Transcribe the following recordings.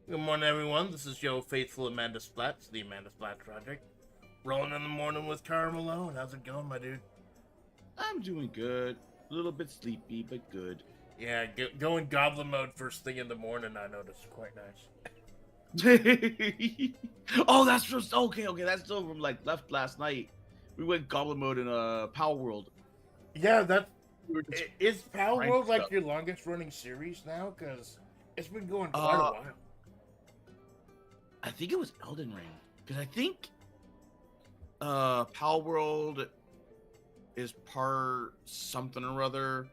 Good morning, everyone. This is your faithful Amanda Splats, the Amanda Splat Project. Rolling in the morning with Cara Malone. How's it going, my dude? I'm doing good. A little bit sleepy, but good. Yeah, going goblin mode first thing in the morning, I noticed. Quite nice. Oh, that's just okay. That's still from like left last night. We went goblin mode in Power World. Yeah, that's. We were just Is Pal trying World stuff. like your longest running series now? Because it's been going quite a Uh, while. I think it was Elden Ring because I think Power World is part something or other.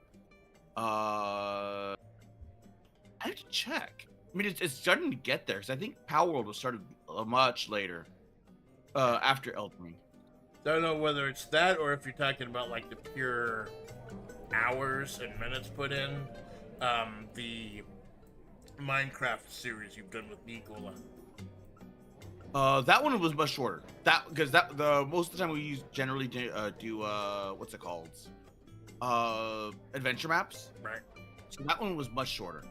I have to check. I mean, it's starting to get there because I think Power World was started much later after Elden Ring. Don't know whether it's that or if you're talking about like the pure hours and minutes put in. The Minecraft series you've done with Nicola. That one was much shorter. That because that the most of the time we generally do what's it called? Adventure maps. Right. So that one was much shorter.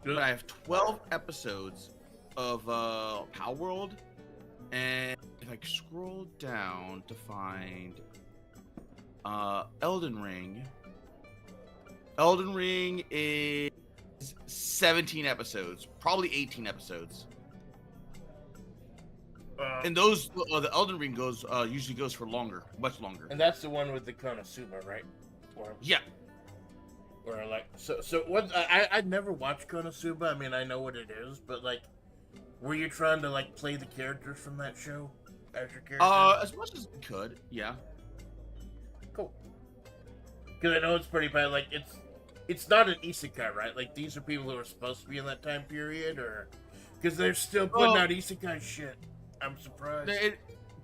But I have 12 episodes of Power World, and if I scroll down to find Elden Ring is 17 episodes, probably 18 episodes. And those the Elden Ring goes usually goes for longer, much longer. And that's the one with the Konosuba, right? Or, Yeah. or like so what? I'd never watched Konosuba. I mean, I know what it is, but like, were you trying to like play the characters from that show as your character? As much as we could, yeah. Cool. Because I know it's pretty bad. Like it's not an isekai, right? Like these are people who are supposed to be in that time period, or because they're still putting out isekai shit. I'm surprised.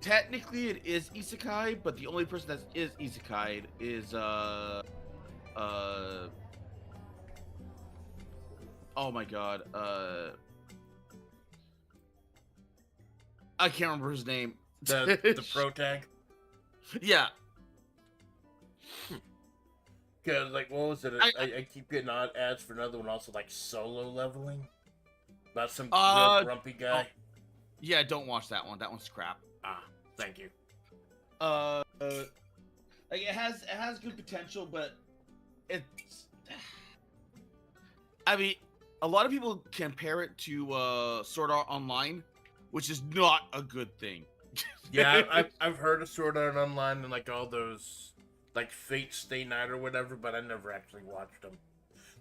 Technically it is isekai, but the only person that is isekai is oh my god, I can't remember his name. The pro tag. Yeah. Cause like what was it? I keep getting odd ads for another one, also like solo leveling. About some real grumpy guy. Yeah, don't watch that one. That one's crap. Ah, thank you. Like it has good potential, but it's. I mean, a lot of people compare it to Sword Art Online, which is not a good thing. Yeah, I've heard of Sword Art Online and like all those like Fate Stay Night or whatever, but I never actually watched them.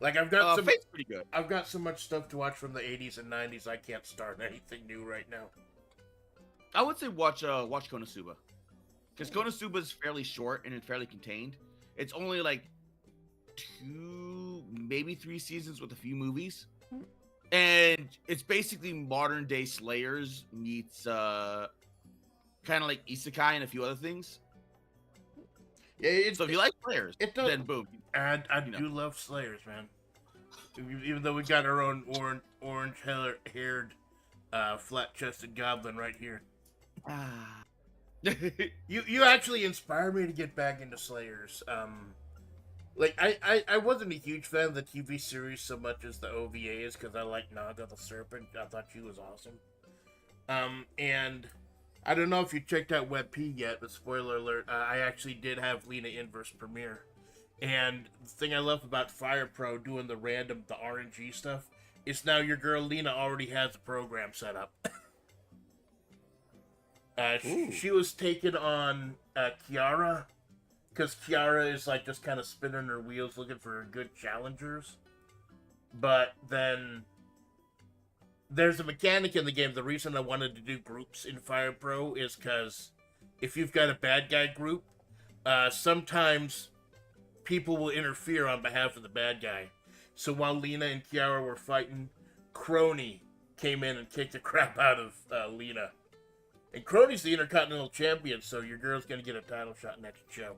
Like I've got some. Fate's pretty good. I've got so much stuff to watch from the 80s and 90s. I can't start anything new right now. I would say watch Konosuba, because Konosuba is fairly short and it's fairly contained. It's only like 2, maybe 3 seasons with a few movies, and it's basically modern day Slayers meets kind of like Isekai and a few other things. Yeah, So if you like Slayers, then boom. I do love Slayers, man. Even though we got our own orange haired, flat chested goblin right here. Ah. You actually inspired me to get back into Slayers. Like I wasn't a huge fan of the TV series so much as the OVAs because I like Naga the Serpent. I thought she was awesome. And I don't know if you checked out WebP yet, but spoiler alert, I actually did have Lena Inverse premiere. And the thing I love about Fire Pro doing the RNG stuff is now your girl Lena already has a program set up. She was taken on Kiara, because Kiara is like just kind of spinning her wheels looking for good challengers. But then there's a mechanic in the game. The reason I wanted to do groups in Fire Pro is because if you've got a bad guy group, sometimes people will interfere on behalf of the bad guy. So while Lena and Kiara were fighting, Crony came in and kicked the crap out of Lena. And Crony's the Intercontinental Champion, so your girl's gonna get a title shot next show.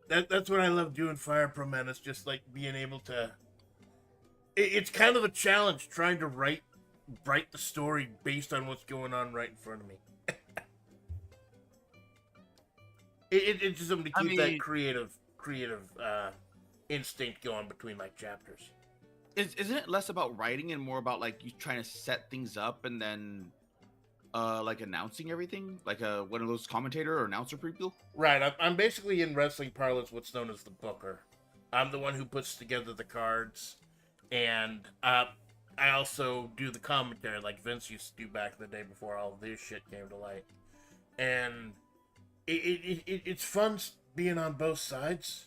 That's what I love doing Fire Pro, man. It's just like being able to. It's kind of a challenge trying to write the story based on what's going on right in front of me. It's just something to keep that creative instinct going between like chapters. Isn't it less about writing and more about like you trying to set things up and then like announcing everything, like one of those commentator or announcer people? Right. I'm basically in wrestling parlance what's known as the booker. I'm the one who puts together the cards, and I also do the commentary like Vince used to do back in the day before all this shit came to light. And it's fun being on both sides.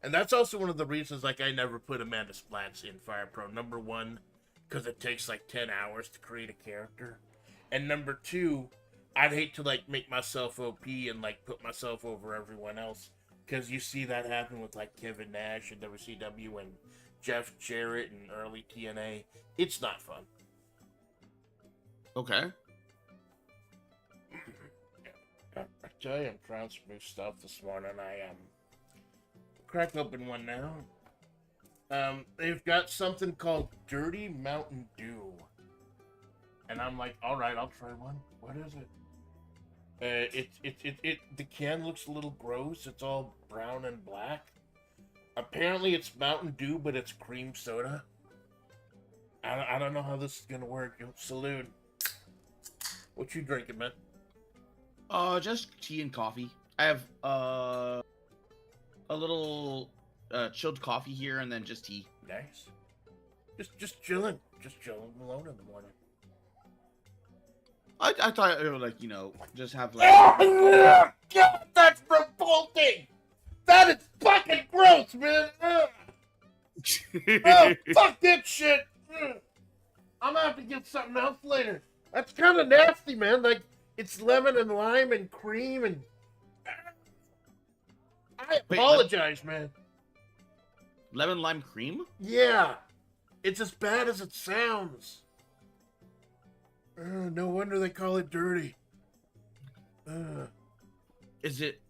And that's also one of the reasons like I never put Amanda Splats in Fire Pro. Number one, because it takes like 10 hours to create a character. And number two, I'd hate to like make myself OP and like put myself over everyone else. Because you see that happen with like Kevin Nash and WCW and Jeff Jarrett and early TNA. It's not fun. Okay. I tell you, I'm trying some new stuff this morning. I crack open one now. They've got something called Dirty Mountain Dew, and I'm like, all right, I'll try one. What is it? The can looks a little gross. It's all brown and black. Apparently, it's Mountain Dew, but it's cream soda. I don't know how this is gonna work. Salute. What you drinking, man? Just tea and coffee. I have a little chilled coffee here, and then just tea. Nice. Just chilling alone in the morning. I thought it would like just have like. God, that's revolting. That is fucking gross, man. Oh, fuck that shit. I'm gonna have to get something else later. That's kind of nasty, man. Like it's lemon and lime and cream and. I apologize, man. Lemon lime cream? Yeah, it's as bad as it sounds. No wonder they call it dirty. Is it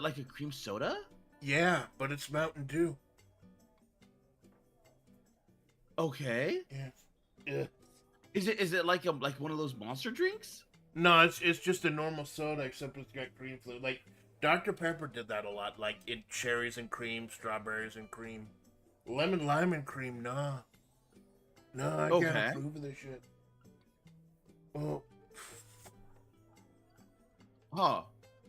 like a cream soda? Yeah, but it's Mountain Dew. Okay. Yeah. Is it like one of those monster drinks? No, it's just a normal soda, except it's got cream flavor. Like Dr. Pepper did that a lot, like in cherries and cream, strawberries and cream, lemon lime and cream. Nah, I can't approve of this shit. Oh, huh?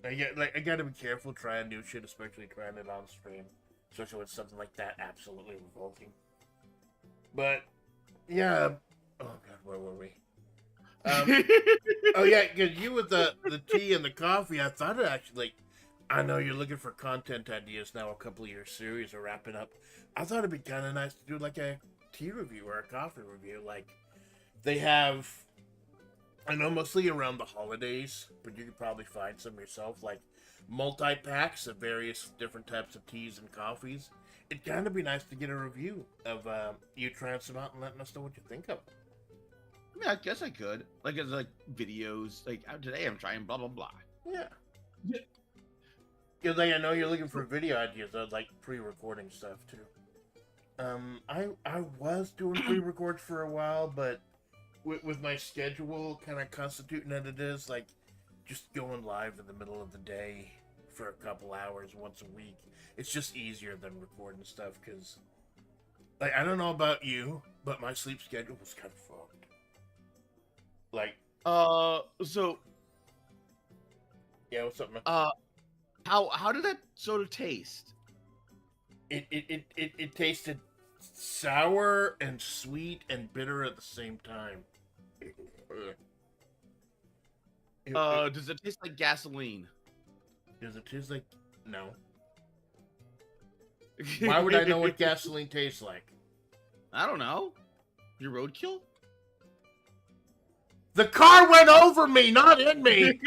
I gotta be careful trying new shit, especially trying it on stream, especially with something like that absolutely revolting. But yeah, oh god, where were we? Oh yeah, because you with the tea and the coffee, I thought it actually. I know you're looking for content ideas now. A couple of your series are wrapping up. I thought it'd be kind of nice to do like a tea review or a coffee review. Like they have, I know mostly around the holidays, but you could probably find some yourself. Like multi-packs of various different types of teas and coffees. It'd kind of be nice to get a review of you trying some out and letting us know what you think of. I mean, I guess I could. Like, it's like videos. Like, today I'm trying blah, blah, blah. Yeah. Because like, I know you're looking for video ideas. I'd like pre-recording stuff, too. I was doing pre-records for a while, but with my schedule kind of constituting that it is, like, just going live in the middle of the day for a couple hours once a week, it's just easier than recording stuff, because, like, I don't know about you, but my sleep schedule was kind of fucked. Like, so, yeah, what's up, man? How did that soda taste? It tasted sour and sweet and bitter at the same time. Does it taste like gasoline? Does it taste like... No. Why would I know what gasoline tastes like? I don't know. Your roadkill? The car went over me, not in me!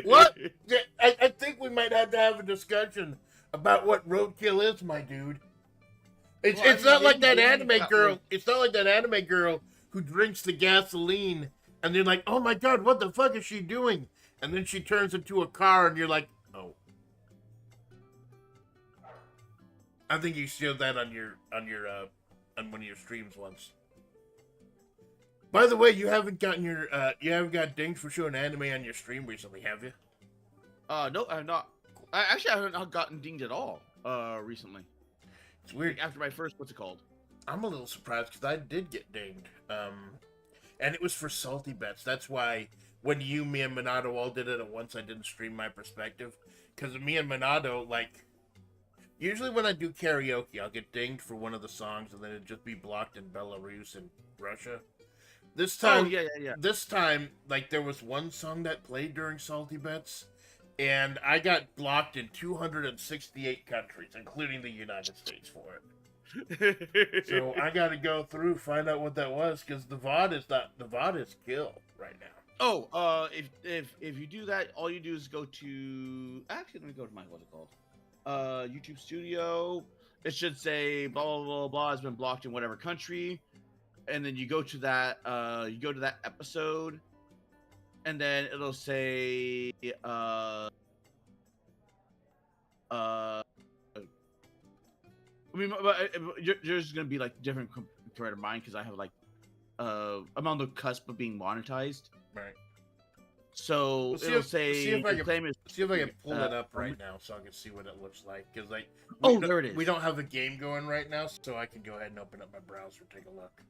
What? I think we might have to have a discussion about what roadkill is, my dude. It's not like that anime girl. It's not like that anime girl who drinks the gasoline and they're like, oh my god, what the fuck is she doing? And then she turns into a car and you're like, oh. I think you showed that on one of your streams once. By the way, you haven't got dinged for showing anime on your stream recently, have you? No, I'm not. I haven't gotten dinged at all. Recently. It's weird. Like after my first, what's it called? I'm a little surprised because I did get dinged. And it was for salty bets. That's why when me and Minato all did it at once, I didn't stream my perspective. Because me and Minato, like, usually when I do karaoke, I'll get dinged for one of the songs and then it'd just be blocked in Belarus and Russia. This time, This time, like, there was one song that played during salty bets, and I got blocked in 268 countries, including the United States, for it. So I got to go through, find out what that was, because the VOD is kill right now. Oh, if you do that, all you do is go to. Actually, let me go to my what's it called? YouTube Studio. It should say blah blah blah blah has been blocked in whatever country, and then you go to that. You go to that episode, and then it'll say I mean, but yours is gonna be like different compared to mine because I have like, I'm on the cusp of being monetized. Right. So it'll say see if I can pull it up right now so I can see what it looks like. Because like, there it is. We don't have the game going right now, so I can go ahead and open up my browser and take a look.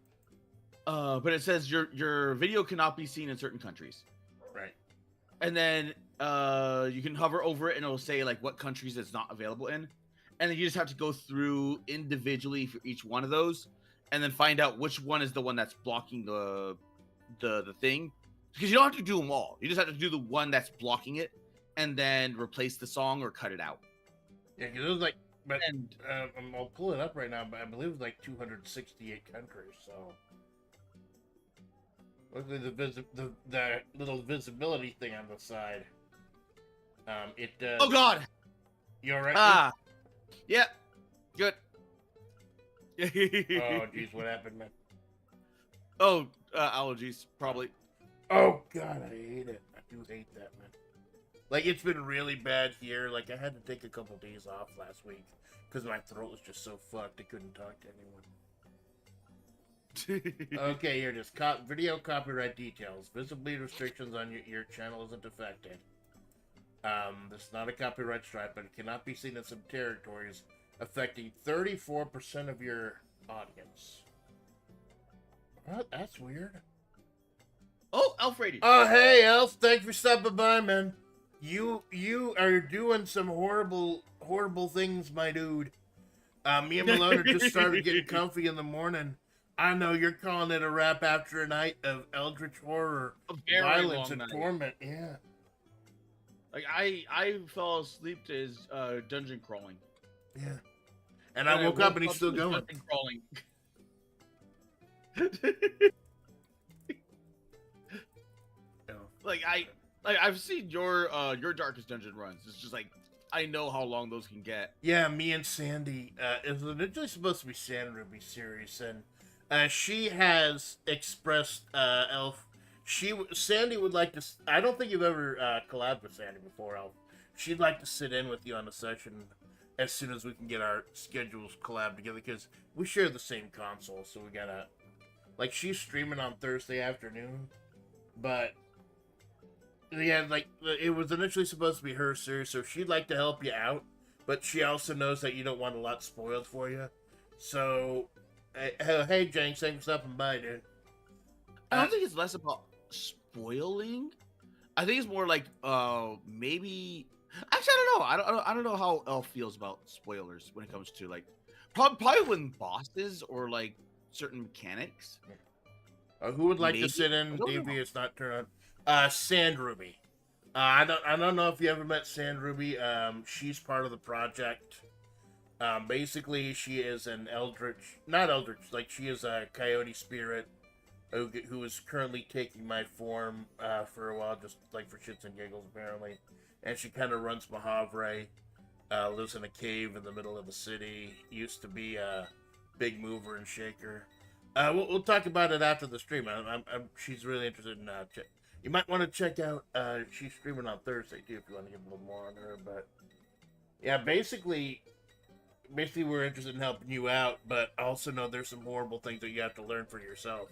But it says your video cannot be seen in certain countries. Right. And then you can hover over it and it'll say like what countries it's not available in. And then you just have to go through individually for each one of those, and then find out which one is the one that's blocking the thing. Because you don't have to do them all. You just have to do the one that's blocking it, and then replace the song or cut it out. Yeah, because it was like, but I'll pull it up right now. But I believe it was like 268 countries. So luckily the little visibility thing on the side. It does. Oh God! You all right? Yeah, good. Oh, jeez, what happened, man? Oh, allergies, probably. Oh, God, I hate it. I do hate that, man. Like, it's been really bad here. Like, I had to take a couple days off last week because my throat was just so fucked I couldn't talk to anyone. Okay, here it is. Video copyright details. Visibility restrictions on your channel isn't affected. This is not a copyright strike, but it cannot be seen in some territories, affecting 34% of your audience. What? That's weird. Oh, Elf rated. Oh, hey, Elf. Thanks for stopping by, man. You are doing some horrible things, my dude. Me and Malone just started getting comfy in the morning. I know you're calling it a wrap after a night of eldritch horror, violence, and torment. Yeah. Like I fell asleep to his dungeon crawling. Yeah. And I woke up and he's still going. Dungeon crawling. Like I've seen your darkest dungeon runs. It's just like I know how long those can get. Yeah, me and Sandy. It was originally supposed to be Sand Ruby series, and she has expressed Elf. Sandy would like to. I don't think you've ever collabed with Sandy before, Elf. She'd like to sit in with you on a session as soon as we can get our schedules collab together because we share the same console. So we gotta, like, she's streaming on Thursday afternoon, but yeah, like it was initially supposed to be her series, so she'd like to help you out, but she also knows that you don't want a lot spoiled for you. So, hey, Jenks, thanks for stopping by, dude. I don't think it's less about spoiling. I think it's more like maybe. Actually, I don't know. I don't know how Elf feels about spoilers when it comes to like probably when bosses or like certain mechanics. Who would like to sit in? Devious not turn on. Sand Ruby. I don't know if you ever met Sand Ruby. She's part of the project. Basically, she is an not eldritch. Like she is a coyote spirit who is currently taking my form for a while, just like for shits and giggles, apparently. And she kind of runs Mahavre, lives in a cave in the middle of the city, used to be a big mover and shaker. We'll talk about it after the stream. She's really interested in you might want to check out, she's streaming on Thursday, too, if you want to get a little more on her. But, yeah, basically we're interested in helping you out, but also know there's some horrible things that you have to learn for yourself.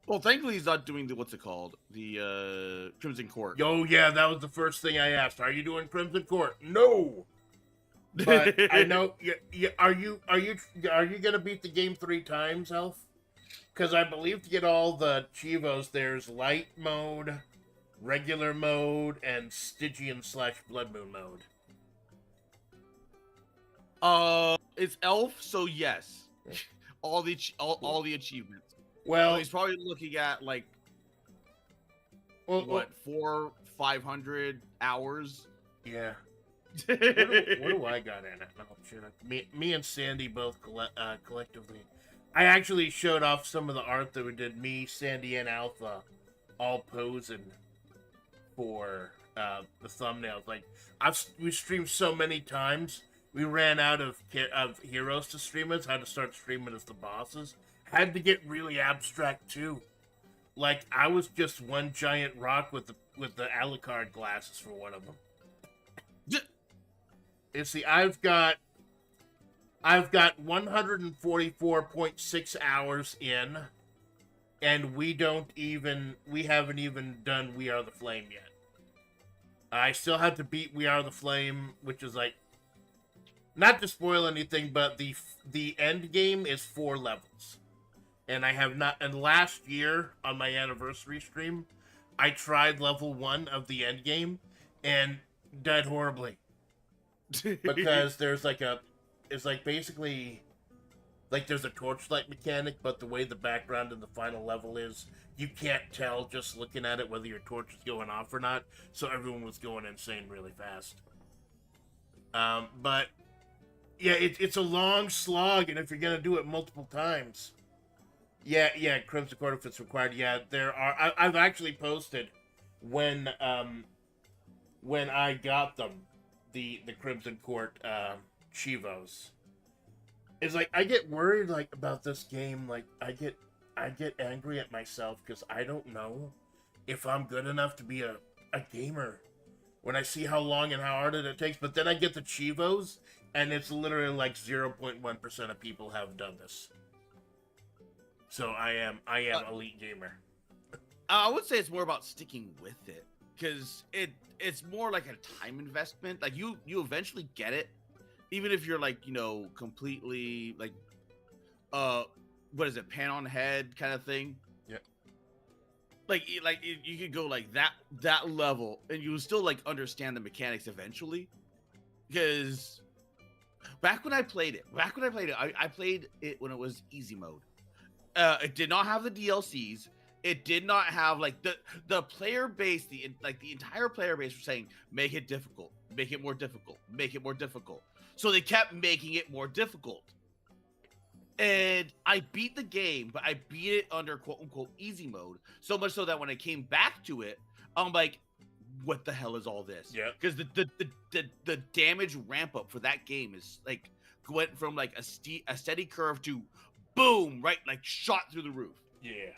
Well, thankfully he's not doing the, what's it called? The, Crimson Court. Oh, yeah, that was the first thing I asked. Are you doing Crimson Court? No! But I know. Are you gonna beat the game 3 times, Elf? Because I believe to get all the Chivos, there's light mode, regular mode, and Stygian / Blood Moon mode. It's elf, so yes, all the achievements. Well, So he's probably looking at like well, 500 hours. yeah. What do I got in it? Oh, shit. Me and Sandy both collectively. I actually showed off some of the art that we did. Me, Sandy, and Alpha all posing for the thumbnails. Like we streamed so many times, we ran out of heroes to stream as. Had to start streaming as the bosses. Had to get really abstract too. Like I was just one giant rock with the Alucard glasses for one of them. You see, I've got 144.6 hours in, and we haven't even done We Are the Flame yet. I still have to beat We Are the Flame, which is like, not to spoil anything, but the end game is 4 levels. And I have not, and last year on my anniversary stream, I tried level 1 of the end game and died horribly. Because there's basically there's a torchlight mechanic, but the way the background in the final level is, you can't tell just looking at it whether your torch is going off or not. So everyone was going insane really fast. But yeah, it's a long slog, and if you're gonna do it multiple times, yeah, Crimson Court if it's required. Yeah, there are. I've actually posted when I got them. The Crimson Court Chivos. It's like I get worried about this game. Like I get angry at myself because I don't know if I'm good enough to be a gamer when I see how long and how hard it takes. But then I get the Chivos, and it's literally like 0.1% of people have done this. So I am elite gamer. I would say it's more about sticking with it, because it's more like a time investment. Like you eventually get it, even if you're completely what is it, pan on head kind of thing. Yeah. Like you could go like that level, and you still understand the mechanics eventually. Because back when I played it, I played it when it was easy mode. It did not have the DLCs. It did not have the player base, the entire player base was saying, make it difficult, make it more difficult, make it more difficult. So they kept making it more difficult. And I beat the game, but I beat it under quote unquote easy mode. So much so that when I came back to it, I'm like, what the hell is all this? Yeah. Because the damage ramp up for that game is went from a steady curve to boom, right? Shot through the roof. Yeah.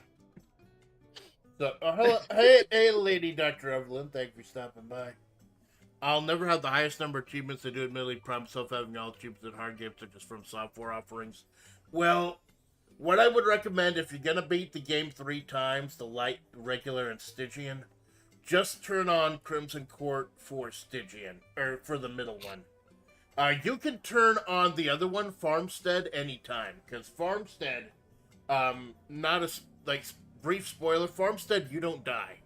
So, hello, hey, lady, Dr. Evelyn. Thank you for stopping by. I'll never have the highest number of achievements. I do admittedly promise myself having all achievements in hard games such as from software offerings. Well, what I would recommend if you're gonna beat the game 3 times, the light, regular, and Stygian, just turn on Crimson Court for Stygian, or for the middle one. You can turn on the other one, Farmstead, anytime, because Farmstead, not a brief spoiler, Farmstead, you don't die.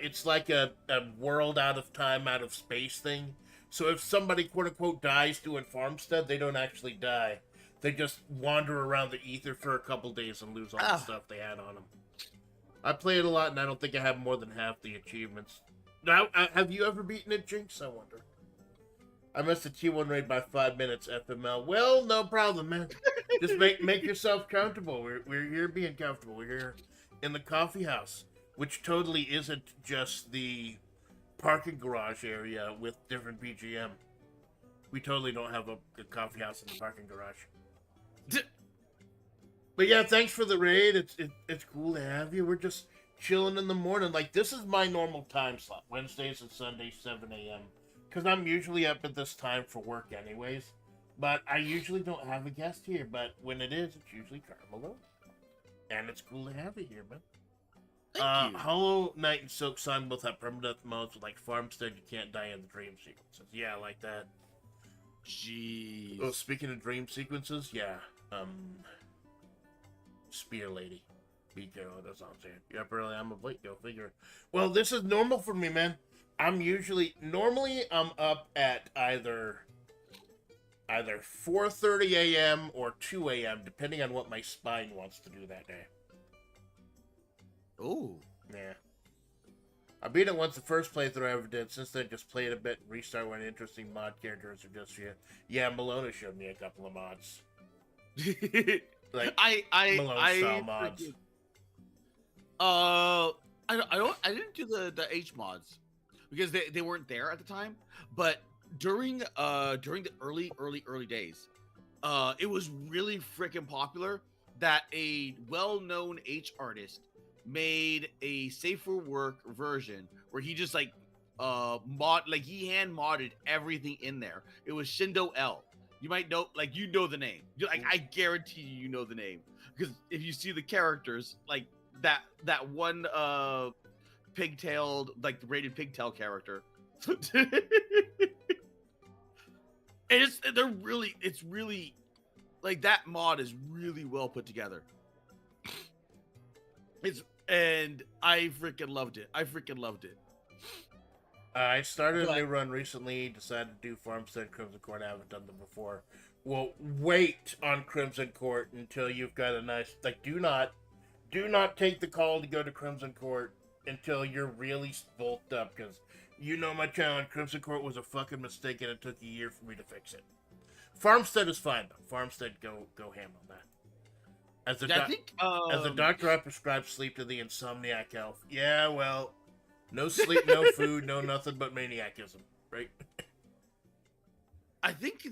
It's like a world out of time, out of space thing. So if somebody, quote-unquote, dies doing Farmstead, they don't actually die. They just wander around the ether for a couple days and lose all the stuff they had on them. I play it a lot, and I don't think I have more than half the achievements. Now, have you ever beaten it, Jinx? I wonder. I missed the T1 raid by 5 minutes, FML. Well, no problem, man. Just make yourself comfortable. We're here being comfortable. We're here in the coffee house, which totally isn't just the parking garage area with different BGM. We totally don't have a coffee house in the parking garage. But yeah, thanks for the raid. It's cool to have you. We're just chilling in the morning. This is my normal time slot. Wednesdays and Sundays, 7 a.m. Because I'm usually up at this time for work anyways. But I usually don't have a guest here. But when it is, it's usually Carmelo. And it's cool to have you here, man. Thank you. Hollow Knight and Silk Song both have permanent modes with Farmstead, you can't die in the dream sequences. Yeah, I like that. Jeez. Oh, speaking of dream sequences, yeah. Spear lady. Be careful, that's all I'm saying. You're up early, I'm up late, go figure. Well, this is normal for me, man. Normally I'm up at either 4:30 a.m. or 2 a.m., depending on what my spine wants to do that day. Oh. Yeah. I beat it once the first playthrough I ever did. Since then, just played a bit and restart when interesting mod characters are just here. Yeah, Malona showed me a couple of mods. Like Malone style mods. I didn't do the H mods because they weren't there at the time. But during the early days, it was really freaking popular that a well-known H artist made a safe for work version where he just like he hand modded everything in there. It was Shindo L. You might know, like, you know the name. I guarantee you know the name because if you see the characters, like that one pigtailed, like the braided pigtail character. It's really like that mod is really well put together. And I freaking loved it. I started a new run recently, decided to do Farmstead Crimson Court. I haven't done them before. Well, wait on Crimson Court until you've got a nice, like, do not take the call to go to Crimson Court until you're really bulked up, because you know my challenge, Crimson Court was a fucking mistake and it took a year for me to fix it. Farmstead is fine though. Farmstead, go ham on that. As a doctor, I prescribe sleep to the insomniac elf. Yeah, well, no sleep, no food, no nothing but maniacism, right? I think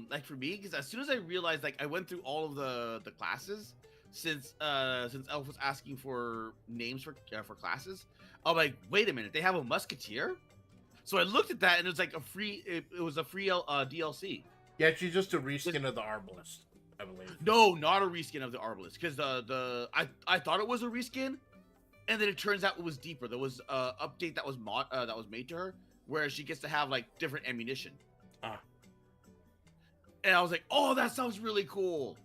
like for me, because as soon as I realized, like, I went through all of the classes since Elf was asking for names for classes, I'm like, wait a minute, they have a musketeer. So I looked at that and it was like it was a free DLC. Yeah, she's just a reskin of the Arbalist, I believe. No, not a reskin of the Arbalist, because I thought it was a reskin, and then it turns out it was deeper. There was a update that was made to her where she gets to have like different ammunition. And I was like, oh, that sounds really cool.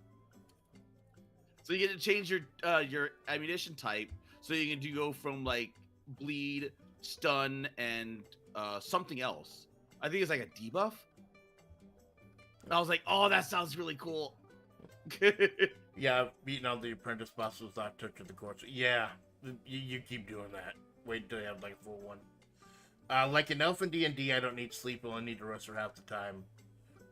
So you get to change your ammunition type, so you can go from like bleed, stun, and something else. I think it's like a debuff. And I was like, oh, that sounds really cool. Yeah, I've beaten all the apprentice bosses without touching the course. Yeah, you keep doing that. Wait until you have like a full one. Like an elf in D&D, I don't need sleep. I only need to rest for half the time.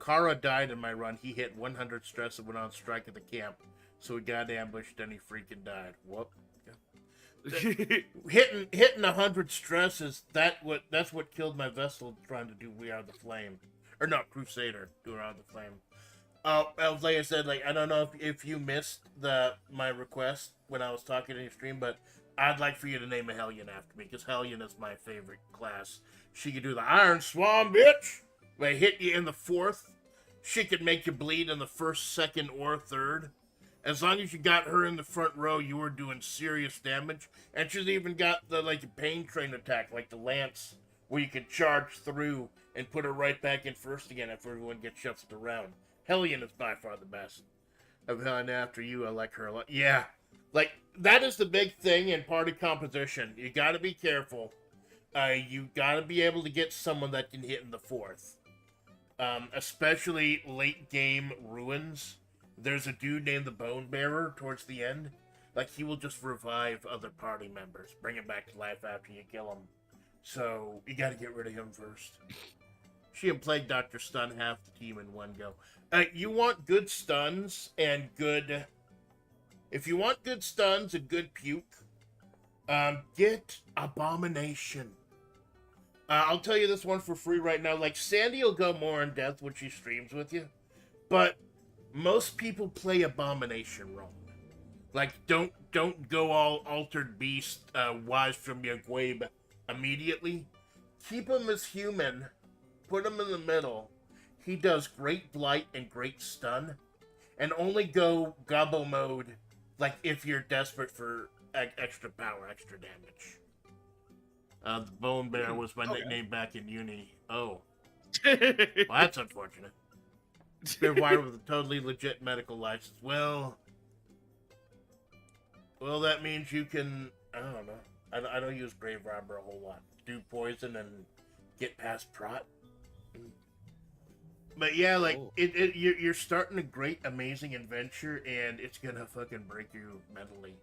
Kara died in my run. He hit 100 stress and went on strike at the camp. So he got ambushed and he freaking died. Whoop. Yeah. hitting 100 stress that's what killed my vessel trying to do We Are the Flame. Or not, Crusader, do We Are the Flame. Like I said, like, I don't know if you missed my request when I was talking in your stream, but I'd like for you to name a Hellion after me, because Hellion is my favorite class. She could do the Iron Swan, bitch! They hit you in the 4th. She could make you bleed in the 1st, 2nd, or 3rd. As long as you got her in the front row, you were doing serious damage. And she's even got the, like, pain train attack, like the Lance, where you can charge through and put her right back in first again if everyone gets shuffled around. Hellion is by far the best. And after you, I like her a lot. Yeah, like, that is the big thing in party composition. You gotta be careful. You gotta be able to get someone that can hit in the 4th. Especially late game ruins. There's a dude named the Bone Bearer towards the end. Like, he will just revive other party members, bring him back to life after you kill him. So, you gotta get rid of him first. She and Plague Doctor stun half the team in one go. You want good stuns and good... If you want good stuns and good puke, get Abomination. I'll tell you this one for free right now. Like, Sandy will go more in depth when she streams with you. But most people play Abomination wrong. Like, don't go all Altered Beast, Wise from Yagwabe immediately. Keep him as human. Put him in the middle. He does great blight and great stun. And only go gobbo mode, like, if you're desperate for extra power, extra damage. The Bone Bear was my nickname back in uni. Oh. Well, that's unfortunate. They're wired with a totally legit medical license. Well, that means you can. I don't know. I don't use grave robber a whole lot. Do poison and get past prot. But yeah, like you're starting a great, amazing adventure, and it's gonna fucking break you mentally.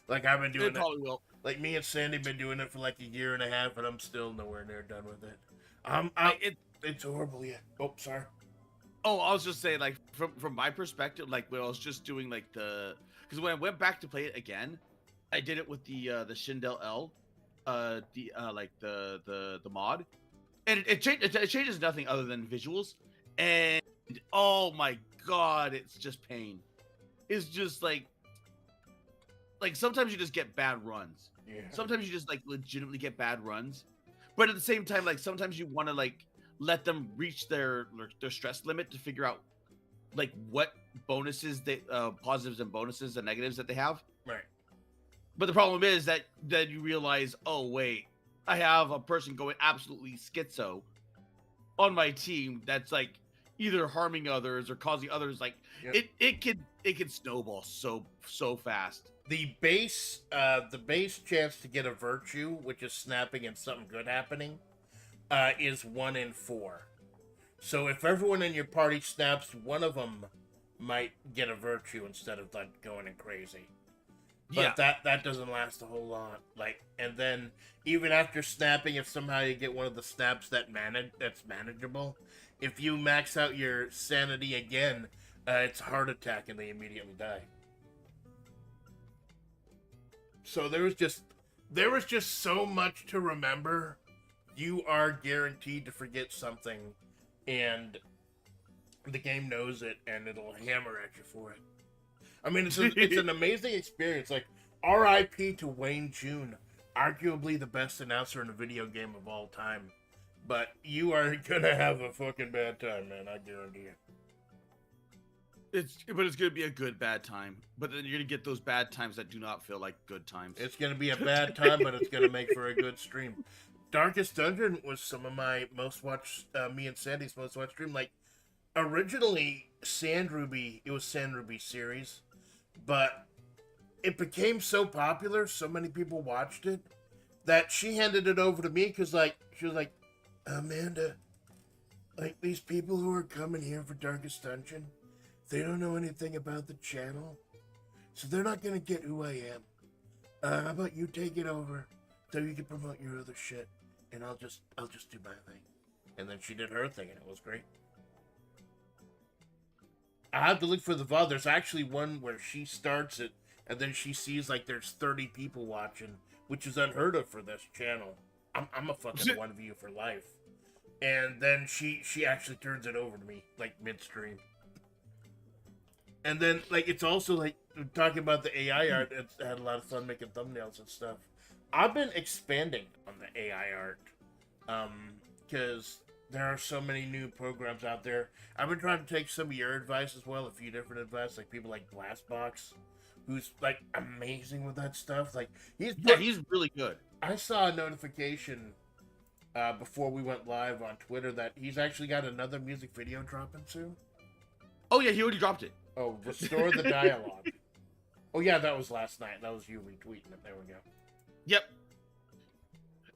Like I've been doing it. Probably will. Like me and Sandy been doing it for like a year and a half, and I'm still nowhere near done with it. It's horrible. Yeah. Oh, sorry. Oh, I was just saying, like from my perspective, like when I was just doing like because when I went back to play it again, I did it with the Shindel L, the mod, and it changes nothing other than visuals, and oh my god, it's just pain. It's just like sometimes you just get bad runs. Yeah. Sometimes you just like legitimately get bad runs, but at the same time, like sometimes you want to like let them reach their stress limit to figure out like what bonuses they positives and bonuses and negatives that they have. Right. But the problem is that then you realize, oh wait, I have a person going absolutely schizo on my team that's like either harming others or causing others like it can snowball so fast. The base chance to get a virtue, which is snapping and something good happening, is 1 in 4. So if everyone in your party snaps, one of them might get a virtue instead of like going in crazy. But that doesn't last a whole lot. Like, and then even after snapping, if somehow you get one of the snaps that's manageable, if you max out your sanity again, it's a heart attack and they immediately die. So there was just so much to remember. You are guaranteed to forget something, and the game knows it, and it'll hammer at you for it. I mean, it's an amazing experience. Like, R.I.P. to Wayne June, arguably the best announcer in a video game of all time. But you are gonna have a fucking bad time, man. I guarantee it. It's gonna be a good bad time. But then you're gonna get those bad times that do not feel like good times. It's gonna be a bad time, but it's gonna make for a good stream. Darkest Dungeon was some of my most watched, me and Sandy's most watched stream. Like, originally, it was Sand Ruby series, but it became so popular, so many people watched it, that she handed it over to me, because, like, she was like, Amanda, like, these people who are coming here for Darkest Dungeon, they don't know anything about the channel, so they're not gonna get who I am. How about you take it over, so you can promote your other shit, and I'll just do my thing. And then she did her thing, and it was great. I have to look for the VOD. There's actually one where she starts it, and then she sees like there's 30 people watching, which is unheard of for this channel. I'm a fucking one view for life. And then she actually turns it over to me, like midstream. And then like it's also like talking about the AI art. It's had a lot of fun making thumbnails and stuff. I've been expanding on the AI art, because there are so many new programs out there. I've been trying to take some of your advice as well, a few different advice, like people like Blastbox, who's like amazing with that stuff. Like he's really good. I saw a notification before we went live on Twitter that he's actually got another music video dropping soon. Oh yeah, he already dropped it. Oh, restore the dialogue. Oh yeah, that was last night. That was you retweeting it. There we go. Yep.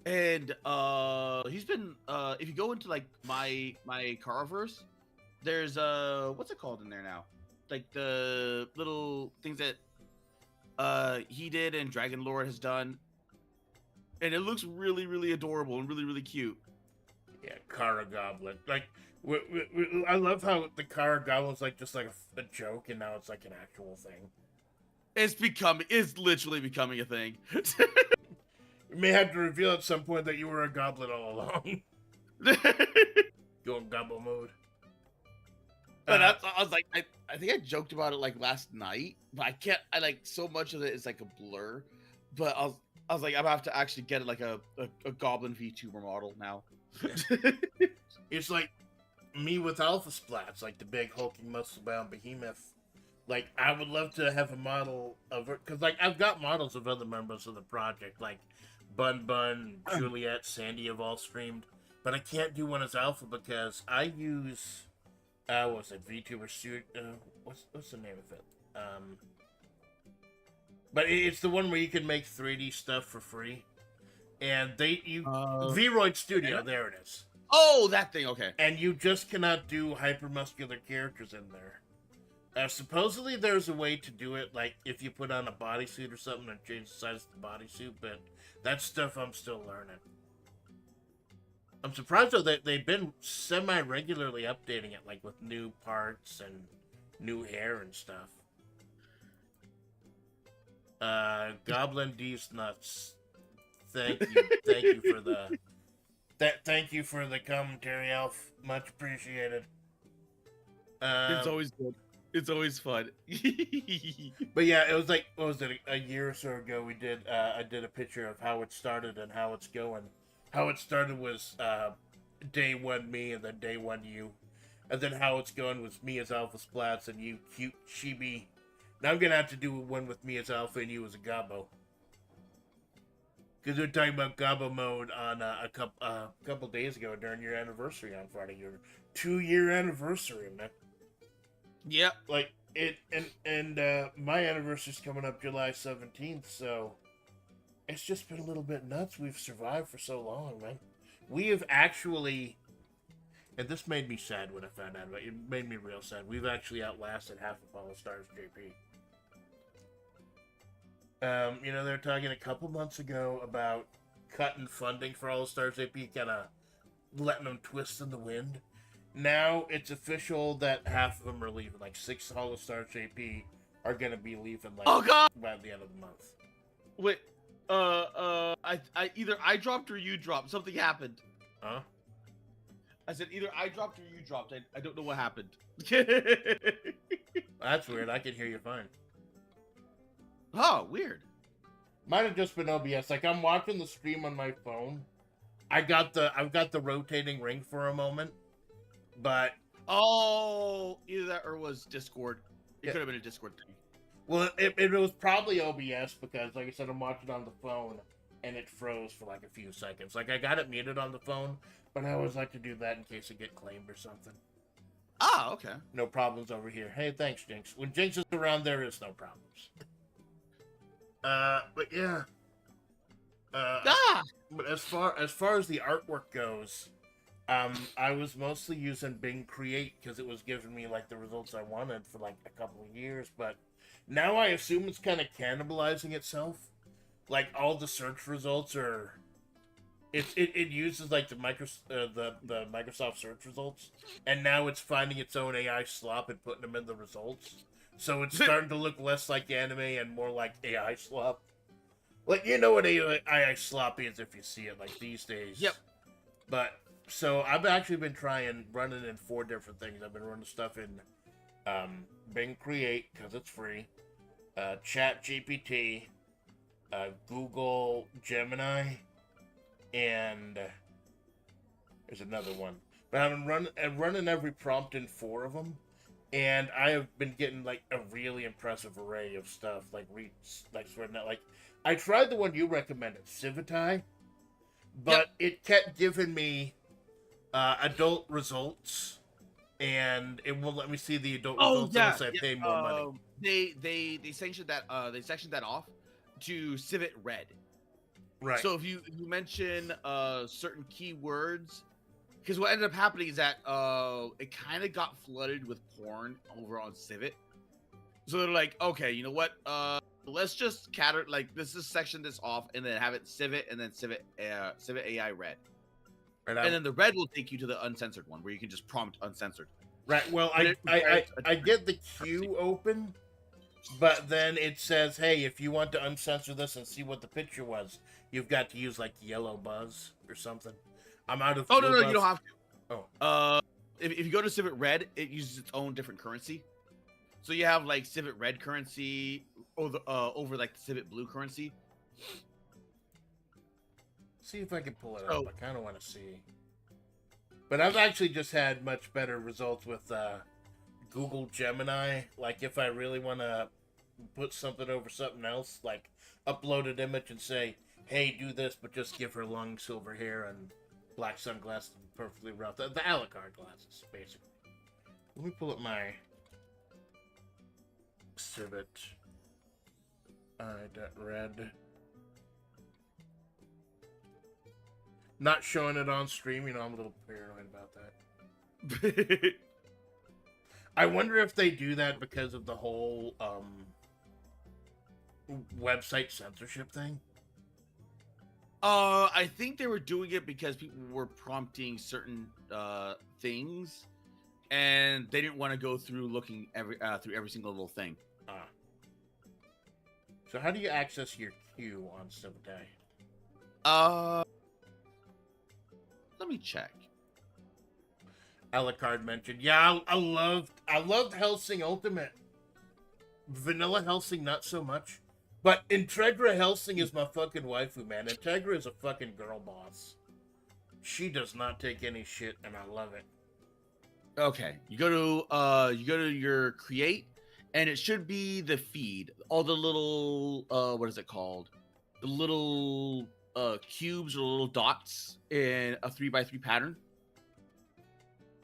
And he's been if you go into like my Carverse, there's what's it called in there now? Like the little things that he did and Dragon Lord has done. And it looks really, really adorable and really, really cute. Yeah, Kara Goblin. Like, I love how the Kara Goblin's like just like a joke, and now it's like an actual thing. It's literally becoming a thing. You may have to reveal at some point that you were a goblin all along. Go in gobble mode. But I was like, I think I joked about it like last night, but I like so much of it is like a blur. But I was like, I'm gonna have to actually get like a Goblin VTuber model now. It's like me with Alpha Splats, like the big hulking muscle-bound behemoth. Like, I would love to have a model of her, because like I've got models of other members of the project, like Bun, Juliet, Sandy have all streamed, but I can't do one as alpha because I use what was it, VTuber Studio? What's the name of it? But it's the one where you can make 3D stuff for free, and Vroid Studio. There it is. Oh, that thing. Okay. And you just cannot do hypermuscular characters in there. Supposedly there's a way to do it, like if you put on a bodysuit or something and change the size of the bodysuit, but that stuff I'm still learning. I'm surprised though that they've been semi-regularly updating it, like with new parts and new hair and stuff. Goblin D's nuts. Thank you for the thank you for the commentary, Alf. Much appreciated. It's always good. It's always fun. But yeah, it was like, what was it, a year or so ago we did, I did a picture of how it started and how it's going. How it started was day one me and then day one you. And then how it's going was me as Alpha Splats and you cute chibi. Now I'm going to have to do one with me as Alpha and you as a Gabo. Because we were talking about Gabo mode on a couple days ago during your anniversary on Friday. Your 2-year anniversary, man. Yep. Like it, and my anniversary's coming up July 17th, so it's just been a little bit nuts. We've survived for so long, man. We have actually, and this made me sad when I found out about it. It made me real sad. We've actually outlasted half of All Stars JP. You know, they were talking a couple months ago about cutting funding for All Stars JP, kind of letting them twist in the wind. Now it's official that half of them are leaving. Like 6 Hall of Stars JP are gonna be leaving like by the end of the month. Wait, I either I dropped or you dropped. Something happened. Huh? I said either I dropped or you dropped. I don't know what happened. That's weird. I can hear you fine. Oh, weird. Might have just been OBS. Like I'm watching the stream on my phone. I've got the rotating ring for a moment. But either that or was Discord. It could have been a Discord thing. Well, it was probably OBS because, like I said, I'm watching on the phone and it froze for like a few seconds. Like I got it muted on the phone, but I always like to do that in case it get claimed or something. Ah, okay. No problems over here. Hey, thanks, Jinx. When Jinx is around, there is no problems. But yeah. But as far as the artwork goes. I was mostly using Bing Create because it was giving me like the results I wanted for like a couple of years, but now I assume it's kind of cannibalizing itself. Like all the search results are, it uses like the Microsoft search results, and now it's finding its own AI slop and putting them in the results. So it's starting to look less like anime and more like AI slop. Like you know what AI slop is if you see it like these days. Yep. But. So I've actually been running in 4 different things. I've been running stuff in Bing Create because it's free, Chat GPT, Google Gemini, and there's another one. But I've been running every prompt in 4 of them, and I have been getting like a really impressive array of stuff. Like I tried the one you recommended, Civitai, but it kept giving me adult results, and it won't let me see the adult results unless I pay more money. They sanctioned that sectioned that off to Civet Red. Right. So if you mention certain keywords, because what ended up happening is that it kind of got flooded with porn over on Civet. So they're like, okay, you know what? Let's just let's just section this off and then have it Civet and then Civet AI Red. Right, and then the red will take you to the uncensored one where you can just prompt uncensored. Right. Well, I get the queue open, but then it says, hey, if you want to uncensor this and see what the picture was, you've got to use like yellow buzz or something. I'm out of. Oh no, you don't have to. Oh. If you go to Civet Red, it uses its own different currency. So you have like Civet Red currency over like the Civet Blue currency. See if I can pull it up. I kind of want to see. But I've actually just had much better results with Google Gemini. Like if I really want to put something over something else, like upload an image and say, hey, do this, but just give her long silver hair and black sunglasses, perfectly rough. The Alucard glasses, basically. Let me pull up my Civet. Red. Not showing it on stream, you know, I'm a little paranoid about that. I wonder if they do that because of the whole website censorship thing. I think they were doing it because people were prompting certain things, and they didn't want to go through looking through every single little thing. So how do you access your queue on Civet? Let me check. Alucard mentioned. Yeah, I loved Helsing Ultimate. Vanilla Helsing, not so much. But Integra Helsing is my fucking waifu, man. Integra is a fucking girl boss. She does not take any shit, and I love it. Okay, you go to your create, and it should be the feed. All the little what is it called? The little cubes or little dots in a 3x3 pattern.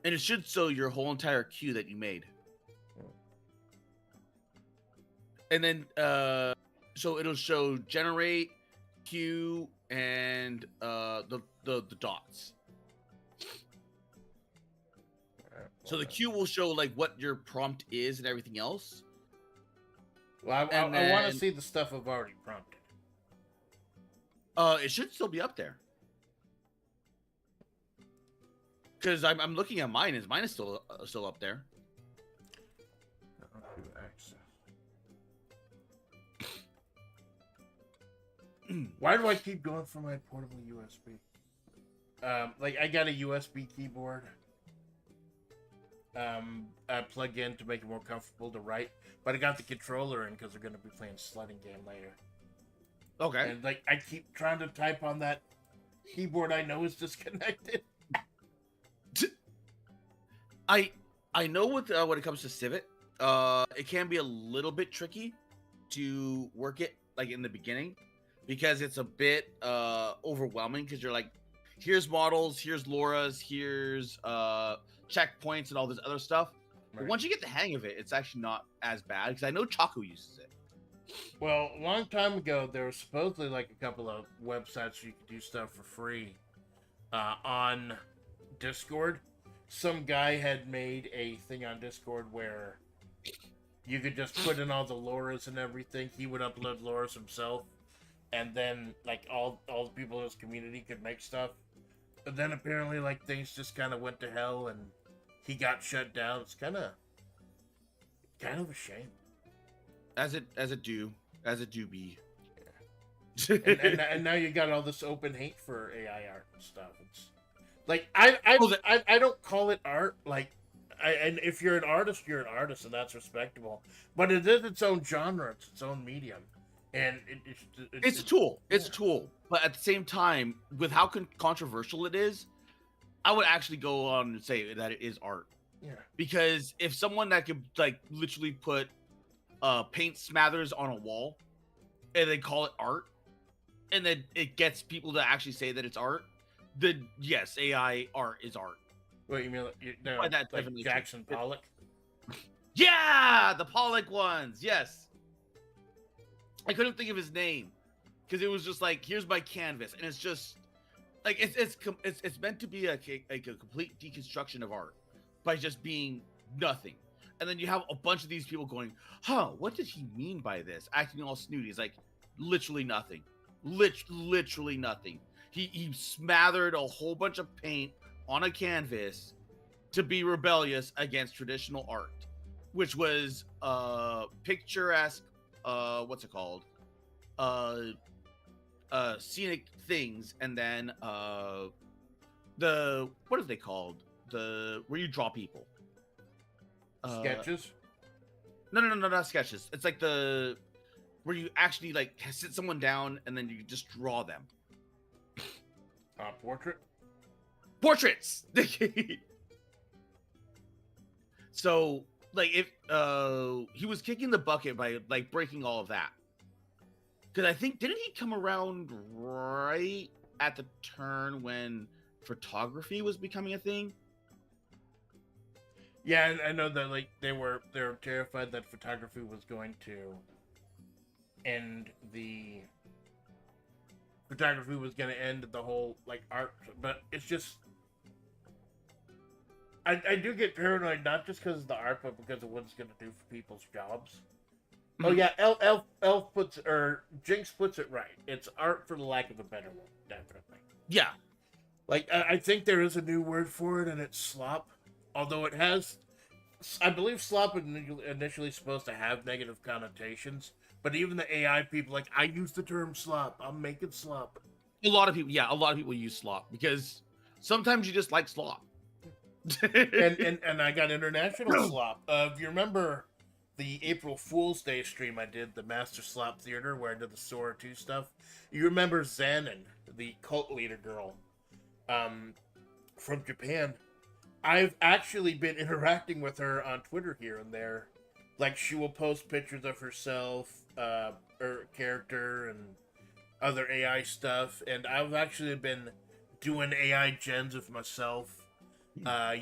And it should show your whole entire queue that you made. And then so it'll show generate, queue, and the dots. So the queue will show like what your prompt is and everything else. Well, I want to see the stuff I've already prompted. It should still be up there. Because I'm looking at mine. Mine is still up there. Why do I keep going for my portable USB? Like I got a USB keyboard. I plug in to make it more comfortable to write, but I got the controller in because we're gonna be playing Sledding game later. Okay. And like I keep trying to type on that keyboard I know is disconnected. I know when it comes to Civet, it can be a little bit tricky to work it like in the beginning because it's a bit overwhelming because you're like, here's models, here's Laura's, here's checkpoints and all this other stuff. Right. But once you get the hang of it, it's actually not as bad because I know Chaco uses it. Well, a long time ago, there was supposedly like a couple of websites where you could do stuff for free on Discord. Some guy had made a thing on Discord where you could just put in all the Lauras and everything. He would upload Lauras himself, and then like all the people in his community could make stuff. But then apparently like things just kind of went to hell, and he got shut down. It's kind of a shame. As it do be. Yeah. and now you got all this open hate for AI art and stuff. It's like I don't call it art. Like, and if you're an artist, you're an artist, and that's respectable. But it is its own genre. It's its own medium, and it's a tool. It's a tool. But at the same time, with how controversial it is, I would actually go on and say that it is art. Yeah. Because if someone that could like literally put paint smatters on a wall and they call it art, and then it gets people to actually say that it's art, then yes, AI art is art. What you mean? Like Jackson Pollock? Yeah, the Pollock ones. Yes, I couldn't think of his name because it was just like, here's my canvas, and it's just like it's meant to be a complete deconstruction of art by just being nothing. And then you have a bunch of these people going, huh, what did he mean by this? Acting all snooty. It's like, literally nothing. Literally nothing. He smothered a whole bunch of paint on a canvas to be rebellious against traditional art, which was picturesque, what's it called? Scenic things, and then what are they called? Where you draw people. Sketches? No, not sketches. It's like where you actually like sit someone down and then you just draw them. Portraits. So like if he was kicking the bucket by like breaking all of that, because I think didn't he come around right at the turn when photography was becoming a thing. Yeah, I know that like they were terrified that photography was going to end the whole like art, but it's just I do get paranoid not just because of the art, but because of what it's going to do for people's jobs. Oh yeah, Elf puts or Jinx puts it right. It's art for the lack of a better one, definitely. Yeah. Like I think there is a new word for it, and it's slop. Although it has, I believe slop was initially supposed to have negative connotations, but even the AI people like I use the term slop. I'm making slop. A lot of people use slop because sometimes you just like slop. and I got international slop. If you remember the April Fool's Day stream I did, the Master Slop Theater, where I did the Sora 2 stuff, you remember Xanon, the cult leader girl from Japan. I've actually been interacting with her on Twitter here and there. Like, she will post pictures of herself, her character, and other AI stuff. And I've actually been doing AI gens of myself,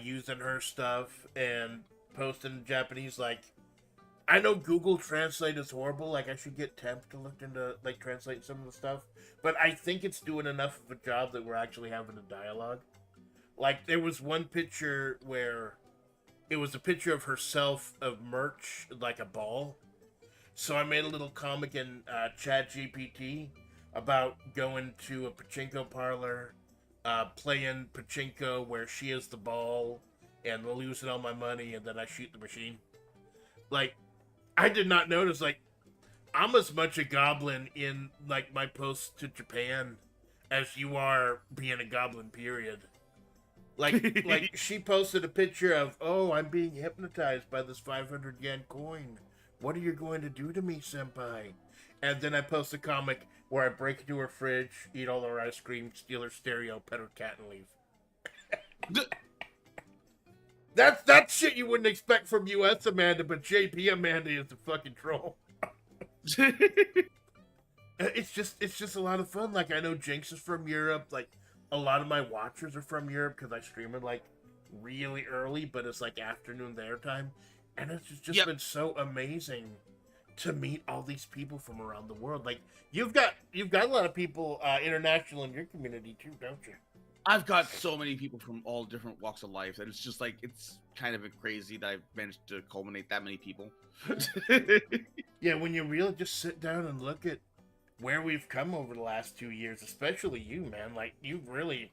using her stuff, and posting in Japanese. Like, I know Google Translate is horrible. Like, I should get Temp to look into, like, translate some of the stuff. But I think it's doing enough of a job that we're actually having a dialogue. Like, there was one picture where it was a picture of herself of merch, like a ball. So I made a little comic in ChatGPT about going to a pachinko parlor, playing pachinko where she is the ball, and losing all my money, and then I shoot the machine. Like, I did not notice, like, I'm as much a goblin in, like, my posts to Japan as you are being a goblin, period. Like she posted a picture of, oh, I'm being hypnotized by this 500 yen coin. What are you going to do to me, senpai? And then I post a comic where I break into her fridge, eat all her ice cream, steal her stereo, pet her cat, and leave. That's shit you wouldn't expect from US Amanda, but JP Amanda is a fucking troll. It's just a lot of fun. Like, I know Jinx is from Europe. Like, a lot of my watchers are from Europe because I stream it like really early, but it's like afternoon their time, and it's just been so amazing to meet all these people from around the world. Like, you've got a lot of people international in your community too, don't you? I've got so many people from all different walks of life that it's just like it's kind of crazy that I've managed to culminate that many people. Yeah, when you really just sit down and look at where we've come over the last 2 years, especially you, man. Like, you've really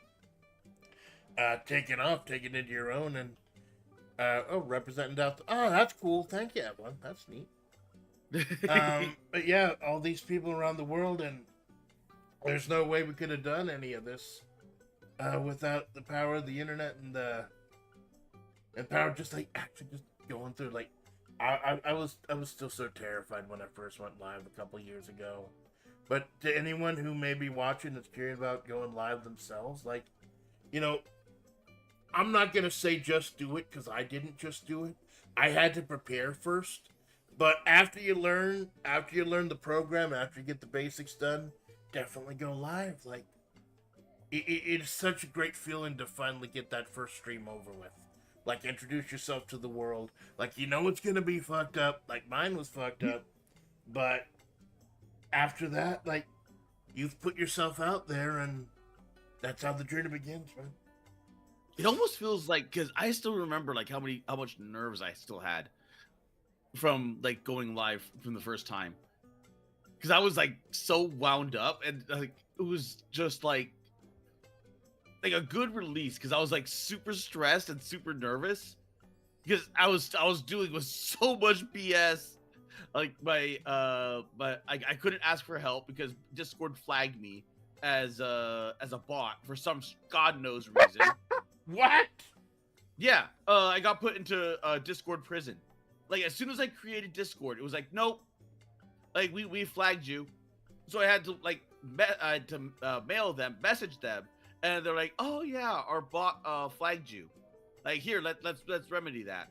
taken into your own, and representing Delta. Oh, that's cool. Thank you, Evelyn. That's neat. But yeah, all these people around the world, and there's no way we could have done any of this without the power of the internet and power just like actually just going through. Like, I was still so terrified when I first went live a couple years ago. But to anyone who may be watching that's curious about going live themselves, like, you know, I'm not going to say just do it, because I didn't just do it. I had to prepare first. But after you learn the program, after you get the basics done, definitely go live. Like, it's such a great feeling to finally get that first stream over with. Like, introduce yourself to the world. Like, you know it's going to be fucked up. Like, mine was fucked up. But after that, like, you've put yourself out there, and that's how the journey begins, man. It almost feels like, because I still remember like how much nerves I still had from like going live from the first time, because I was like so wound up, and like it was just like a good release, because I was like super stressed and super nervous because I was dealing with so much BS. Like but I couldn't ask for help because Discord flagged me as a bot for some god knows reason. What? Yeah, I got put into Discord prison. Like, as soon as I created Discord, it was like, nope, like we flagged you. So I had to like mail them, message them, and they're like, oh yeah, our bot flagged you. Like, here, let's remedy that.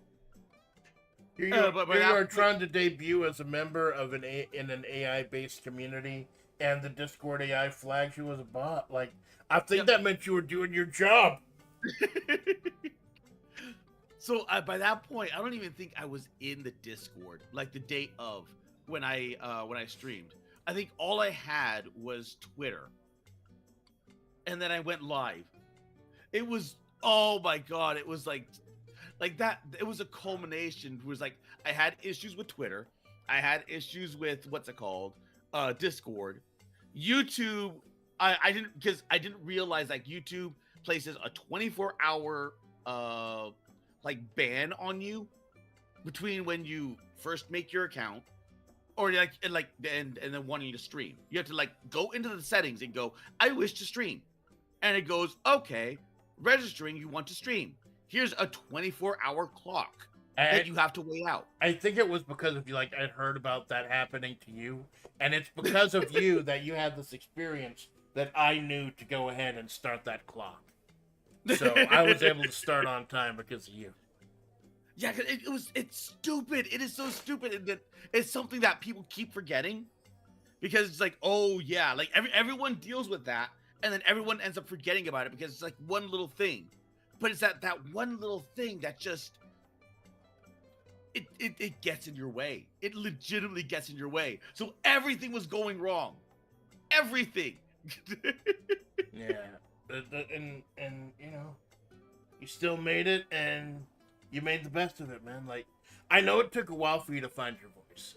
You are trying to debut as a member of an AI-based community, and the Discord AI flagged you as a bot. Like, I think Yep. that meant you were doing your job. So by that point, I don't even think I was in the Discord like the day of when I streamed. I think all I had was Twitter, and then I went live. It was, oh my god! It was like that. It was a culmination. It was like I had issues with Twitter. I had issues with what's it called, Discord, YouTube. I didn't, because I didn't realize like YouTube places a 24-hour like ban on you between when you first make your account or and then wanting to stream. You have to like go into the settings and go, I wish to stream, and it goes, okay, registering you want to stream. Here's a 24-hour clock that you have to wait out. I think it was because of you. Like, I'd heard about that happening to you, and it's because of you that you had this experience that I knew to go ahead and start that clock. So I was able to start on time because of you. Yeah, cause it's stupid. It is so stupid, and that it's something that people keep forgetting, because it's like, oh yeah, like everyone deals with that, and then everyone ends up forgetting about it because it's like one little thing, but it's that one little thing that just it gets in your way. It legitimately gets in your way. So everything was going wrong, everything. Yeah, and you know, you still made it, and you made the best of it, man. Like, I know it took a while for you to find your voice,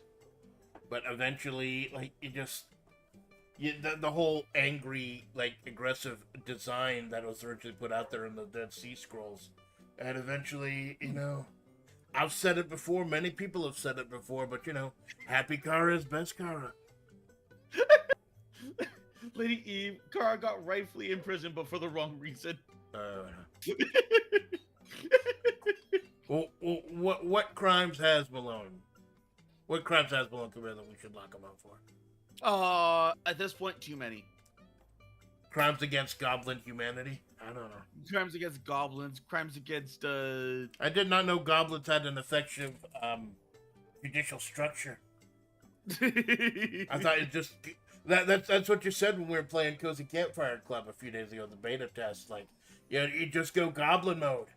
but eventually, like, the whole angry, like, aggressive design that was originally put out there in the Dead Sea Scrolls, and eventually, you know, I've said it before, many people have said it before, but, you know, happy Kara is best Kara. Lady Eve, Kara got rightfully imprisoned, but for the wrong reason. Well, what crimes has Malone? What crimes has Malone committed that we should lock him up for? At this point, too many. Crimes against goblin humanity? I don't know. Crimes against goblins, crimes against, I did not know goblins had an effective, judicial structure. I thought it just... That's what you said when we were playing Cozy Campfire Club a few days ago, the beta test. Like, you just go goblin mode.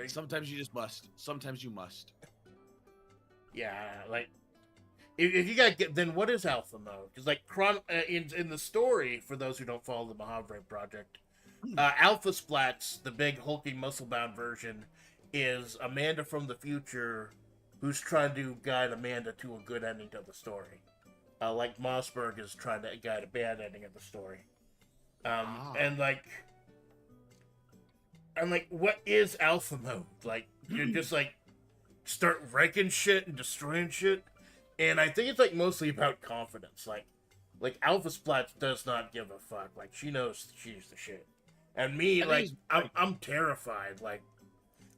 Sometimes you just must. Sometimes you must. Yeah, like, if you gotta get, then what is alpha mode? Because like in the story, for those who don't follow the Mahavre project, Alpha Splats, the big hulking muscle-bound version, is Amanda from the future who's trying to guide Amanda to a good ending to the story. Like Mossberg is trying to guide a bad ending of the story. And like, what is alpha mode? Like, you're just like, start wrecking shit and destroying shit. And I think it's like mostly about confidence. Like Alpha Splats does not give a fuck. Like, she knows she's the shit. And me, like, I'm terrified. Like,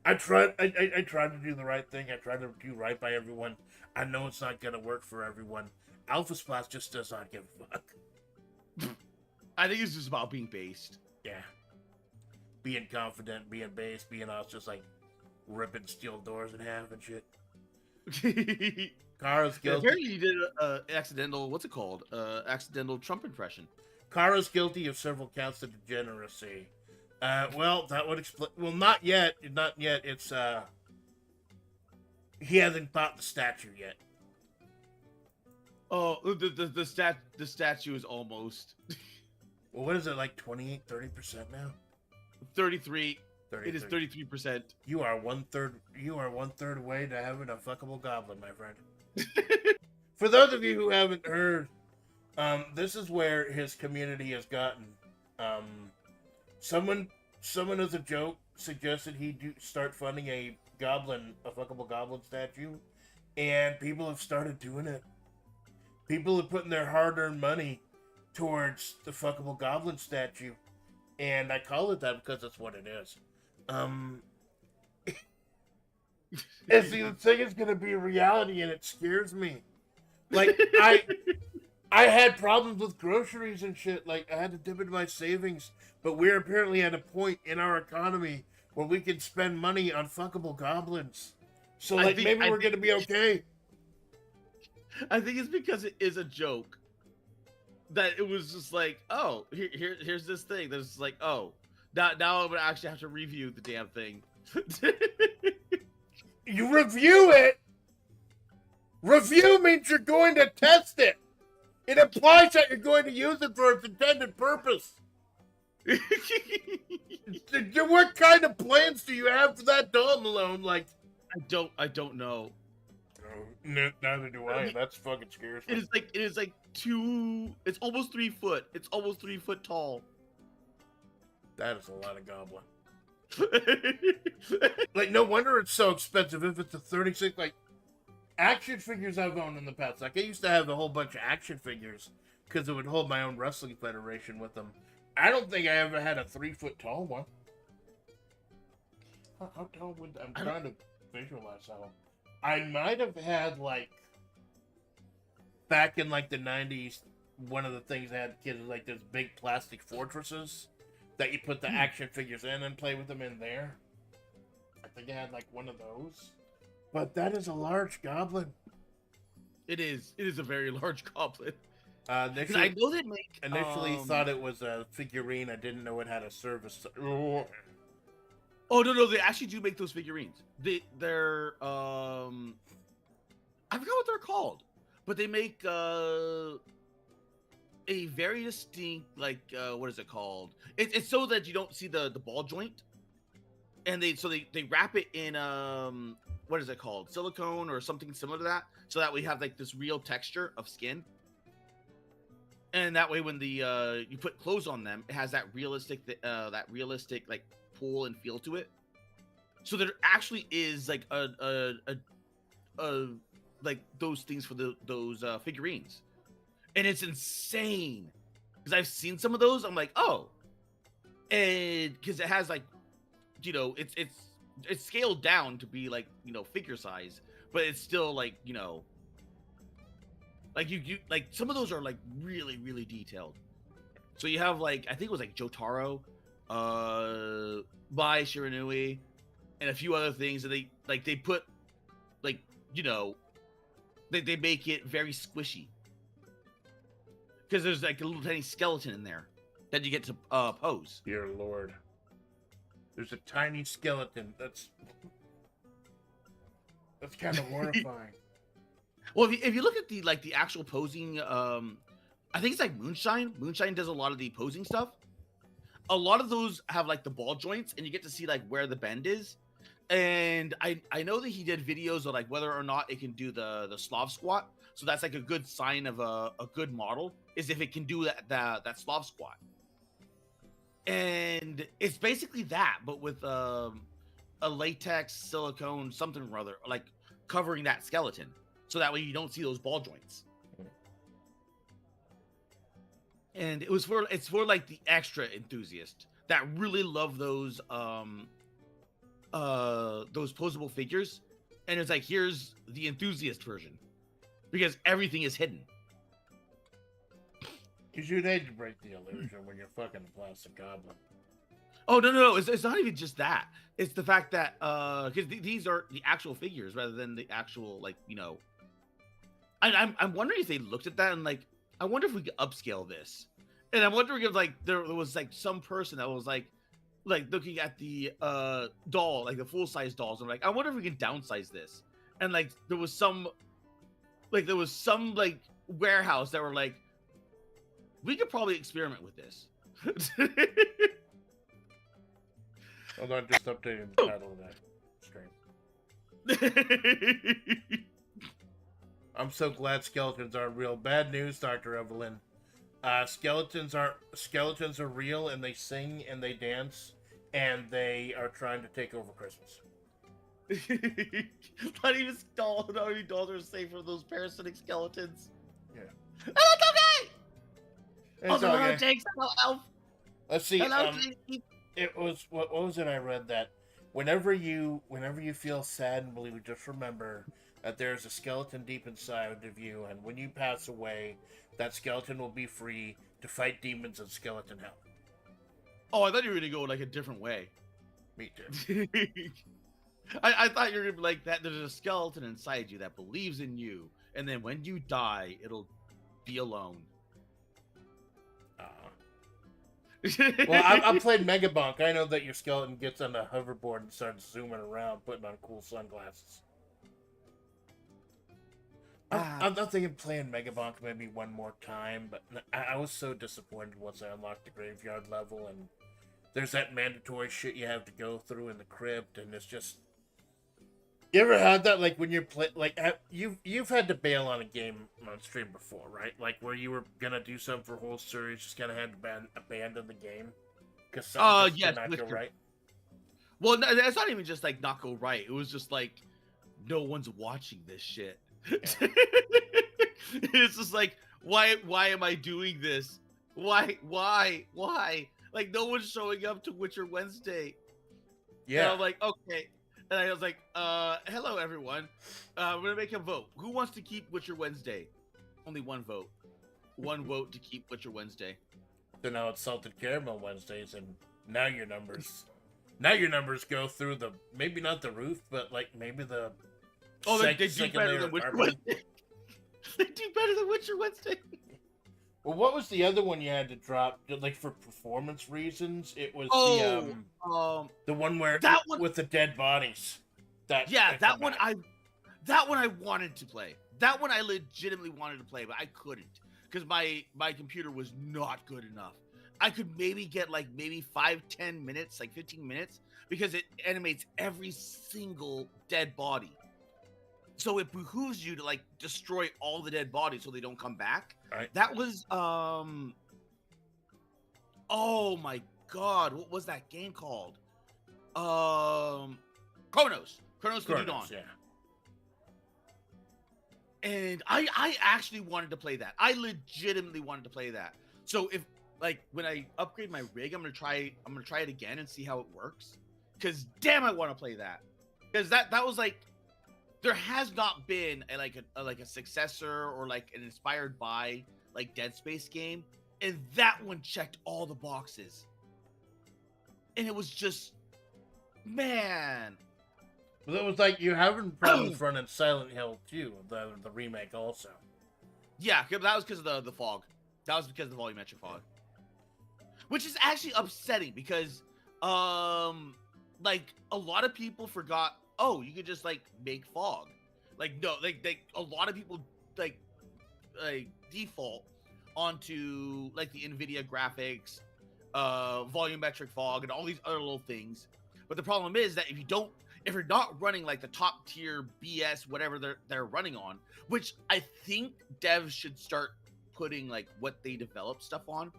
I try to do the right thing. I try to do right by everyone. I know it's not gonna work for everyone. Alpha Splats just does not give a fuck. I think it's just about being based. Yeah. Being confident, being base, being us, just like ripping steel doors in half and shit. Kara's guilty. Apparently you did an accidental, what's it called? Accidental Trump impression. Kara's guilty of several counts of degeneracy. Well, that would explain. Well, not yet. Not yet. It's he hasn't bought the statue yet. Oh, the statue is almost. Well, what is it, like 28, 30% now? 33. It is 33%. You are one third away to having a fuckable goblin, my friend. For those of you who haven't heard, this is where his community has gotten. Someone as a joke suggested he start funding a fuckable goblin statue, and people have started doing it. People have putting their hard-earned money towards the fuckable goblin statue, and I call it that because that's what it is. And see, the thing is gonna be a reality, and it scares me. Like, I had problems with groceries and shit. Like, I had to dip into my savings, but we're apparently at a point in our economy where we can spend money on fuckable goblins. So, like, maybe we're gonna be okay. I think it's because it is a joke that it was just like, oh, here's this thing. That's like, oh, now I'm gonna actually have to review the damn thing. You review it. Review means you're going to test it. It implies that you're going to use it for its intended purpose. What kind of plans do you have for that doll, Malone? Like, I don't know. Neither do I. That's fucking scares me. It is like it's almost 3 foot. It's almost 3 foot tall. That is a lot of goblin. Like, no wonder it's so expensive if it's a 36. Like, action figures I've owned in the past. Like, I used to have a whole bunch of action figures because it would hold my own wrestling federation with them. I don't think I ever had a 3 foot tall one. How tall would I'm trying to visualize how. I might have had, like, back in like the 90s, one of the things I had kids was like those big plastic fortresses that you put the action figures in and play with them in there. I think I had like one of those. But that is a large goblin. It is a very large goblin. Initially, I know they make. Initially thought it was a figurine. I didn't know it had a service. Oh no, they actually do make those figurines. They're I forgot what they're called, but they make a very distinct, like, what is it called? It's so that you don't see the ball joint, and they wrap it in what is it called, silicone or something similar to that, so that we have like this real texture of skin, and that way when the you put clothes on them, it has that realistic like pull and feel to it. So there actually is like a like those things for those figurines, and it's insane because I've seen some of those. I'm like, oh, and because it has like, you know, it's scaled down to be like, you know, figure size, but it's still like, you know, like you like some of those are like really detailed. So you have like, I think it was like Jotaro, Bai Shiranui, and a few other things that they put, like, you know, they make it very squishy because there's like a little tiny skeleton in there that you get to pose. Dear Lord, there's a tiny skeleton. That's kind of horrifying. Well, if you look at the actual posing, I think it's like Moonshine. Moonshine does a lot of the posing stuff. A lot of those have like the ball joints, and you get to see like where the bend is. And I know that he did videos of like whether or not it can do the Slav squat. So that's like a good sign of a good model, is if it can do that Slav squat. And it's basically that, but with a latex silicone something or other, like covering that skeleton, so that way you don't see those ball joints. And it's for like the extra enthusiast that really love those posable figures, and it's like, here's the enthusiast version because everything is hidden. Because you'd hate to break the illusion when you're fucking a plastic goblin. Oh no, it's not even just that. It's the fact that because these are the actual figures rather than the actual, like, you know. I'm wondering if they looked at that and like, I wonder if we could upscale this, and I'm wondering if like there was like some person that was like looking at the doll, like the full size dolls, and like, I wonder if we can downsize this, and like there was some like warehouse that were like, we could probably experiment with this. Hold on, just updating the title of that stream. I'm so glad skeletons aren't real. Bad news, Dr. Evelyn. Skeletons are real, and they sing and they dance, and they are trying to take over Christmas. Not even dolls are safe from those parasitic skeletons. Yeah. Oh, it's okay. It's okay. Jake's elf. Let's see. Hello, Jake. It was what was it? I read that whenever you feel sad and blue, just remember that there's a skeleton deep inside of you, and when you pass away, that skeleton will be free to fight demons in skeleton hell. Oh, I thought you were gonna go like a different way. Me too. I thought you were gonna be like that. There's a skeleton inside you that believes in you and then when you die, it'll be alone. Well, I played Megabonk. I know that your skeleton gets on a hoverboard and starts zooming around, putting on cool sunglasses. I'm not thinking playing Megabonk maybe one more time, but I was so disappointed once I unlocked the graveyard level, and there's that mandatory shit you have to go through in the crypt, and it's just... You ever had that, like, when you're you've had to bail on a game on stream before, right? Like, where you were gonna do something for a whole series, just kind of had to abandon the game? Because something just did not go right? Well, no, it's not even just, like, not go right. It was just, like, no one's watching this shit. Yeah. It's just like, why am I doing this? Why? Like, no one's showing up to Witcher Wednesday. Yeah. And I'm like, okay. And I was like, hello, everyone. We're going to make a vote. Who wants to keep Witcher Wednesday? Only one vote. One vote to keep Witcher Wednesday. So now it's Salted Caramel Wednesdays, and now your numbers go through the, maybe not the roof, but, like, maybe the... Oh, they do better than Witcher Wednesday. They do better than Witcher Wednesday. Well, what was the other one you had to drop? Like, for performance reasons? It was the one where with the dead bodies. That one I wanted to play. That one I legitimately wanted to play, but I couldn't because my computer was not good enough. I could maybe get like 5-10 minutes, like 15 minutes, because it animates every single dead body. So it behooves you to like destroy all the dead bodies so they don't come back. Right. That was oh my god, what was that game called? Chronos the New Dawn. Yeah. And I actually wanted to play that. I legitimately wanted to play that. So if like when I upgrade my rig, I'm gonna try it again and see how it works. Cause damn, I want to play that. Cause that was like, there has not been a successor or like an inspired by like Dead Space game, and that one checked all the boxes. And it was just, man. Well, it was like you having problems running Silent Hill 2, the remake also. Yeah, that was because of the fog. That was because of the volumetric fog, which is actually upsetting because like a lot of people forgot. Oh, you could just like make fog. Like no, like a lot of people like default onto like the NVIDIA graphics, volumetric fog, and all these other little things. But the problem is that if you're not running like the top tier BS whatever they're running on, which I think devs should start putting like what they develop stuff on,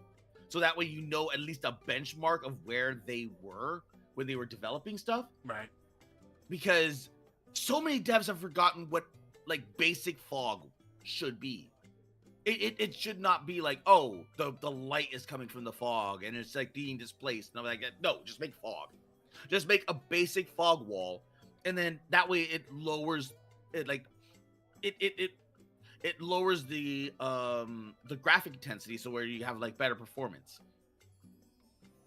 so that way you know at least a benchmark of where they were when they were developing stuff. Right. Because so many devs have forgotten what like basic fog should be. It should not be like, oh, the light is coming from the fog and it's like being displaced. And I'm like, no, just make fog. Just make a basic fog wall, and then that way it lowers it like it lowers the graphic intensity, so where you have like better performance.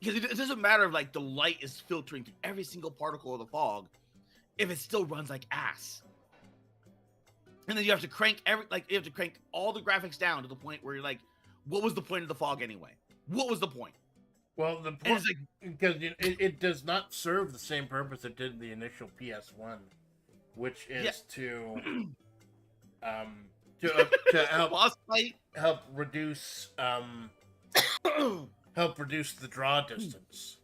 Because it doesn't matter if like the light is filtering through every single particle of the fog if it still runs like ass. And then you have to crank all the graphics down to the point where you're like, what was the point of the fog anyway? What was the point? Well, the point, because it does not serve the same purpose it did in the initial PS1, which is to help reduce the draw distance,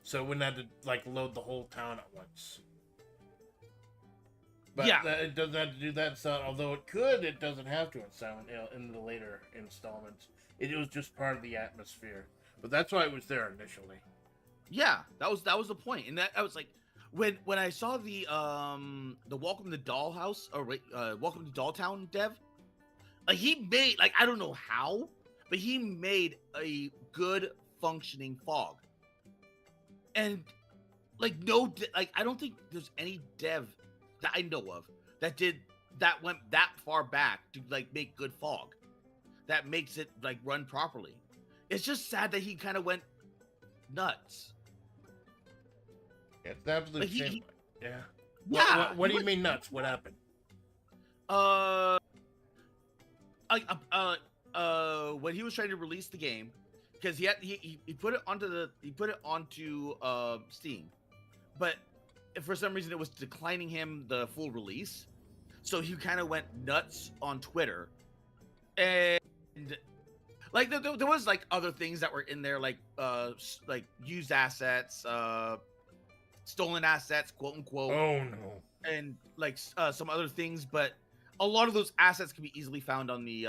so it wouldn't have to like load the whole town at once. But yeah, it doesn't have to do that. So although it could, it doesn't have to in Silent Hill in the later installments. It was just part of the atmosphere. But that's why it was there initially. Yeah, that was the point. And that I was like, when I saw the Welcome to Dollhouse or Welcome to Dolltown dev, like he made like I don't know how, but he made a good functioning fog. And like I don't think there's any dev that I know of that went that far back to like make good fog that makes it like run properly. It's just sad that he kind of went nuts. Yeah, it's absolutely shame. Yeah. Yeah. What do you mean nuts? What happened? when he was trying to release the game, because he put it onto Steam, but for some reason it was declining him the full release, so he kind of went nuts on Twitter, and like there was like other things that were in there, like used assets, stolen assets, quote unquote. Oh no. And like some other things, but a lot of those assets can be easily found on the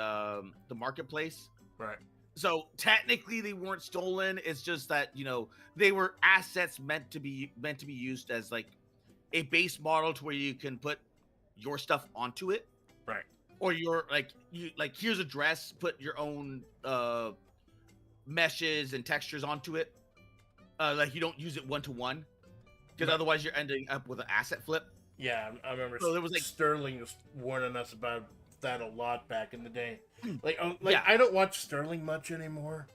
marketplace. Right. So technically they weren't stolen. It's just that, you know, they were assets meant to be used as like a base model to where you can put your stuff onto it. Right. Or your here's a dress, put your own meshes and textures onto it. Like you don't use it one-to-one, because otherwise you're ending up with an asset flip. Yeah, I remember. So there was, like, Sterling was warning us about that a lot back in the day. Yeah. I don't watch Sterling much anymore,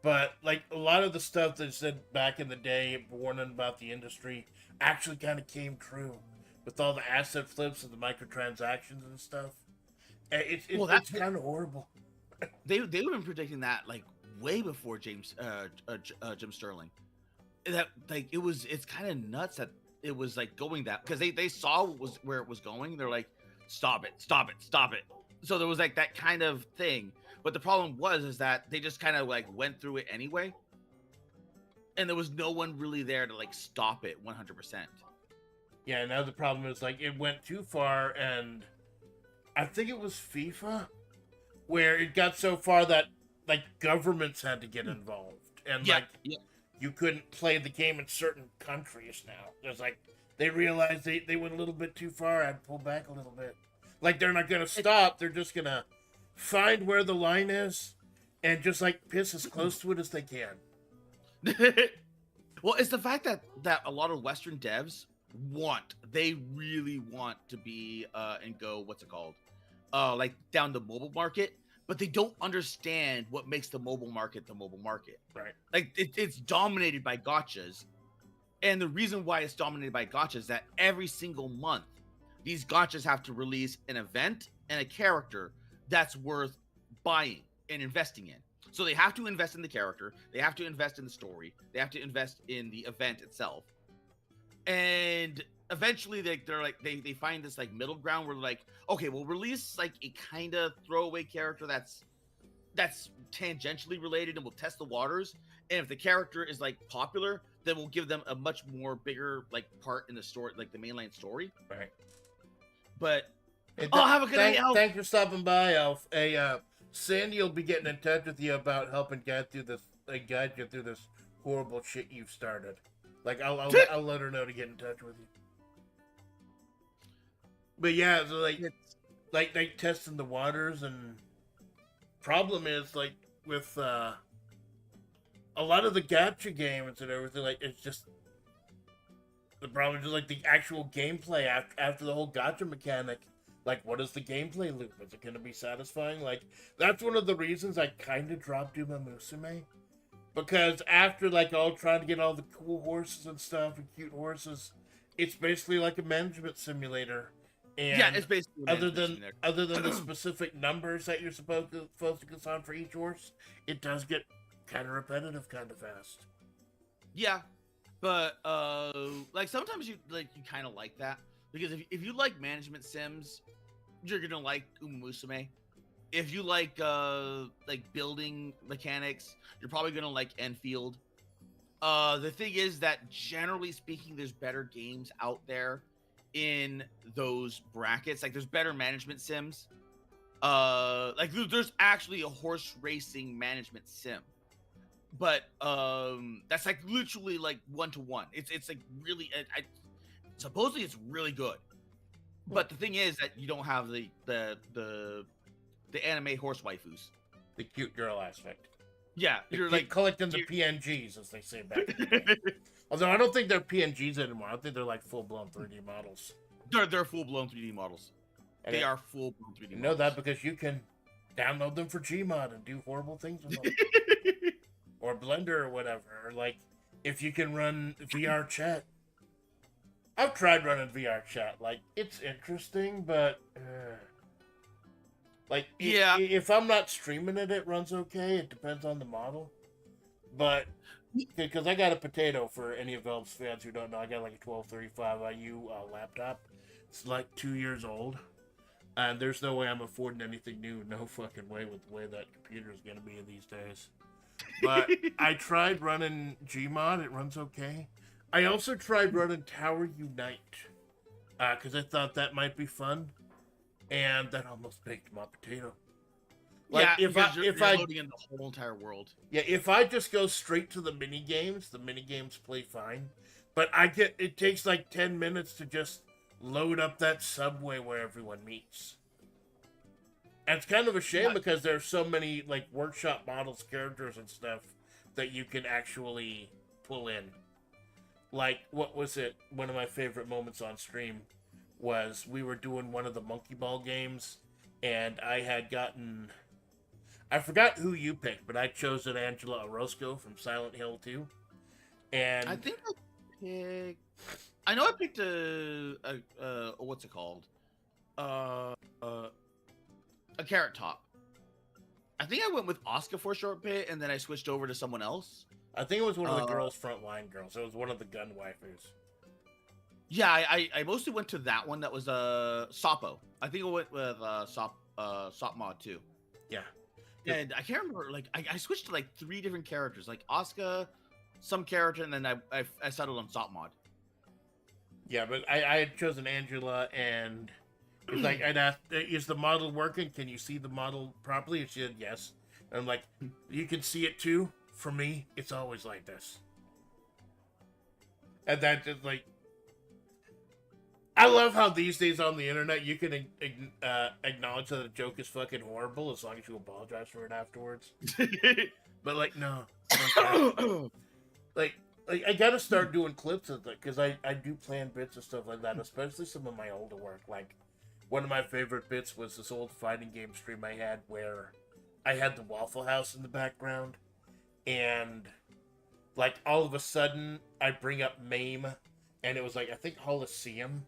but like a lot of the stuff that said back in the day, warning about the industry, actually kind of came true with all the asset flips and the microtransactions and stuff. It's kind of horrible. They've been predicting that like way before Jim Sterling. That like it's kind of nuts that it was like going that, because they saw where it was going. They're like, stop it. So there was like that kind of thing. But the problem is that they just kind of like went through it anyway, and there was no one really there to like stop it 100%. Yeah. Now the problem is like it went too far, and I think it was FIFA where it got so far that like governments had to get involved, and you couldn't play the game in certain countries now. There's like they realized they went a little bit too far. I'd pull back a little bit. Like they're not gonna stop. They're just gonna find where the line is and just like piss as close to it as they can. Well, it's the fact that a lot of Western devs really want to be and go, what's it called? Like down the mobile market, but they don't understand what makes the mobile market the mobile market. Right. Like it's dominated by gotchas. And the reason why it's dominated by gotchas is that every single month, these gotchas have to release an event and a character that's worth buying and investing in. So they have to invest in the character, they have to invest in the story, they have to invest in the event itself. And eventually they find this like middle ground where like, okay, we'll release like a kind of throwaway character that's tangentially related, and we'll test the waters. And if the character is like popular, then we'll give them a much more bigger like part in the story, like the mainline story. Right. But have a good night, Elf. Thanks for stopping by, Elf. Hey, Sandy will be getting in touch with you about helping guide you through this horrible shit you've started. Like I'll let her know to get in touch with you. But yeah, so like testing the waters, and problem is like with a lot of the gacha games and everything, like it's just the problem is just like the actual gameplay after the whole gacha mechanic. Like, what is the gameplay loop? Is it going to be satisfying? Like, that's one of the reasons I kind of dropped Uma Musume. Because after, like, all trying to get all the cool horses and stuff and cute horses, it's basically like a management simulator. And yeah, it's basically other than the specific numbers that you're supposed to focus on for each horse, it does get kind of repetitive kind of fast. Yeah, but like sometimes you kind of like that, because if you like management sims, you're gonna like Uma Musume. If you like building mechanics, you're probably gonna like Enfield. The thing is that generally speaking, there's better games out there in those brackets. Like there's better management sims. Like there's actually a horse racing management sim, but that's like literally like 1-to-1. It's like really, supposedly it's really good. But the thing is that you don't have the anime horse waifus, the cute girl aspect. Yeah, you're like collecting the PNGs, as they say back in the day. Although I don't think they're PNGs anymore. I think they're like full-blown 3D models. They're full-blown 3D models. And they are full-blown 3D models. You know that because you can download them for Gmod and do horrible things with them. Or Blender or whatever. Or like, if you can run VR chat. I've tried running VR chat. Like, it's interesting, but Like, Yeah. if I'm not streaming it, it runs okay. It depends on the model. But, because I got a potato, for any of those fans who don't know, I got like a 1235 IU laptop. It's like 2 years old. And there's no way I'm affording anything new. No fucking way with the way that computer is going to be these days. But I tried running Gmod. It runs okay. I also tried running Tower Unite. Because I thought that might be fun. And that almost baked my potato. Like, Yeah, if because you're you're loading in the whole entire world. yeah, if I just go straight to the mini games play fine. But it takes like 10 minutes to just load up that subway where everyone meets. And it's kind of a shame Yeah. because there's so many like workshop models, characters and stuff that you can actually pull in. Like, what was it? One of my favorite moments on stream was we were doing one of the monkey ball games, and I forgot who you picked, but I chose an Angela Orozco from Silent Hill 2. And I think I know I picked a what's it called? A Carrot Top. I think I went with Oscar for a short bit, and then I switched over to someone else. I think it was one of the girls, frontline girls. It was one of the gun waifus. Yeah, I mostly went to that one. That was Sapo. I think I went with Sop Mod too. Yeah. And I can't remember. Like I switched to like 3 different characters, like Oscar, some character, and then I settled on Sop Mod. Yeah, but I had chosen Angela, and it's like I'd asked, "Is the model working? Can you see the model properly?" And she said yes. And I'm like, "You can see it too." For me, it's always like this. And that just like, I love how these days on the internet you can acknowledge that a joke is fucking horrible as long as you apologize for it afterwards. But like, no, like I gotta start doing clips of it because I do plan bits and stuff like that, especially some of my older work. Like, one of my favorite bits was this old fighting game stream I had where I had the Waffle House in the background, and like all of a sudden I bring up MAME, and it was like I think Coliseum,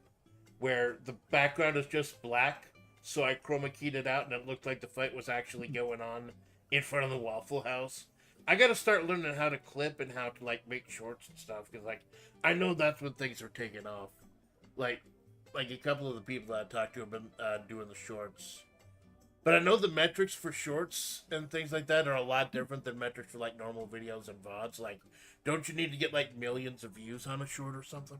where the background is just black, so I chroma keyed it out and it looked like the fight was actually going on in front of the Waffle House. I gotta start learning how to clip and how to like make shorts and stuff, because like I know that's when things are taking off. Like a couple of the people that I talked to have been doing the shorts. But I know the metrics for shorts and things like that are a lot different than metrics for like normal videos and VODs. Like, don't you need to get like millions of views on a short or something?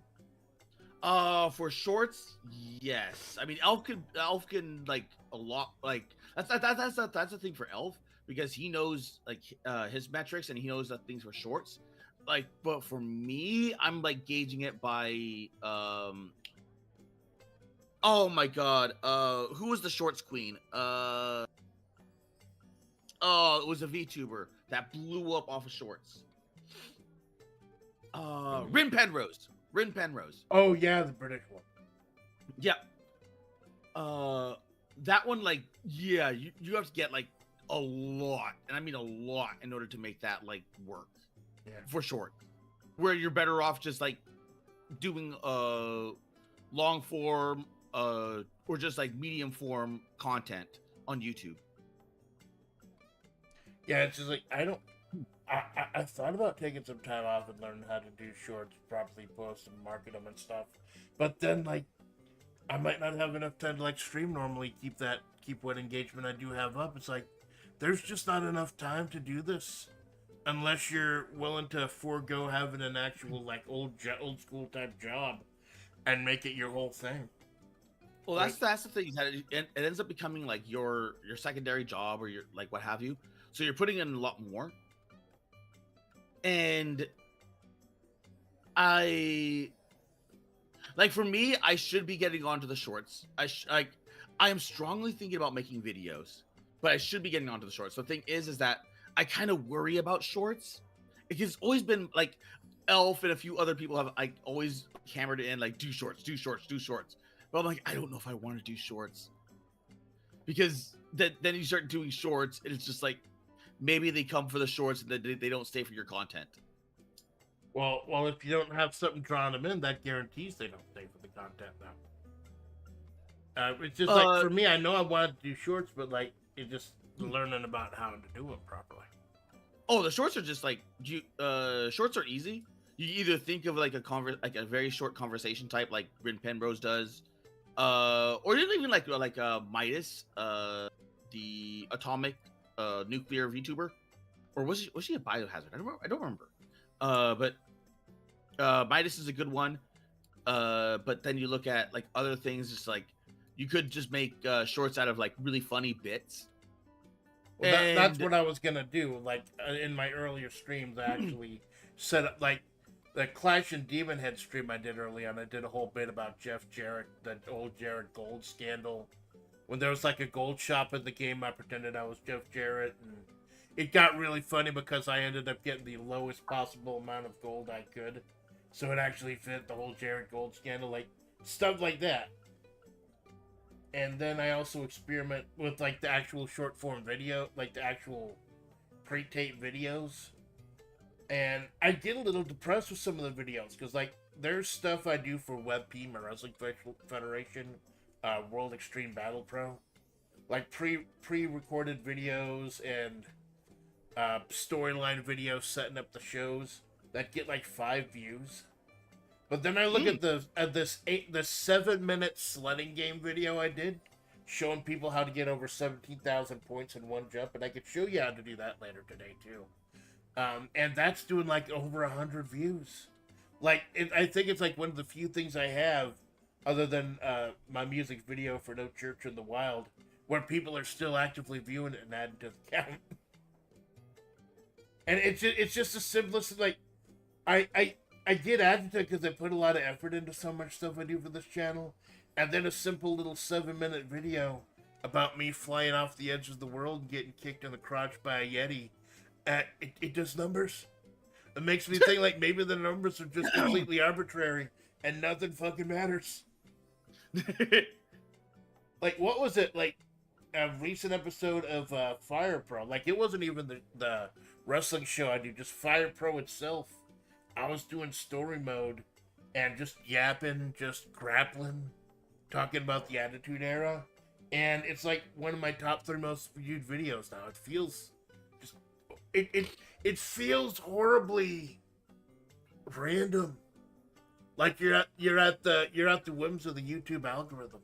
For shorts, yes. I mean, Elf can like a lot. Like that's the thing for Elf, because he knows like his metrics, and he knows that things for shorts. Like, but for me, I'm like gauging it by oh my god, who was the shorts queen? Oh, it was a VTuber that blew up off of shorts. Rin Penrose. Oh yeah, the British one. Yeah. That one, like, yeah, you have to get like a lot, and I mean a lot, in order to make that like work. Yeah. For short, where you're better off just like doing long form or just like medium form content on YouTube. Yeah, it's just like I thought about taking some time off and learning how to do shorts, properly post and market them and stuff. But then like I might not have enough time to like stream normally, keep what engagement I do have up. It's like there's just not enough time to do this unless you're willing to forego having an actual like old school type job and make it your whole thing. Well, that's the thing, that it ends up becoming like your secondary job, or your like what have you. So you're putting in a lot more. And I like, for me, I should be getting onto the shorts. I am strongly thinking about making videos, but I should be getting onto the shorts. The thing is that I kind of worry about shorts. It's always been like Elf and a few other people have like always hammered it in, like, do shorts. But I'm like, I don't know if I want to do shorts, because then you start doing shorts and it's just like, maybe they come for the shorts and they don't stay for your content. Well, if you don't have something drawing them in, that guarantees they don't stay for the content now. It's just like, Uh, for me, I know I wanted to do shorts, but like, it's just learning about how to do it properly. oh, the shorts are just like shorts are easy. You either think of like like a very short conversation type, like Bryn Penrose does, or even like Midas, the atomic nuclear VTuber, or was she a biohazard? I don't remember. But Midas is a good one. But then you look at like other things, just like you could just make shorts out of like really funny bits. Well, that's And what I was gonna do. Like, in my earlier streams, I actually set up like the Clash and Demon Head stream I did early on. I did a whole bit about Jeff Jarrett, the old Jarrett Gold scandal. When there was like a gold shop in the game, I pretended I was Jeff Jarrett, and it got really funny because I ended up getting the lowest possible amount of gold I could, so it actually fit the whole Jarrett Gold scandal, like stuff like that. And then I also experiment with like the actual short form video, like the actual pre-tape videos. And I get a little depressed with some of the videos because like there's stuff I do for WebP, my Wrestling Federation, World Extreme Battle Pro, like pre-recorded videos and storyline videos setting up the shows that get like 5 views. But then I look at the 7-minute sledding game video I did, showing people how to get over 17,000 points in one jump, and I could show you how to do that later today too. And that's doing like over 100 views. Like, I think it's like one of the few things I have, other than my music video for No Church in the Wild, where people are still actively viewing it and adding to the count. And it's just the simplest, like, I get agitated because I put a lot of effort into so much stuff I do for this channel, and then a simple little 7-minute video about me flying off the edge of the world and getting kicked in the crotch by a Yeti. It does numbers. It makes me think like maybe the numbers are just completely arbitrary and nothing fucking matters. Like, what was it? Like, a recent episode of Fire Pro. Like, it wasn't even the wrestling show I do, just Fire Pro itself. I was doing story mode and just yapping, just grappling, talking about the Attitude Era. And it's like one of my top 3 most viewed videos now. It feels just it feels horribly random. Like you're at the whims of the YouTube algorithm.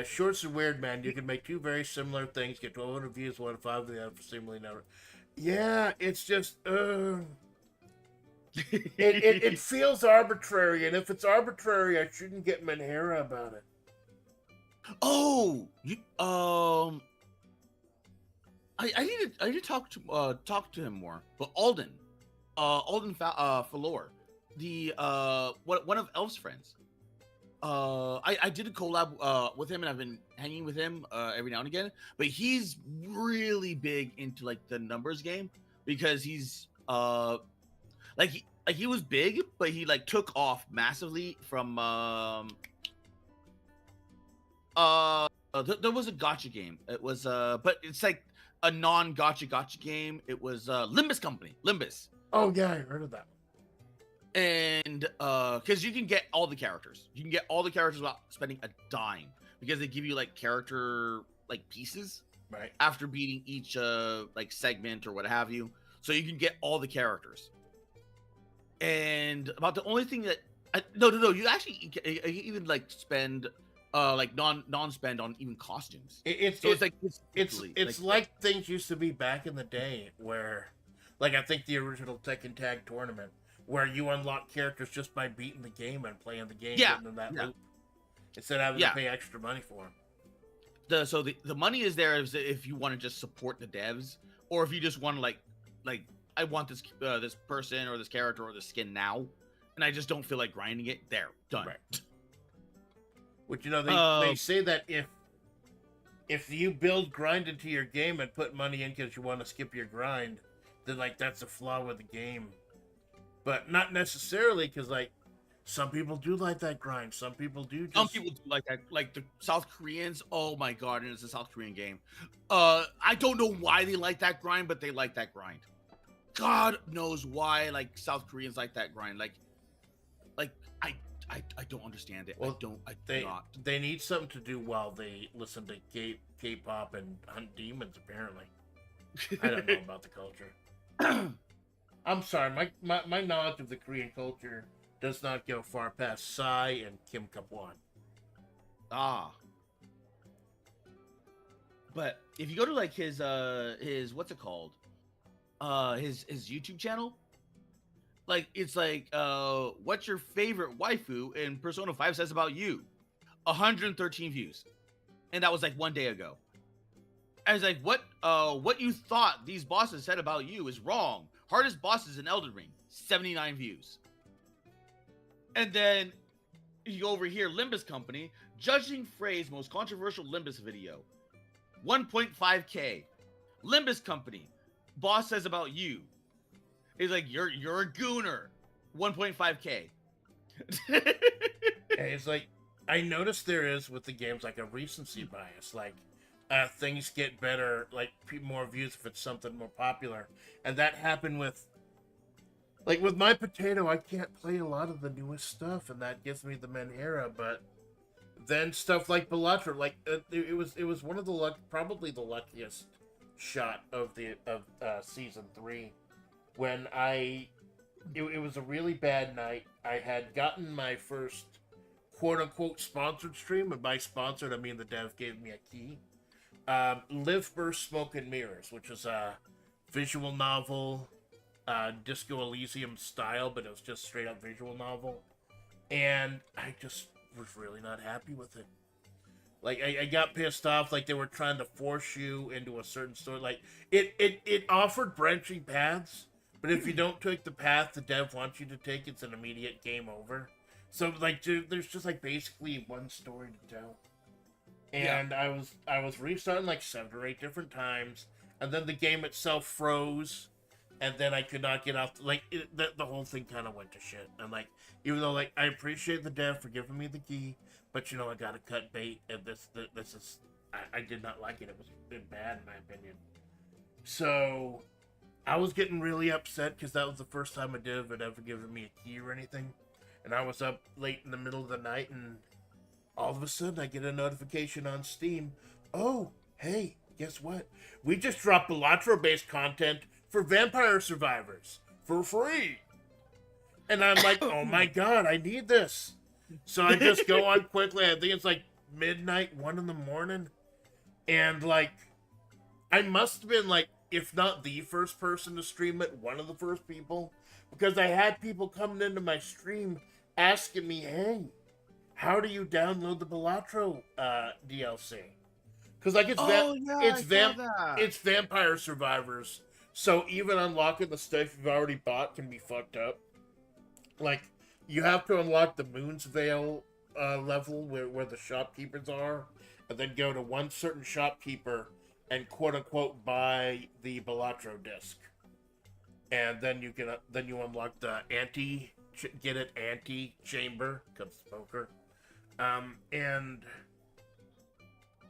Shorts are weird, man. You can make 2 very similar things, get 1,200 views, 1 to 5 the other for seemingly never. Yeah, it's just it feels arbitrary, and if it's arbitrary, I shouldn't get Manhera about it. oh, you I need to talk to him more. But Alden Falor, the one of Elf's friends. I did a collab with him, and I've been hanging with him every now and again. But he's really big into like the numbers game because he's he was big, but he like took off massively from there was a gotcha game. It was but it's like a non-gotcha game. It was Limbus Company. Limbus. Oh yeah, I heard of that. And because you can get all the characters, without spending a dime, because they give you like character like pieces Right. after beating each like segment or what have you, so you can get all the characters. And about the only thing that no, you actually even like spend like non-spend on even costumes. It's like things used to be back in the day where, like, I think the original Tekken Tag Tournament, where you unlock characters just by beating the game and playing the game, getting in that loop, instead of having to pay extra money for them. So the money is there if you want to just support the devs, or if you just want to like I want this this person or this character or this skin now, and I just don't feel like grinding it. There, done. Right. Which, you know, they say that if you build grind into your game and put money in because you want to skip your grind, then like that's a flaw with the game. But not necessarily, because like some people do like that grind. Some people do. Some people do like that. Like the South Koreans. Oh my god, and it's a South Korean game. I don't know why they like that grind, but they like that grind. God knows why. Like South Koreans like that grind. Like I don't understand it. Well, I do they not. they need something to do while they listen to K-pop and hunt demons. Apparently, I don't know about the culture. I'm sorry, my knowledge of the Korean culture does not go far past Psy and Kim Kapwan. Ah. But if you go to like his what's it called? His YouTube channel, like it's like what's your favorite waifu in Persona 5 says about you? 113 views. And that was like 1 day ago. I was like, what you thought these bosses said about you is wrong. Hardest bosses in Elden Ring, 79 views. And then you go over here, Limbus Company, judging Frey's most controversial Limbus video, 1.5K. Limbus Company, boss says about you. He's like, you're a gooner, 1.5K. It's like, I noticed there is with the games like a recency bias. Like, things get better, like more views if it's something more popular, and that happened with. Like with my potato, I can't play a lot of the newest stuff, and that gives me the Men era. But then stuff like Balatro, like it was one of the probably the luckiest shot of season 3, when it was a really bad night. I had gotten my first quote unquote sponsored stream, and by sponsored I mean the dev gave me a key. Live Burst Smoke and Mirrors, which is a visual novel. Disco Elysium style, but it was just straight up visual novel, and I just was really not happy with it. Like I got pissed off. Like they were trying to force you into a certain story. Like it offered branching paths, but if you don't take the path the dev wants you to take, it's an immediate game over. So like there's just like basically one story to tell, and yeah. I was restarting like 7 or 8 different times, and then the game itself froze. And then I could not get off. Like the whole thing kind of went to shit. And like, even though like I appreciate the dev for giving me the key, but you know I gotta cut bait. And this is I did not like it. It was bad in my opinion. So I was getting really upset because that was the first time a dev had ever given me a key or anything. And I was up late in the middle of the night, and all of a sudden I get a notification on Steam. Oh, hey, guess what? We just dropped Balatro-based content for Vampire Survivors for free. And I'm like, oh my god, I need this. So I just go on quickly. I think it's like midnight, 1 in the morning. And like, I must have been like, if not the first person to stream it, one of the first people. Because I had people coming into my stream asking me, hey, how do you download the Balatro DLC? Because like it's Vampire Survivors. So even unlocking the stuff you've already bought can be fucked up. Like, you have to unlock the Moon's Veil level where the shopkeepers are, and then go to one certain shopkeeper and quote-unquote buy the Balatro disc. And then you unlock the anti-chamber, because it's poker. And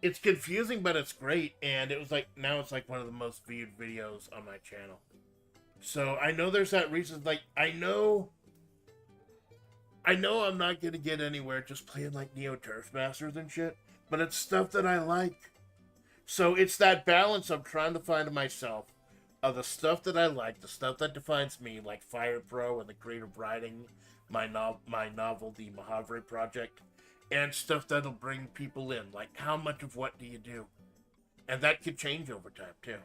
it's confusing, but it's great, and it was like, now it's like one of the most viewed videos on my channel. So I know there's that reason, like, I know I'm not gonna get anywhere just playing like Neo Turf Masters and shit, but it's stuff that I like. So it's that balance I'm trying to find in myself of the stuff that I like, the stuff that defines me, like Fire Pro and the creative writing, my novel, The Mahavre Project, and stuff that'll bring people in. Like, how much of what do you do? And that could change over time, too.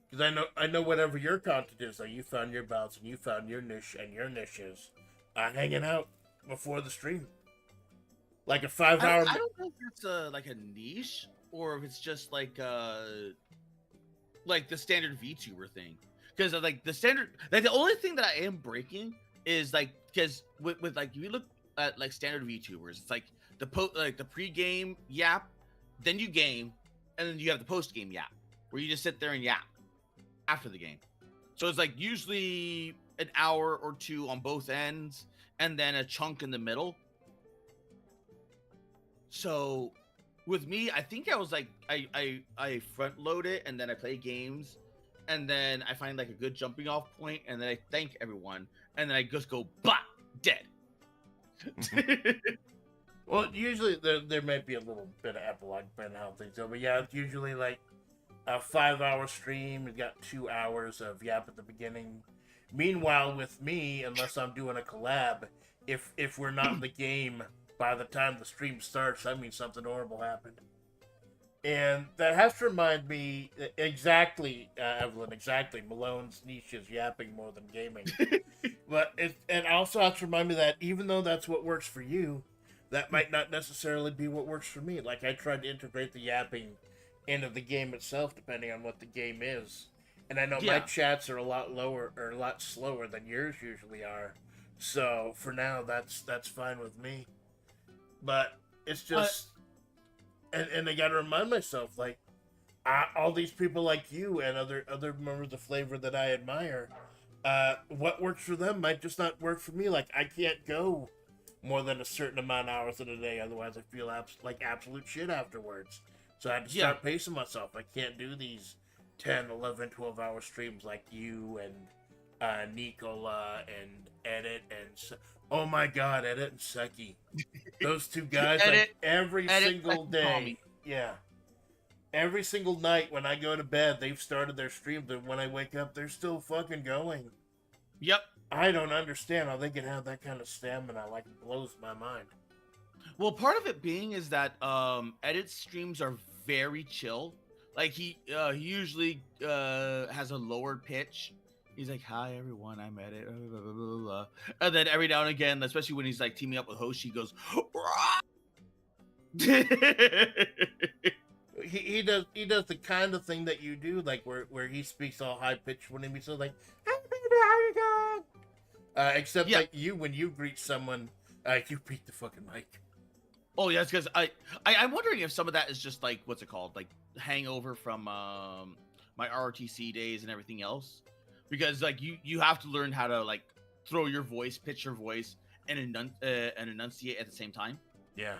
Because I know whatever your content is, like you found your balance and you found your niche and your niches hanging out before the stream. Like a 5-hour... I don't know if it's like a niche, or if it's just like the standard VTuber thing. Because like the standard... Like the only thing that I am breaking is like, because with like, if you look at like standard VTubers, it's like the pre-game yap, then you game, and then you have the post-game yap, where you just sit there and yap after the game. So it's like usually an hour or 2 on both ends, and then a chunk in the middle. So with me, I think I was like, I front load it, and then I play games and then I find like a good jumping off point, and then I thank everyone, and then I just go bah dead. Well, usually there might be a little bit of epilogue depending on how things go, but yeah, it's usually like a 5-hour stream. You got 2 hours of yap at the beginning. Meanwhile, with me, unless I'm doing a collab, if we're not in the game by the time the stream starts, that means something horrible happened. And that has to remind me exactly, Evelyn, exactly. Malone's niche is yapping more than gaming. But it also has to remind me that even though that's what works for you, that might not necessarily be what works for me. Like, I tried to integrate the yapping into the game itself, depending on what the game is. And I know my chats are a lot lower or a lot slower than yours usually are. So for now, that's fine with me. But it's just, and I got to remind myself, like, all these people like you and other members of FlaVR that I admire, what works for them might just not work for me. Like, I can't go more than a certain amount of hours in a day, otherwise I feel like absolute shit afterwards. So I had to start pacing myself. I can't do these 10, 11, 12-hour streams like you and Nicola and Edit and oh my god, Edit and Seki. Those two guys, like every single day. Yeah. Every single night when I go to bed, they've started their streams, and when I wake up, they're still fucking going. Yep. I don't understand how they can have that kind of stamina. Like, it blows my mind. Well, part of it being is that Edit's streams are very chill. Like he usually has a lower pitch. He's like, "Hi everyone, I'm Edit," blah, blah, blah, blah. And then every now and again, especially when he's like teaming up with Hoshi, he goes. He does the kind of thing that you do, like where he speaks all high pitched when he says like, "How you doing?" Except like you, when you greet someone, you beat the fucking mic. Oh yeah, it's because I'm wondering if some of that is just like what's it called, like hangover from my ROTC days and everything else, because like you have to learn how to like throw your voice, pitch your voice, and enunciate at the same time. Yeah.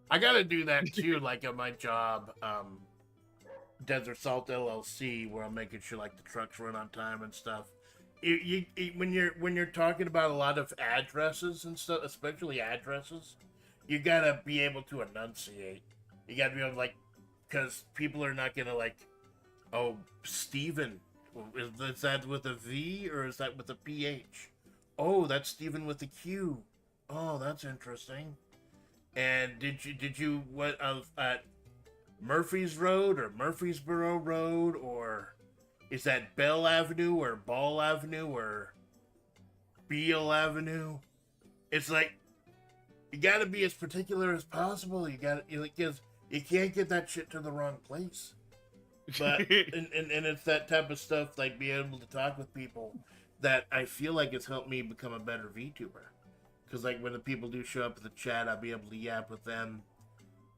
I gotta do that too, like at my job, Desert Salt LLC, where I'm making sure like the trucks run on time and stuff. When you're talking about a lot of addresses and stuff, especially addresses, you gotta be able to enunciate. You gotta be able to, like, because people are not gonna like, oh, Steven, is that with a V or is that with a PH? Oh, that's Steven with a Q. Oh, that's interesting. And did you what at Murphy's Road or Murfreesboro Road, or is that Bell Avenue or Ball Avenue or Beale Avenue? It's like you gotta be as particular as possible. Because you can't get that shit to the wrong place. But and it's that type of stuff, like being able to talk with people, that I feel like it's helped me become a better VTuber. Because, like, when the people do show up in the chat, I'll be able to yap with them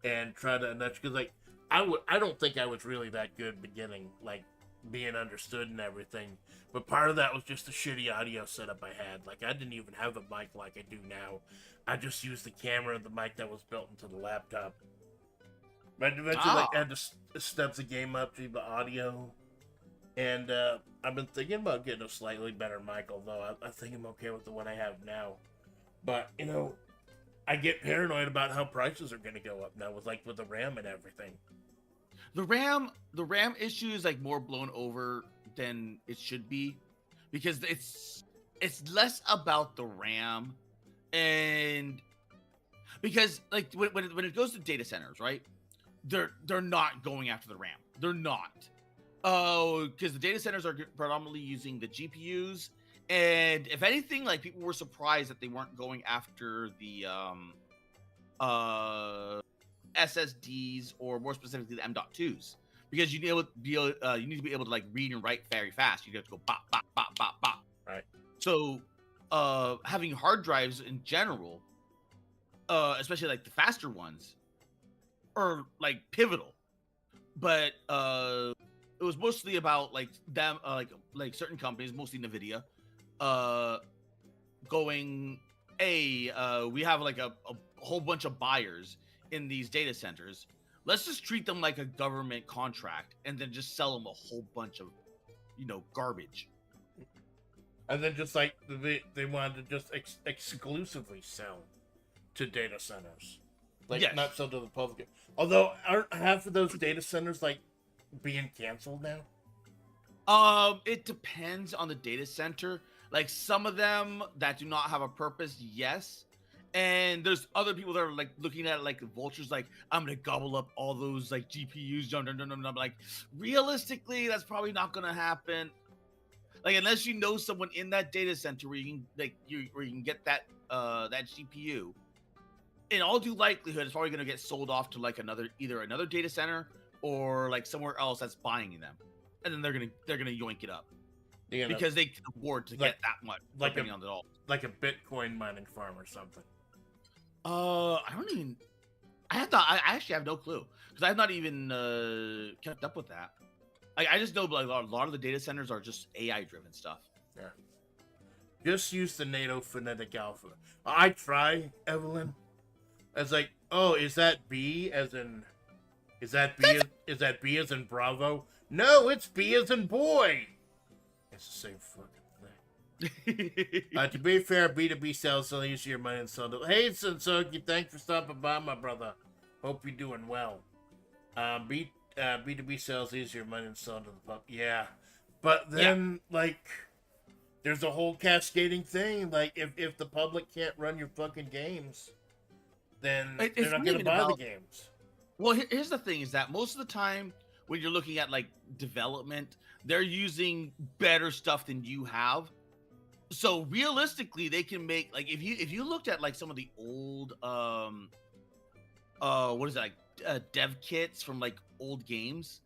and try to nudge. Because, like, I don't think I was really that good beginning, like, being understood and everything. But part of that was just the shitty audio setup I had. Like, I didn't even have a mic like I do now. I just used the camera and the mic that was built into the laptop. But eventually, like, I had to step the game up to the audio. And I've been thinking about getting a slightly better mic, although I think I'm okay with the one I have now. But, you know, I get paranoid about how prices are going to go up now with the RAM and everything. The RAM issue is like more blown over than it should be, because it's less about the RAM, and because like when it goes to data centers, right? They're not going after the RAM. They're not. Oh, because the data centers are predominantly using the GPUs. And if anything, like people were surprised that they weren't going after the SSDs, or more specifically the M.2s, because you need to be able to like read and write very fast. You have to go bop bop bop bop bop. Right. So having hard drives in general, especially like the faster ones, are like pivotal. But it was mostly about like them, like certain companies, mostly Nvidia, going, we have like a whole bunch of buyers in these data centers. Let's just treat them like a government contract and then just sell them a whole bunch of garbage. And then just like they wanted to just exclusively sell to data centers, like Yes. not sell to the public. Although aren't half of those data centers like being canceled now? It depends on the data center. Like some of them that do not have a purpose, yes. And there's other people that are like looking at it like vultures, like I'm gonna gobble up all those like GPUs. I'm like, realistically, that's probably not gonna happen. Like unless you know someone in that data center where you can get that that GPU. In all due likelihood, it's probably gonna get sold off to like either another data center or like somewhere else that's buying them, and then they're gonna yoink it up because they can afford to get that much depending on the dollars. Like a Bitcoin mining farm or something. I don't even. I actually have no clue because I have not even kept up with that. I just know like a lot of the data centers are just AI driven stuff. Yeah. Just use the NATO phonetic alphabet. I try, Evelyn. I was like, oh, is that B as in? Is that B as in Bravo? No, it's B as in boy. It's the same fucking thing. To be fair, B2B sales so use your money and sell to. Hey, Sunsoki, thanks for stopping by, my brother. Hope you're doing well. B2B sales use your money and sell to the pub. Yeah, but then like, there's a whole cascading thing. Like, if the public can't run your fucking games, then they're not gonna buy the games. Well, here's the thing: is that most of the time when you're looking at like development, they're using better stuff than you have. So realistically, they can make like if you looked at like some of the old what is it like dev kits from like old games,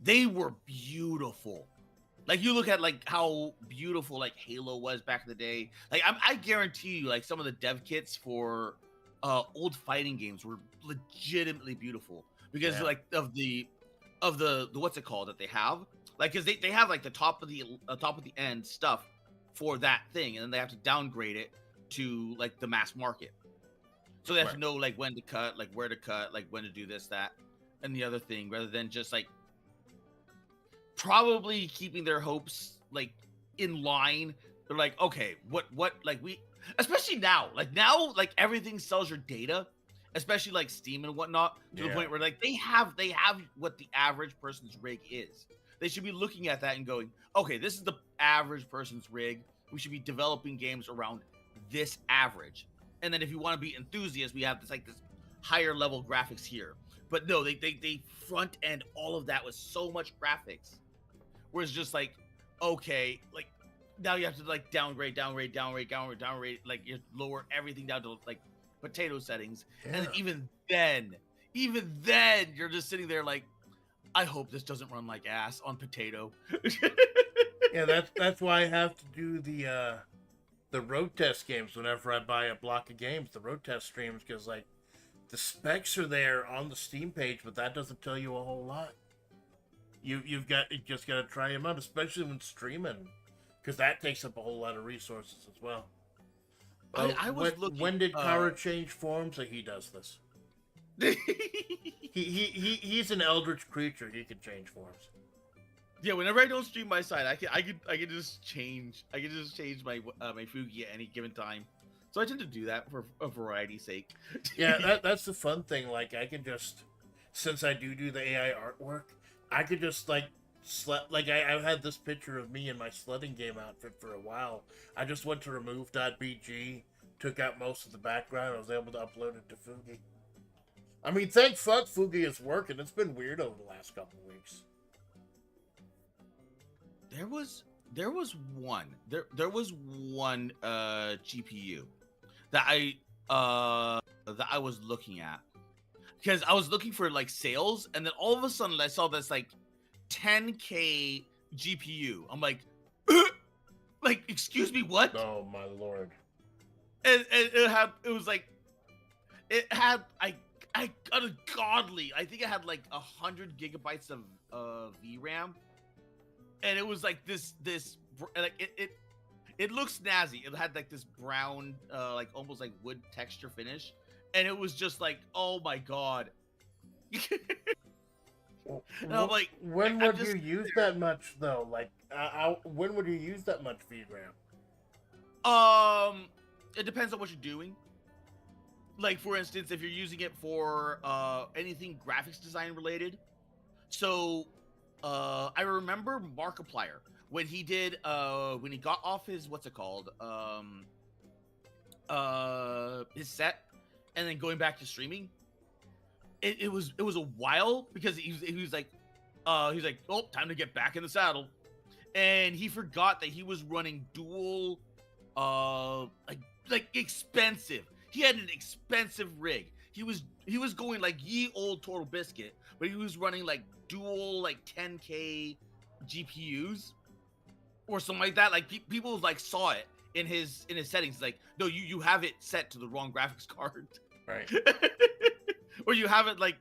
they were beautiful. Like you look at like how beautiful like Halo was back in the day. Like I guarantee you, like some of the dev kits for old fighting games were legitimately beautiful because like of the what's it called that they have, like because they have like the top of the end stuff for that thing, and then they have to downgrade it to like the mass market. So they have to know like when to cut, like where to cut, like when to do this, that, and the other thing, rather than just like probably keeping their hopes like in line. They're like, okay, what like we, especially now like everything sells your data, especially like Steam and whatnot, to the point where like they have what the average person's rig is. They should be looking at that and going, okay, this is the average person's rig. We should be developing games around this average. And then if you want to be enthusiasts, we have this like this higher level graphics here. But no, they front end all of that with so much graphics. Whereas just like, okay, like now you have to like downgrade, like you lower everything down to like potato settings. And even then you're just sitting there like, I hope this doesn't run like ass on potato. Yeah, that's why I have to do the road test games whenever I buy a block of games. The road test streams, because like the specs are there on the Steam page, but that doesn't tell you a whole lot. You just got to try them out, especially when streaming, because that takes up a whole lot of resources as well. I was looking. When did Kara change forms? Like he does this. He's an eldritch creature. He can change forms. Yeah, whenever I don't stream my side, I can just change. I can just change my my Fugi at any given time. So I tend to do that for a variety's sake. Yeah, that's the fun thing. Like I can just, since I do the AI artwork, I could just like I had this picture of me in my sledding game outfit for a while. I just went to remove.bg, took out most of the background. I was able to upload it to Fugi. I mean, thank fuck Fugi is working. It's been weird over the last couple of weeks. There was one GPU that I was looking at, because I was looking for like sales, and then all of a sudden I saw this like 10K GPU. I'm like, like, excuse me, what? Oh my lord! And it had ungodly. I think it had like 100 gigabytes of VRAM. And it was like this like it looks snazzy. It had like this brown like almost like wood texture finish, and it was just like, oh my god. And I'm like, when I'm would just you use that much though? Like, when would you use that much VRAM? it depends on what you're doing. Like, for instance, if you're using it for anything graphics design related. So, I remember Markiplier when he did when he got off his what's it called his set, and then going back to streaming. It was a while because he was like oh, time to get back in the saddle, and he forgot that he was running dual like expensive. He had an expensive rig. He was going like ye old Total Biscuit, but he was running like dual like 10K GPUs or something like that. Like people like saw it in his settings. Like, no, you have it set to the wrong graphics card, Right. or you have it like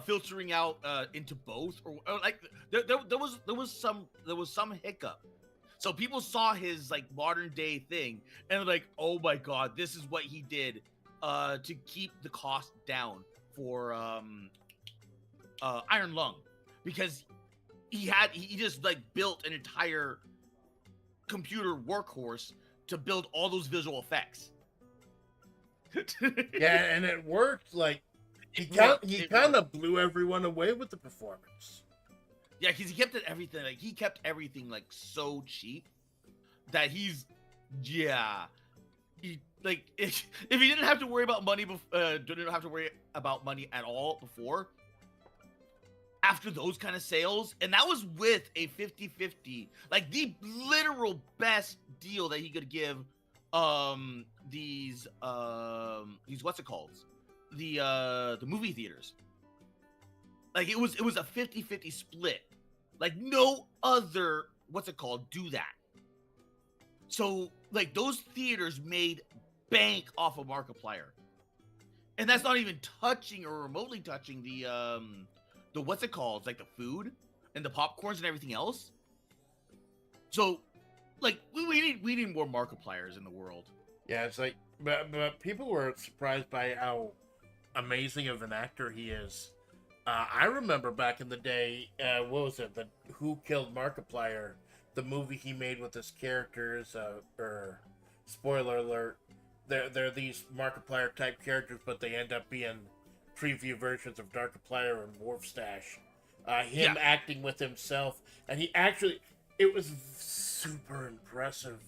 filtering out into both, or like there was some hiccup. So people saw his like modern day thing and they're like, oh my god, this is what he did to keep the cost down for Iron Lung, because he just like built an entire computer workhorse to build all those visual effects. Yeah, and it worked. Like, he kind of blew everyone away with the performance. Yeah, because he kept it everything like he kept everything like so cheap that he's like if he didn't have to worry about money didn't have to worry about money at all before, after those kind of sales, and that was with a 50-50, like the literal best deal that he could give these what's it called, the movie theaters. Like it was a 50-50 split. Like no other what's it called do that. So like those theaters made bank off of Markiplier. And that's not even touching or remotely touching the what's it called, like the food and the popcorns and everything else. So like we need more Markipliers in the world. Yeah, it's like but people were surprised by how amazing of an actor he is. I remember back in the day, what was it? The Who Killed Markiplier, the movie he made with his characters. Spoiler alert: they're these Markiplier type characters, but they end up being preview versions of Darkiplier and Wolfstache. Him acting with himself, and it was super impressive,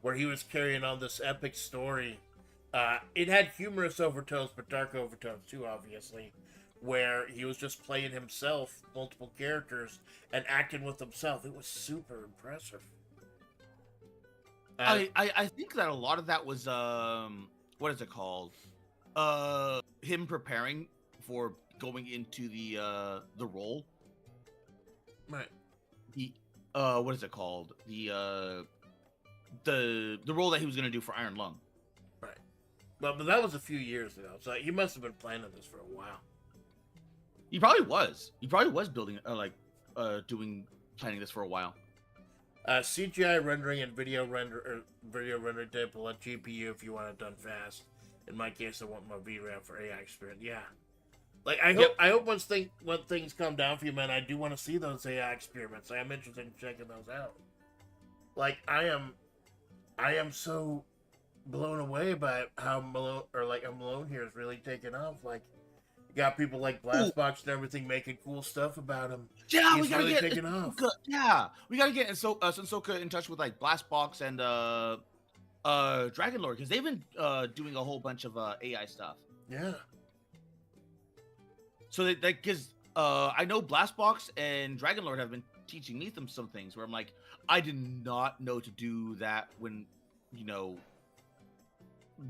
where he was carrying on this epic story. It had humorous overtones, but dark overtones too, obviously, where he was just playing himself, multiple characters, and acting with himself. It was super impressive. I think that a lot of that was what is it called? Him preparing for going into the role. Right. The what is it called? The role that he was gonna do for Iron Lung. Right. But that was a few years ago, so he must have been planning this for a while. He probably was. He probably was building planning this for a while. CGI rendering and video render table on GPU if you want it done fast. In my case, I want my VRAM for AI experience. Yeah. Like I hope when things come down for you, man, I do want to see those AI experiments. I am interested in checking those out. Like I am so blown away by how Malone here is really taking off. Like, you got people like Blastbox and everything making cool stuff about him. Yeah, we gotta really get taking off. Yeah, we gotta get Sensoka in touch with like Blastbox and Dragonlord, because they've been doing a whole bunch of AI stuff. Yeah. So because I know Blastbox and Dragonlord have been teaching me some things where I'm like, I did not know to do that when,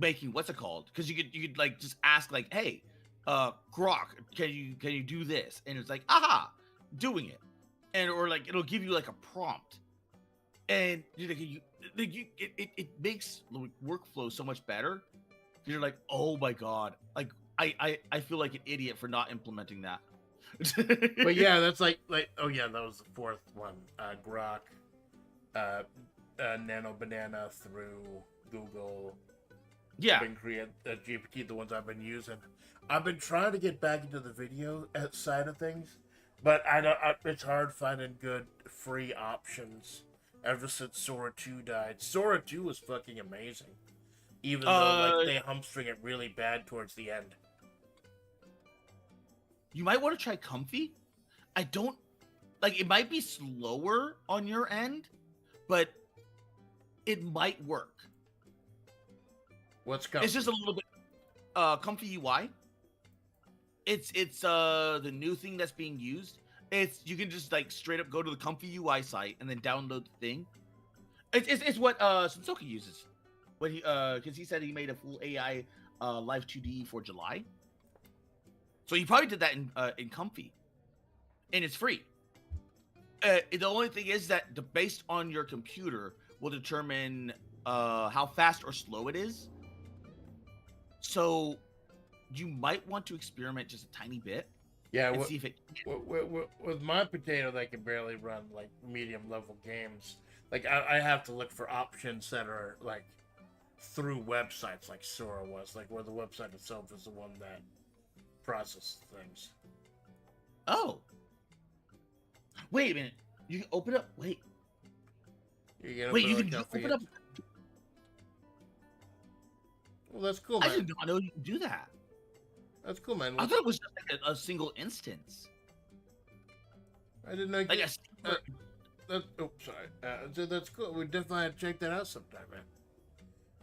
making what's it called? Because you could like just ask like, hey, Grok, can you do this? And it's like, aha, doing it, and or like it'll give you like a prompt, and it makes the workflow so much better. You're like, oh my god, like I feel like an idiot for not implementing that. But yeah, that's like oh yeah, that was the fourth one. Grok, Nano Banana through Google, Yeah. Bing Create GPT, the ones I've been using. I've been trying to get back into the video side of things, but I don't. It's hard finding good free options. Ever since Sora 2 died, Sora 2 was fucking amazing. Even though like Uh, they hamstring it really bad towards the end. you might want to try Comfy. I don't like it might be slower on your end, but it might work. What's coming? It's just a little bit Comfy UI. It's the new thing that's being used. It's you can just like straight up go to the Comfy UI site and then download the thing. It's what Sensoka uses. When he because he said he made a full AI live 2D for July. So he probably did that in Comfy. And it's free. The only thing is that based on your computer will determine how fast or slow it is. So you might want to experiment just a tiny bit Yeah, and see if it. with my potato, they can barely run like medium level games. Like I have to look for options that are like through websites, like Sora was, like where the website itself is the one that processes things. Oh, wait a minute! You can open up. Wait, You wait! You can open up. Well, that's cool, I man. did not know you can do that. That's cool, man. I thought it was just like a single instance. I didn't know. Like Oh, sorry. So that's cool. We definitely have to check that out sometime, man.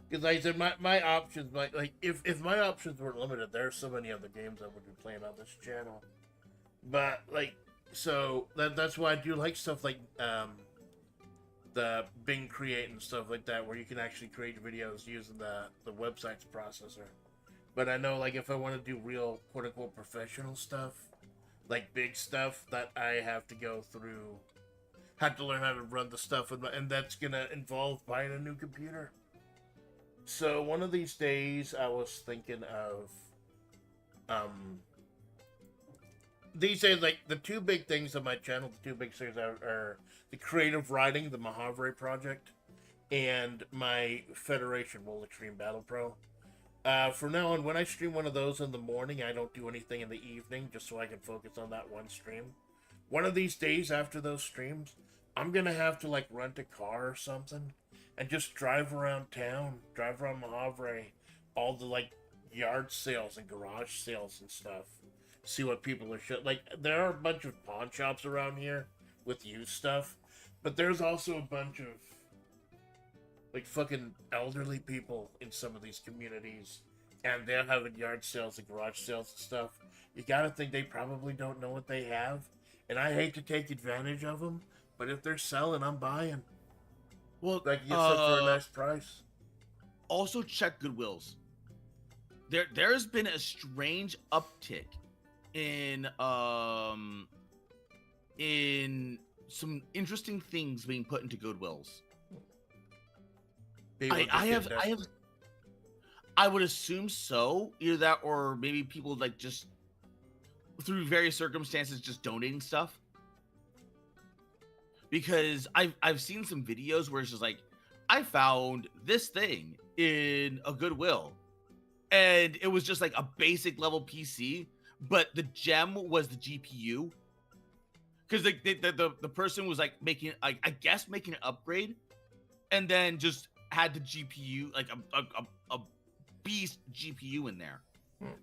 Because like I said, my options, like if my options were limited, there are so many other games I would be playing on this channel. But like, so that's why I do like stuff like the Bing Create and stuff like that, where you can actually create videos using the website's processor. But I know, like, if I want to do real quote unquote professional stuff, like big stuff, that I have to go through, have to learn how to run the stuff, and that's gonna involve buying a new computer. So one of these days, I was thinking of, these days, like the two big things on my channel, the two big series are the creative writing, the Mahavre project, and my Federation World Extreme Battle Pro. From now on, when I stream one of those in the morning, I don't do anything in the evening, just so I can focus on that one stream. One of these days after those streams, I'm gonna have to like rent a car or something, and just drive around town, drive around Mahavre, all the like yard sales and garage sales and stuff. See what people are like. There are a bunch of pawn shops around here with used stuff, but there's also a bunch of like fucking elderly people in some of these communities, and they're having yard sales and garage sales and stuff. You gotta think they probably don't know what they have, and I hate to take advantage of them, but if they're selling, I'm buying. well, Like you get stuff for a nice price. also check Goodwills. There's been a strange uptick in some interesting things being put into Goodwills. I would assume so. Either that or maybe people like just through various circumstances just donating stuff. Because I've seen some videos where it's just like, I found this thing in a Goodwill. And it was just like a basic level PC, but the gem was the GPU. Because the person was like making, I guess, making an upgrade, and then just had the GPU, like a beast GPU in there.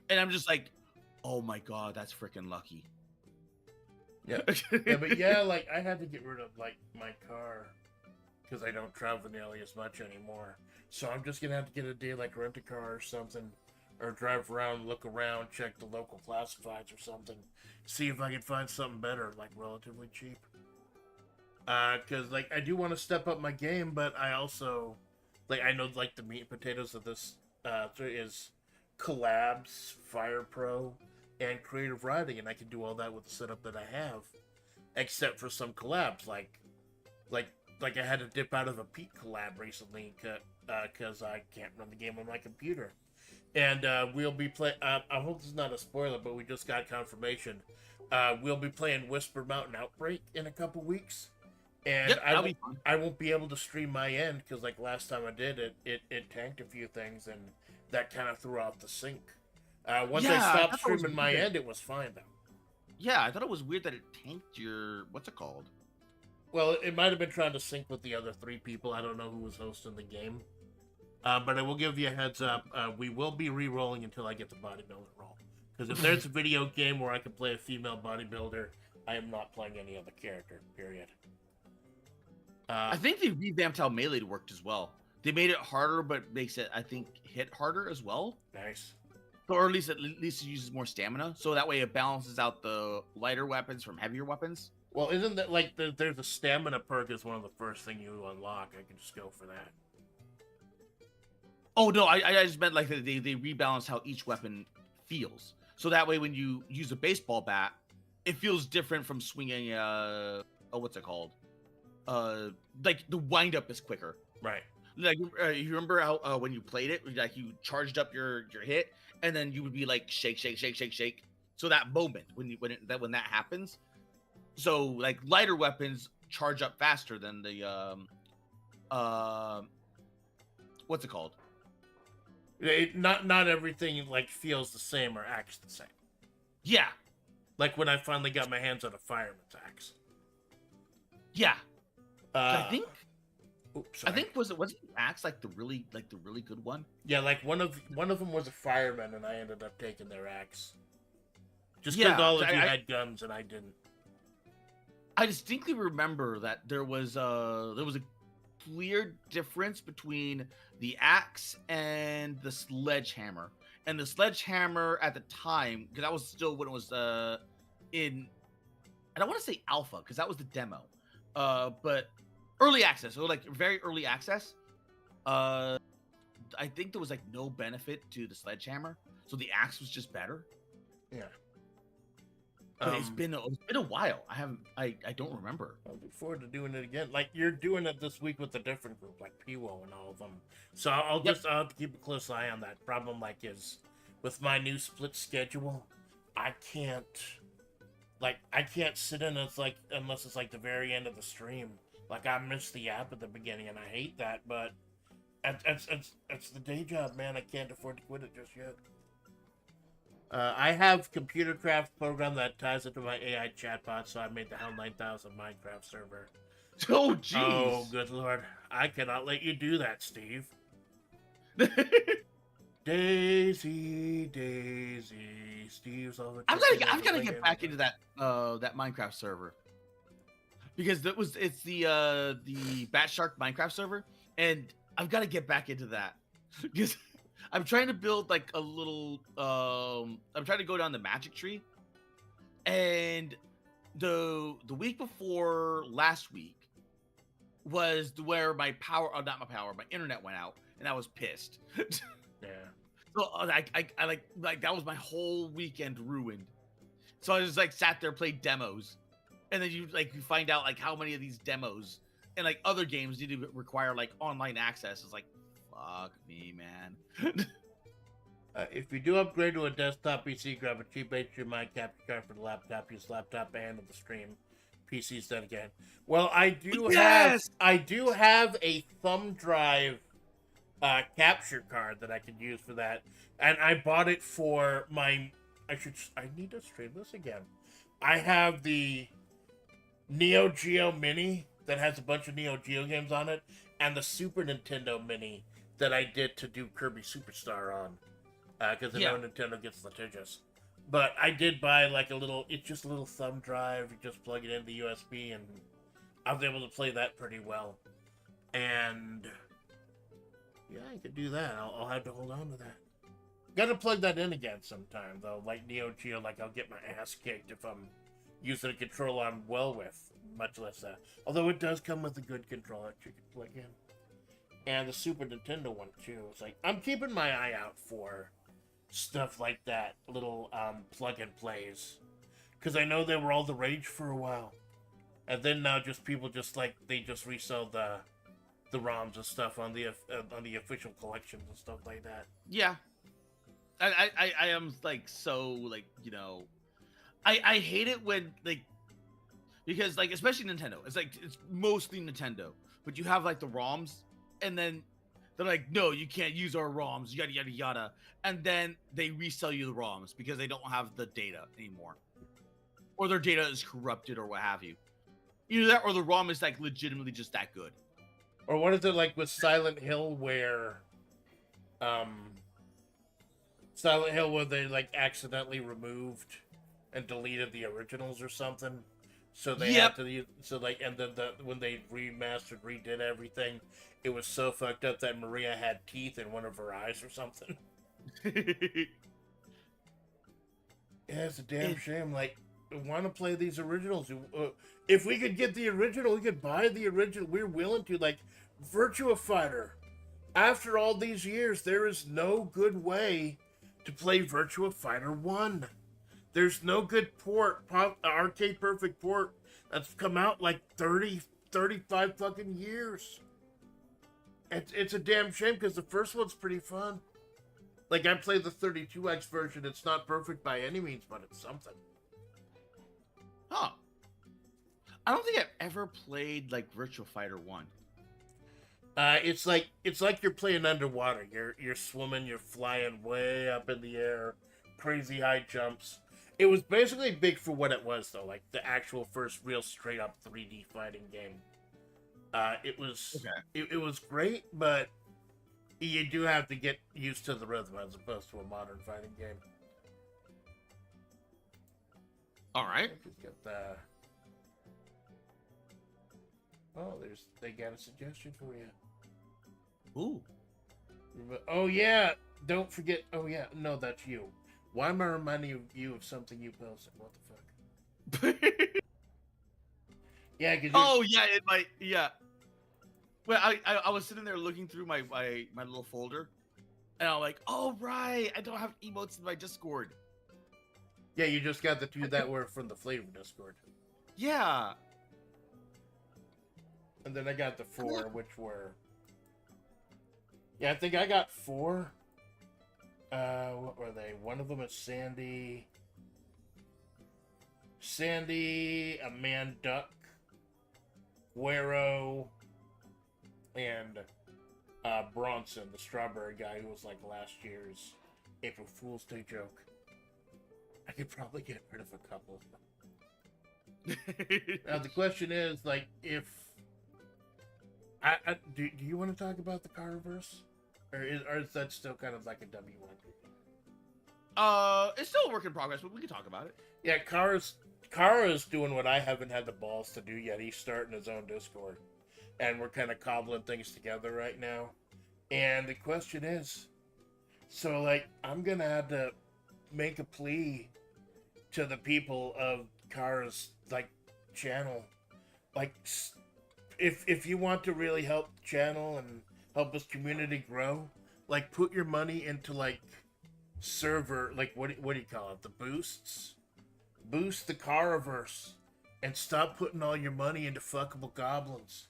And I'm just like, oh my god, that's freaking lucky. Yeah. Yeah, but yeah, like I had to get rid of like my car because I don't travel nearly as much anymore. So I'm just gonna have to get a day like rent a car or something, or drive around, look around, check the local classifieds or something, see if I can find something better, like relatively cheap. Because like I do want to step up my game, but I also like I know like the meat and potatoes of this is collabs, Fire Pro, and creative writing, and I can do all that with the setup that I have, except for some collabs like I had to dip out of a Pete collab recently because I can't run the game on my computer. And we'll be playing. I hope this is not a spoiler, but we just got confirmation. We'll be playing Whisper Mountain Outbreak in a couple weeks, and Yep, that'll be fun. I won't be able to stream my end because like last time I did it tanked a few things, and that kind of threw out the sync. Once I Yeah, I stopped thought that was streaming my weird. end, it was fine though. Yeah, I thought it was weird that it tanked your what's it called? Well, it might have been trying to sync with the other 3 people. I don't know who was hosting the game. But I will give you a heads up. We will be re-rolling until I get the bodybuilder role. Because if there's a video game where I can play a female bodybuilder, I am not playing any other character, period. I think they revamped how melee worked as well. They made it harder, but makes it, I think, hit harder as well. Nice. Or at least it uses more stamina, so that way it balances out the lighter weapons from heavier weapons. Well, isn't that like there's a stamina perk is one of the first thing you unlock? I can just go for that. Oh no, I just meant like they rebalance how each weapon feels, so that way when you use a baseball bat, it feels different from swinging what's it called? Like the wind up is quicker. Right. Like you remember how when you played it, like you charged up your hit, and then you would be like shake, shake, shake, shake, shake. So that moment when that happens, so like lighter weapons charge up faster than the what's it called? Not everything like feels the same or acts the same. Yeah, Like when I finally got my hands on a fireman's axe. yeah. I think Oops. I think wasn't the axe like the really good one? Yeah, like one of them was a fireman, and I ended up taking their axe. Just Yeah, because all of you I- had guns and I didn't. I distinctly remember that there was a clear difference between the axe and the sledgehammer. And the sledgehammer at the time, because that was still when it was in, I don't want to say alpha because that was the demo, but early access, so like very early access. I think there was like no benefit to the sledgehammer, so the axe was just better. Yeah. But it's been a while. I don't remember. I look forward to doing it again. Like you're doing it this week with a different group, like Piwo and all of them. So I'll have to keep a close eye on that. Problem like is with my new split schedule, I can't sit in unless it's like the very end of the stream. Like I missed the app at the beginning and I hate that, but it's the day job, man. I can't afford to quit it just yet. I have computer craft program that ties into my AI chatbot, so I made the Hell 9000 Minecraft server. Oh jeez. Oh, good lord. I cannot let you do that, Steve. Daisy, Steve's all the I've gotta get back into that Minecraft server. Because it's the Bat Shark Minecraft server, and I've got to get back into that. Because I'm trying to build like a little I'm trying to go down the magic tree. And the week before last week was where my internet went out and I was pissed. Yeah. So I like that was my whole weekend ruined. So I just like sat there, played demos. And then you find out like how many of these demos and like other games need to require like online access. It's like, fuck me, man. If you do upgrade to a desktop PC, grab a cheap HDMI capture card for the laptop. Use laptop and the stream. PC's dead again. Well, I do have a thumb drive capture card that I could use for that, and I bought it for my. I need to stream this again. I have the Neo Geo Mini that has a bunch of Neo Geo games on it, and the Super Nintendo Mini that I did to do Kirby Superstar on, because I know Nintendo gets litigious. But I did buy like it's just a little thumb drive. You just plug it into the USB, and I was able to play that pretty well. And yeah, I could do that. I'll have to hold on to that. Gotta plug that in again sometime, though. Like Neo Geo, like I'll get my ass kicked if I'm using a controller I'm well with, much less that. Although it does come with a good controller that you can plug in. And the Super Nintendo one, too. It's like, I'm keeping my eye out for stuff like that, little plug-and plays. Because I know they were all the rage for a while. And then now just people they just resell the ROMs and stuff on the official collections and stuff like that. Yeah. I am like so like, you know, I hate it when like, because like especially Nintendo, it's mostly Nintendo, but you have like the ROMs and then They're like, no, you can't use our ROMs, yada yada yada, and then they resell you the ROMs because they don't have the data anymore, or their data is corrupted or what have you. Either that, or the ROM is like legitimately just that good. Or what is it like with Silent Hill where, Silent Hill where they like accidentally removed and deleted the originals or something, so they had to use, so like, and then when they remastered, redid everything, it was so fucked up that Maria had teeth in one of her eyes or something. Yeah, it's a damn shame. Like, we want to play these originals. If we could get the original, we could buy the original. We're willing to. Like, Virtua Fighter. After all these years, there is no good way to play Virtua Fighter 1. There's no good port, arcade perfect port that's come out like 30, 35 fucking years. It's a damn shame because the first one's pretty fun. Like, I played the 32X version. It's not perfect by any means, but it's something. Huh. I don't think I've ever played like Virtua Fighter 1. It's like you're playing underwater. You're swimming, you're flying way up in the air, crazy high jumps. It was basically big for what it was, though, like the actual first real straight up 3D fighting game. It was it was great, but you do have to get used to the rhythm as opposed to a modern fighting game. All right. Just get the... Oh, they got a suggestion for you. Ooh. Oh yeah, don't forget. Oh yeah, no, that's you. Why am I reminding you of something you posted? What the fuck? Yeah. Oh yeah, it might. Yeah. Well, I was sitting there looking through my little folder, and I'm like, oh right, I don't have emotes in my Discord. Yeah, you just got the two that were from the FlaVR Discord. Yeah. And then I got the 4, which were... Yeah, I think I got 4. What were they? One of them is Sandy, a man duck, Guero, and Bronson, the strawberry guy who was like last year's April Fool's Day joke. I could probably get rid of a couple. Now the question is, like, if do you want to talk about the Caraverse, or is that still kind of like a W1? It's still a work in progress, but we can talk about it. Yeah, Kara's doing what I haven't had the balls to do yet. He's starting his own Discord, and we're kind of cobbling things together right now. And the question is, so like, I'm gonna have to make a plea to the people of Kara's like channel, like, if you want to really help the channel and help this community grow, like, put your money into like server, like, what do you call it, the boosts, boost the Caraverse, and stop putting all your money into fuckable goblins.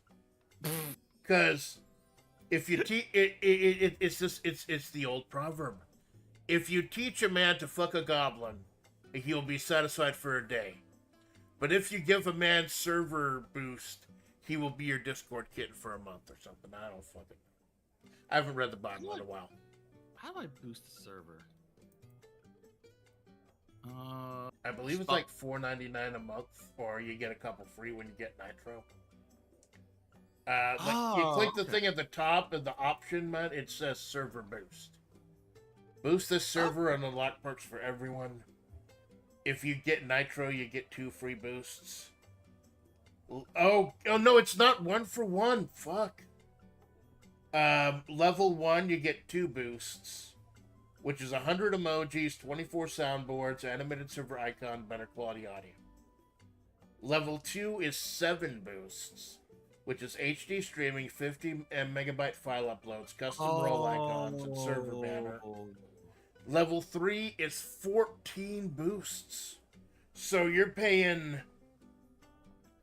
Because if you it's the old proverb, if you teach a man to fuck a goblin, he'll be satisfied for a day. But if you give a man server boost, he will be your Discord kitten for a month or something. I don't fucking know. I haven't read the Bible in a while. How do I boost the server? I believe it's like $4.99 a month, or you get a couple free when you get Nitro. You click the thing at the top of the option, man. It says server boost. Boost this server and unlock perks for everyone. If you get Nitro, you get 2 free boosts. Oh no, it's not 1 for 1. Fuck. Level 1, you get 2 boosts, which is 100 emojis, 24 soundboards, animated server icon, better quality audio. Level 2 is 7 boosts, which is HD streaming, 50 megabyte file uploads, custom role icons, and server banner. Level 3 is 14 boosts. So you're paying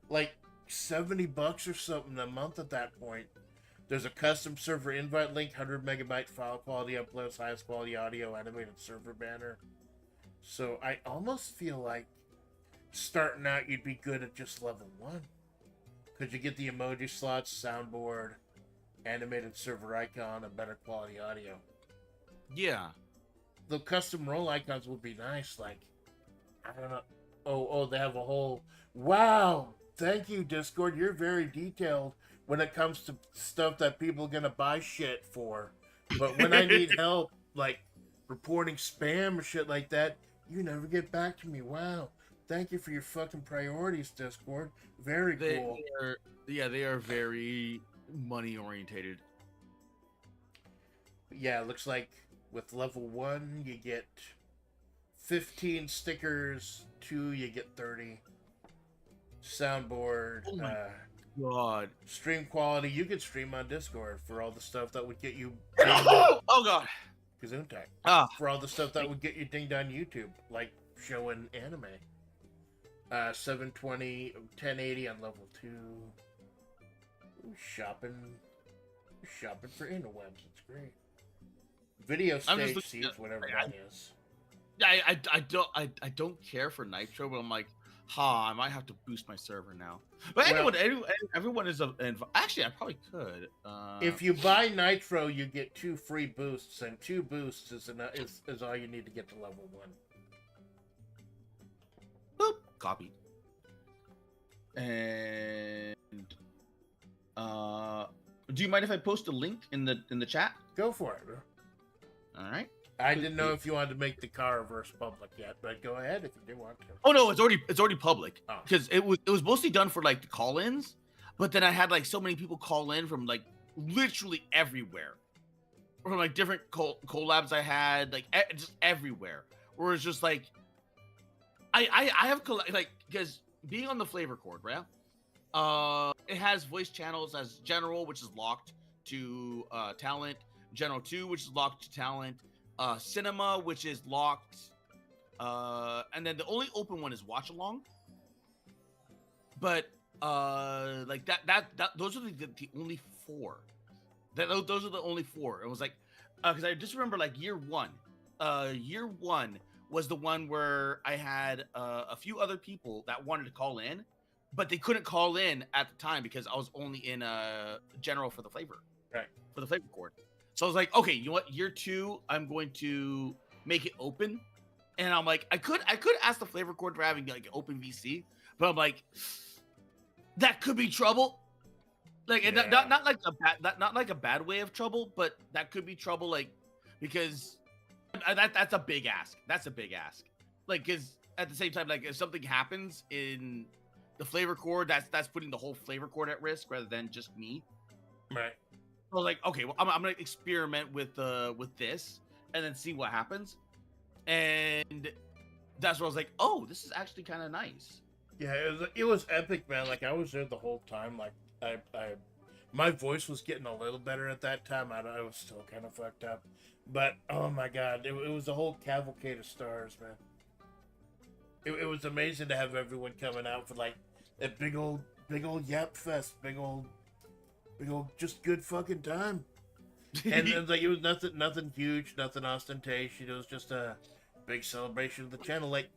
like $70 or something a month at that point. There's a custom server invite link, 100 megabyte file quality uploads, highest quality audio, animated server banner. So I almost feel like starting out you'd be good at just level 1. Because you get the emoji slots, soundboard, animated server icon and better quality audio. Yeah. The custom role icons would be nice. Like, I don't know. Oh, they have a whole. Wow. Thank you, Discord. You're very detailed when it comes to stuff that people are gonna buy shit for. But when I need help, like reporting spam or shit like that, you never get back to me. Wow. Thank you for your fucking priorities, Discord. Very cool. They are very money orientated. Yeah, it looks like with level 1, you get 15 stickers. 2, you get 30. Soundboard. Oh my god. Stream quality. You could stream on Discord for all the stuff that would get you. Oh god. Gesundheit. Ah. For all the stuff that would get you dinged on YouTube, like showing anime. 720, 1080 on level 2. Ooh, shopping for interwebs. It's great. Video stage seeds, whatever that is. I don't care for Nitro, but I'm like, I might have to boost my server now. But everyone is actually, I probably could. If you buy Nitro, you get 2 free boosts, and 2 boosts is all you need to get to level 1. Boop, copy. And do you mind if I post a link in the chat? Go for it, bro. All right. I didn't know if you wanted to make the car reverse public yet, but go ahead if you do want to. Oh no, it's already public Oh. because it was mostly done for like the call-ins, but then I had like so many people call in from like literally everywhere, from like different collabs I had, like just everywhere. Where it's just like I have like, because being on the flavor cord, right? It has voice channels as general, which is locked to talent, general 2, which is locked to talent. Cinema, which is locked, and then the only open one is watch along. But like that those are the only 4. Those are the only 4. It was like, because I just remember like year one was the one where I had a few other people that wanted to call in, but they couldn't call in at the time because I was only in general for the flavor, right? For the flavor cord. So I was like, okay, you know what? Year 2, I'm going to make it open, and I'm like, I could ask the flavor cord for having like an open VC, but I'm like, that could be trouble. Like, yeah. not like a bad way of trouble, but that could be trouble, like, because that's a big ask. That's a big ask. Like, because at the same time, like, if something happens in the flavor cord, that's putting the whole flavor cord at risk rather than just me. Right. I was like, okay, well, I'm gonna experiment with this and then see what happens, and that's where I was like, oh, this is actually kind of nice. Yeah, it was epic, man. Like, I was there the whole time. Like, my voice was getting a little better at that time. I was still kind of fucked up, but oh my god, it was a whole cavalcade of stars, man. It was amazing to have everyone coming out for like that big old yap fest, big old just good fucking time. And then like, it was nothing huge, nothing ostentatious. It was just a big celebration of the channel. Like,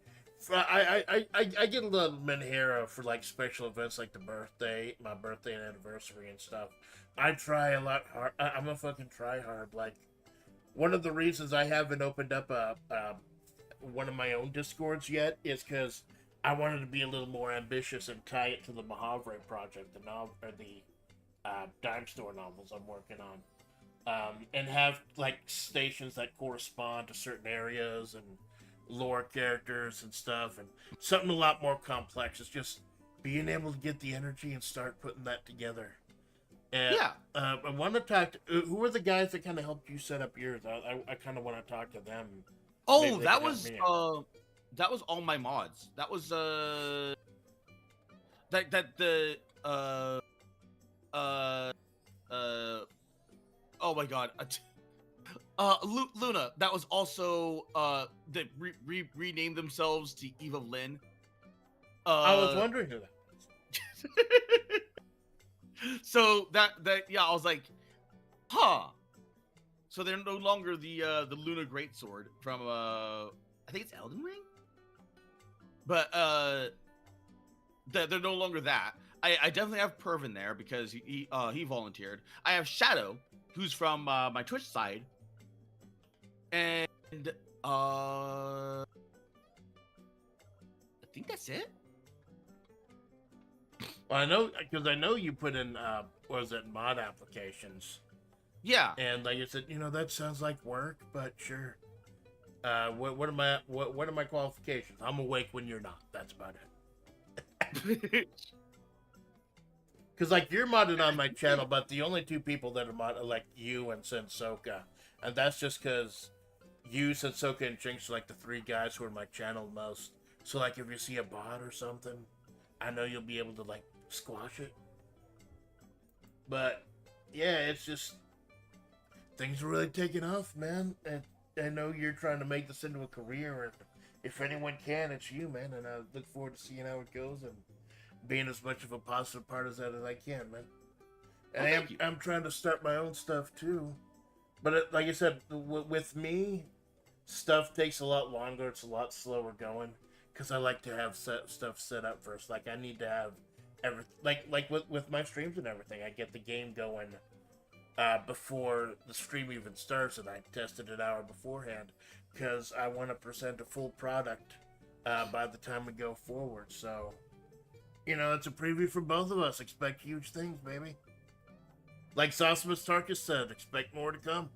I get a little Menhera for like special events like my birthday and anniversary and stuff. I try a lot hard. I'm a fucking try hard. Like, one of the reasons I haven't opened up one of my own Discords yet is because I wanted to be a little more ambitious and tie it to the Mahavre project, the dime store novels I'm working on, and have like stations that correspond to certain areas and lore characters and stuff, and something a lot more complex. It's just being able to get the energy and start putting that together. And, yeah. I want to talk to who are the guys that kind of helped you set up yours. I kind of want to talk to them. Oh, that was all my mods. That was oh my god, Luna. That was also that renamed themselves to Eve of Lynn. I was wondering who that was. So that yeah, I was like, huh. So they're no longer the Luna Greatsword from I think it's Elden Ring. But They're no longer that. I definitely have Perv in there because he volunteered. I have Shadow, who's from my Twitch side, and I think that's it. Well, I know because I know you put in what was it, mod applications. Yeah. And like I said, that sounds like work, but sure. What are my qualifications? I'm awake when you're not. That's about it. Because like you're modded on my channel, but the only two people that are modded are like you and Sensoka, and that's just because you, Sensoka, and Jinx are like the three guys who are my channel most. So like if you see a bot or something, I know you'll be able to like squash it. But yeah, it's just things are really taking off, man. And I know you're trying to make this into a career, and if anyone can, it's you, man. And I look forward to seeing how it goes and being as much of a positive part of that as I can, man. And I'm trying to start my own stuff too, but like I said, with me, stuff takes a lot longer. It's a lot slower going because I like to have stuff set up first. Like I need to have everything, like with my streams and everything. I get the game going before the stream even starts, and I tested it an hour beforehand because I want to present a full product by the time we go forward. So. It's a preview for both of us. Expect huge things, baby. Like Zosimus Tarkus said, expect more to come.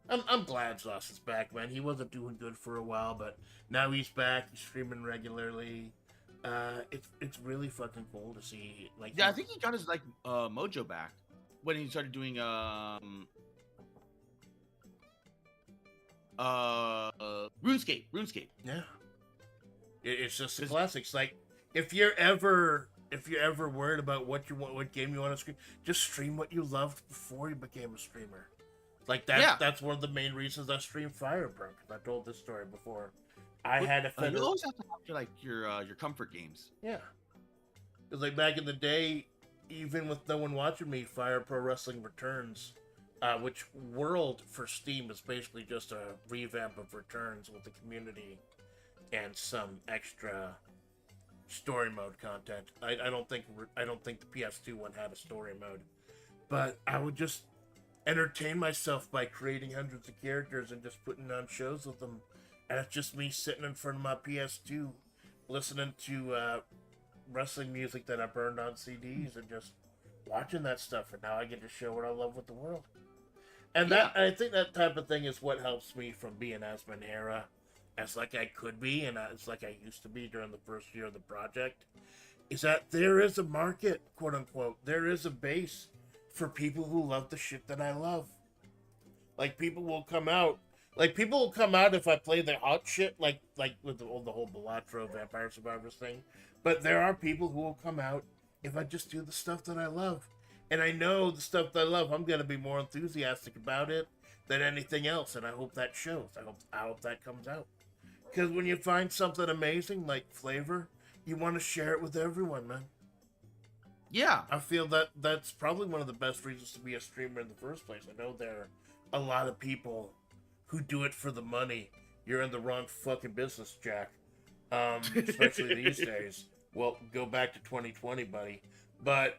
I'm glad Zos is back, man. He wasn't doing good for a while, but now he's back. He's streaming regularly. It's really fucking cool to see. Like, yeah, I think he got his mojo back when he started doing RuneScape. Yeah. It's just the classics. Like, if you're ever worried about what game you want to stream, just stream what you loved before you became a streamer. Like that's one of the main reasons I streamed FirePro, because I told this story before. Had a you always have to have your comfort games. Yeah, because like back in the day, even with no one watching me, Fire Pro Wrestling Returns, which World for Steam is basically just a revamp of Returns with the community and some extra story mode content. I don't think the PS2 one had a story mode, but I would just entertain myself by creating hundreds of characters and just putting on shows with them. And it's just me sitting in front of my PS2, listening to wrestling music that I burned on CDs and just watching that stuff. And now I get to share what I love with the world. And I think that type of thing is what helps me from being as Manera as like I could be, and as like I used to be during the first year of the project, is that there is a market, quote unquote. There is a base for people who love the shit that I love. Like people will come out if I play the hot shit, like with the whole Balatro Vampire Survivors thing. But there are people who will come out if I just do the stuff that I love. And I know the stuff that I love, I'm gonna be more enthusiastic about it than anything else, and I hope that shows. I hope that comes out. Because when you find something amazing like flavor, you want to share it with everyone, man. Yeah. I feel that that's probably one of the best reasons to be a streamer in the first place. I know there are a lot of people who do it for the money. You're in the wrong fucking business, Jack. Especially these days. Well, go back to 2020, buddy. But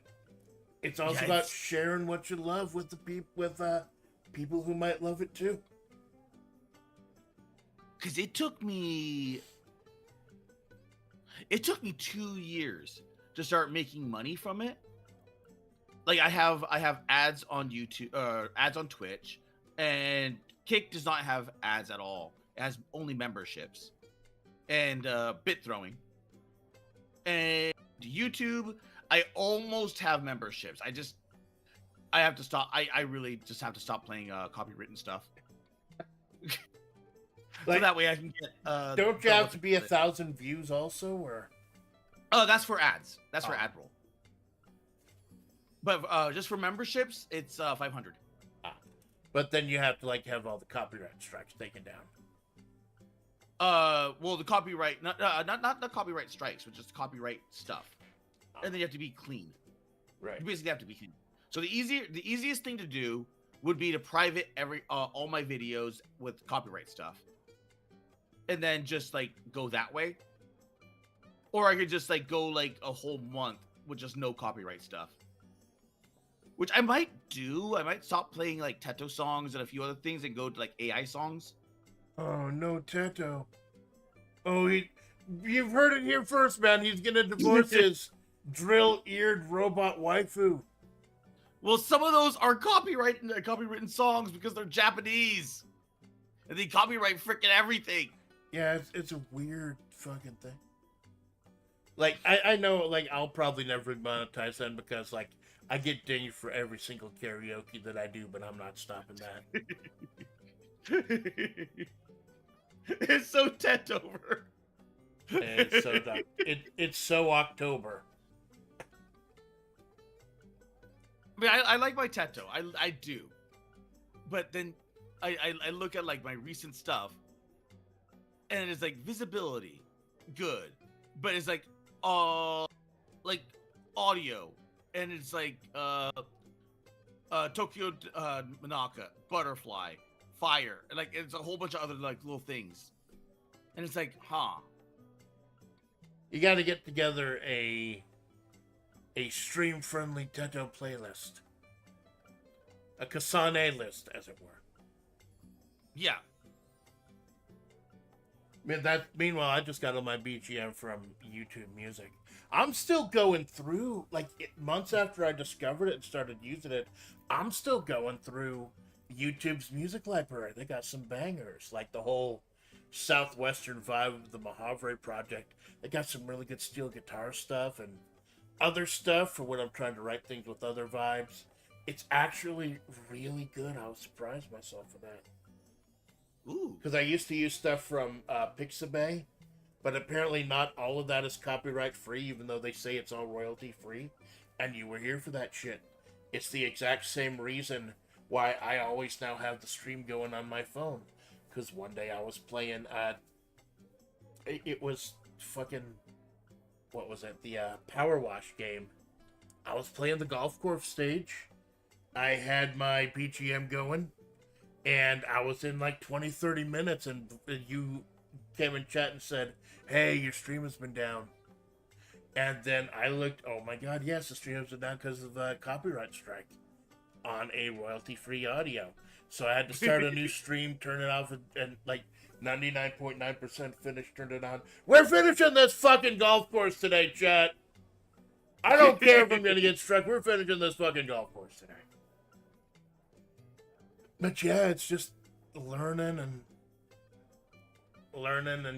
it's also about sharing what you love with the people who might love it too. Because it took me 2 years to start making money from it. Like I have ads on YouTube, ads on Twitch, and Kick does not have ads at all. It has only memberships and bit throwing. And YouTube, I almost have memberships. I have to stop. I really just have to stop playing copywritten stuff. So that way I can get. Don't you have to be 1,000 views also, or? Oh, that's for ads. That's for ad roll. But just for memberships, it's 500. But then you have to have all the copyright strikes taken down. Well, the copyright, not the copyright strikes, but just copyright stuff, and then you have to be clean. Right. You basically have to be clean. So the easiest thing to do would be to private all my videos with copyright stuff, and then just go that way. or I could just like go like a whole month with just no copyright stuff. Which I might do. I might stop playing like Teto songs and a few other things and go to like AI songs. Oh no, Teto. Oh, you've heard it here first, man. He's gonna divorce his drill-eared robot waifu. Well, some of those are copywritten songs because they're Japanese, and they copyright freaking everything. Yeah, it's a weird fucking thing. Like, I know, like, I'll probably never monetize them because, like, I get dinged for every single karaoke that I do, but I'm not stopping that. It's so tent over. It's so dumb. It's so October. I mean, I like my Teto. I do. But then I look at like my recent stuff and it's like visibility, good. But it's like audio. And it's like Tokyo Manaka, butterfly, fire. And like it's a whole bunch of other like little things. And it's like, huh. You got to get together a stream-friendly Teto playlist. A Kasane list, as it were. Yeah. Meanwhile, I just got on my BGM from YouTube Music. I'm still going through, like, months after I discovered it and started using it, I'm still going through YouTube's music library. They got some bangers, like the whole southwestern vibe of the Mojave Project. They got some really good steel guitar stuff and other stuff for when I'm trying to write things with other vibes. It's actually really good. I was surprised myself for that. Ooh. Because I used to use stuff from Pixabay, but apparently not all of that is copyright free, even though they say it's all royalty free. And you were here for that shit. It's the exact same reason why I always now have the stream going on my phone. Because one day I was playing, it was fucking, what was it? The Power Wash game. I was playing the golf course stage. I had my BGM going. And I was in like 20, 30 minutes, and you came in chat and said, hey, your stream has been down. And then I looked, oh my god, yes, the stream has been down because of a copyright strike on a royalty-free audio. So I had to start a new stream, turn it off, and like 99.9% finished, turned it on. We're finishing this fucking golf course today, chat. I don't care if I'm going to get struck. We're finishing this fucking golf course today. But yeah, it's just learning and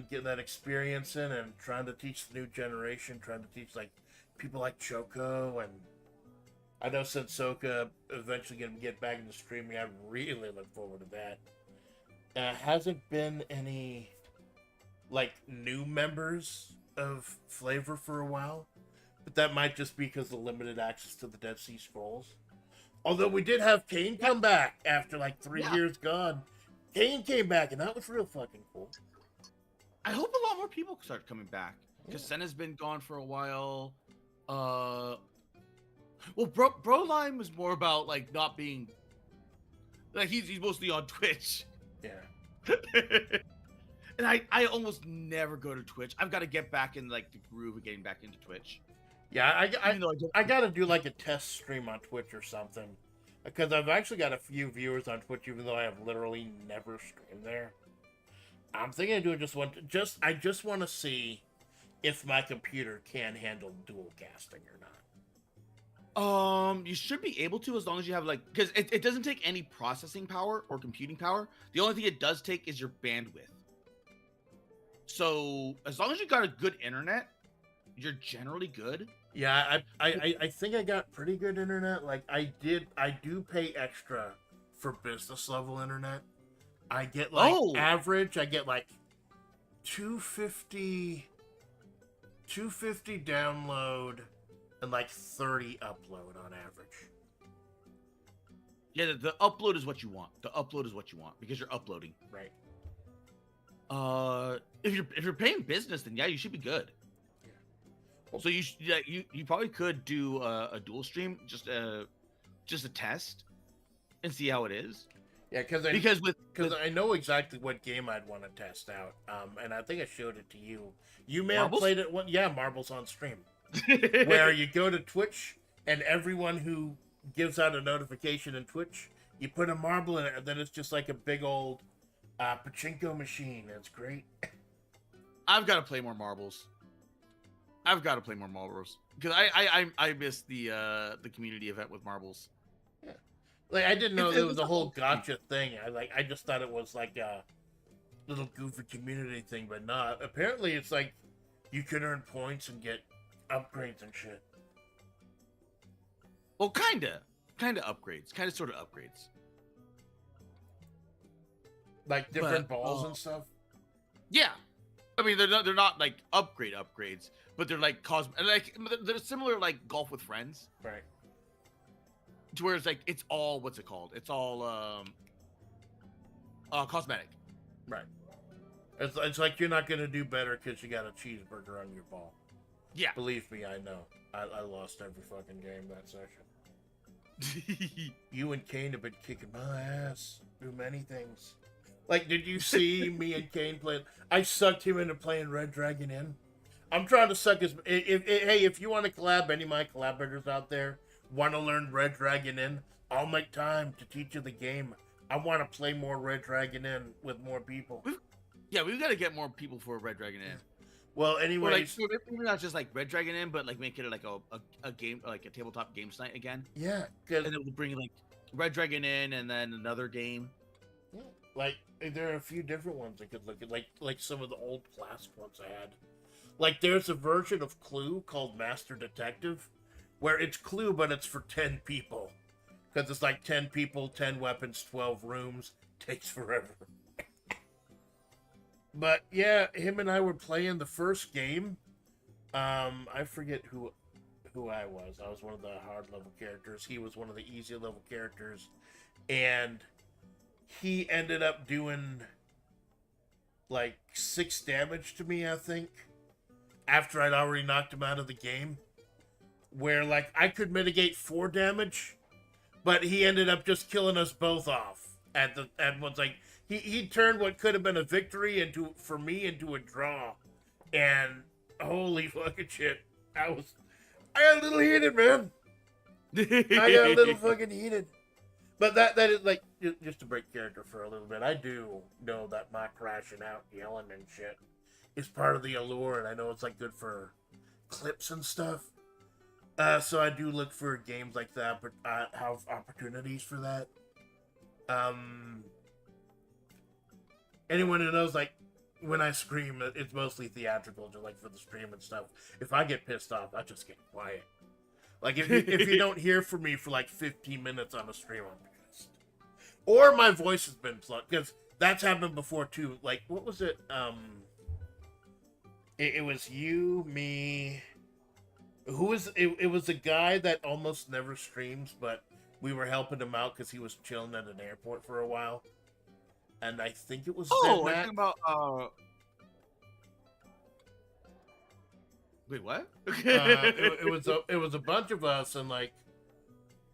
getting that experience in and trying to teach the new generation, trying to teach like people like Choco, and I know Sensoka eventually going to get back into streaming. I really look forward to that. Hasn't been any like new members of FlaVR for a while, but that might just be because of limited access to the Dead Sea Scrolls. Although we did have Kane come back after like 3 years gone. Kane came back, and that was real fucking cool. I hope a lot more people start coming back. Because Senna's been gone for a while. Well, Broline was more about like not being like he's mostly on Twitch. Yeah. And I almost never go to Twitch. I've got to get back in like the groove of getting back into Twitch. Yeah, I gotta do like a test stream on Twitch or something, because I've actually got a few viewers on Twitch, even though I have literally never streamed there. I'm thinking of doing I just want to see if my computer can handle dual casting or not. You should be able to, as long as you have like, because it doesn't take any processing power or computing power. The only thing it does take is your bandwidth. So as long as you got a good internet, you're generally good. Yeah, I think I got pretty good internet. Like I do pay extra for business level internet. I get like average. I get like 250 download and like 30 upload on average. Yeah, the upload is what you want. The upload is what you want because you're uploading. Right. If you're paying business, then yeah, you should be good. So you probably could do a dual stream, just a test, and see how it is. Yeah, because I know exactly what game I'd want to test out. And I think I showed it to you. You may have Marbles? played it one. Yeah, Marbles on stream, where you go to Twitch and everyone who gives out a notification in Twitch, you put a marble in it, and then it's just like a big old pachinko machine. It's great. I've got to play more marbles. I've got to play more marbles because I missed the community event with marbles. Yeah. Like I didn't know there was a whole thing. gotcha thing. I just thought it was like a little goofy community thing, but not. Apparently, it's like you can earn points and get upgrades and shit. Well, kinda upgrades, sort of upgrades. Like different balls and stuff. Yeah, I mean they're not like upgrades, but they're like they're similar like golf with friends. Right. To where it's like it's all what's it called? It's all cosmetic. Right. It's like you're not gonna do better because you got a cheeseburger on your ball. Yeah. Believe me, I know. I lost every fucking game that session. You and Kane have been kicking my ass through many things. Like, did you see me and Kane playing? I sucked him into playing Red Dragon Inn. I'm trying to suck his. If you want to collab, any of my collaborators out there want to learn Red Dragon Inn, I'll make time to teach you the game. I want to play more Red Dragon Inn with more people. We've got to get more people for Red Dragon Inn. Well, anyways, maybe not just like Red Dragon Inn, but like make it like a game, like a tabletop games night again. Yeah, and then we'll bring like Red Dragon Inn and then another game. Yeah, like there are a few different ones I could look at, like some of the old classic ones I had. Like there's a version of Clue called Master Detective, where it's Clue but it's for 10 people, because it's like 10 people, 10 weapons, 12 rooms. Takes forever. But yeah, him and I were playing the first game. I forget who I was. I was one of the hard level characters. He was one of the easy level characters. And he ended up doing like 6 damage to me, I think, after I'd already knocked him out of the game. Where like I could mitigate 4 damage, but he ended up just killing us both off at what's like he turned what could have been a victory into a draw. And holy fucking shit. I got a little heated, man. I got a little fucking heated. But that is like, just to break character for a little bit, I do know that my crashing out, yelling and shit is part of the allure, and I know it's like good for clips and stuff. So I do look for games like that, but have opportunities for that. Anyone who knows, like, when I scream, it's mostly theatrical, just like for the stream and stuff. If I get pissed off, I just get quiet. Like, if you don't hear from me for like 15 minutes on a stream, I'm pissed. Or my voice has been plugged, because that's happened before too. Like, what was it? It was you, me. It was a guy that almost never streams, but we were helping him out because he was chilling at an airport for a while. And I think it was. Oh, we're talking about. Wait, what? It was a bunch of us, and like,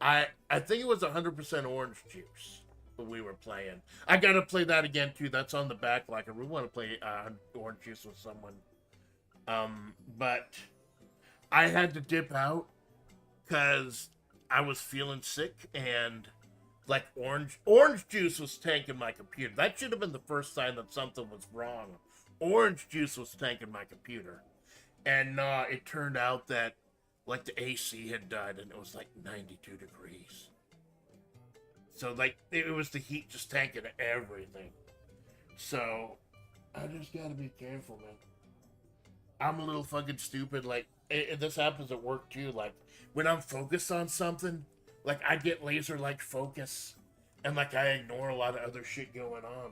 I think it was 100% orange juice that we were playing. I gotta play that again too. That's on the back. Like, I really want to play orange juice with someone. But I had to dip out because I was feeling sick, and like orange juice was tanking my computer. That should have been the first sign that something was wrong. Orange juice was tanking my computer. And it turned out that like the AC had died and it was like 92 degrees. So like it was the heat just tanking everything. So I just gotta be careful, man. I'm a little fucking stupid. Like this happens at work too. Like when I'm focused on something, like I get laser like focus, and like I ignore a lot of other shit going on.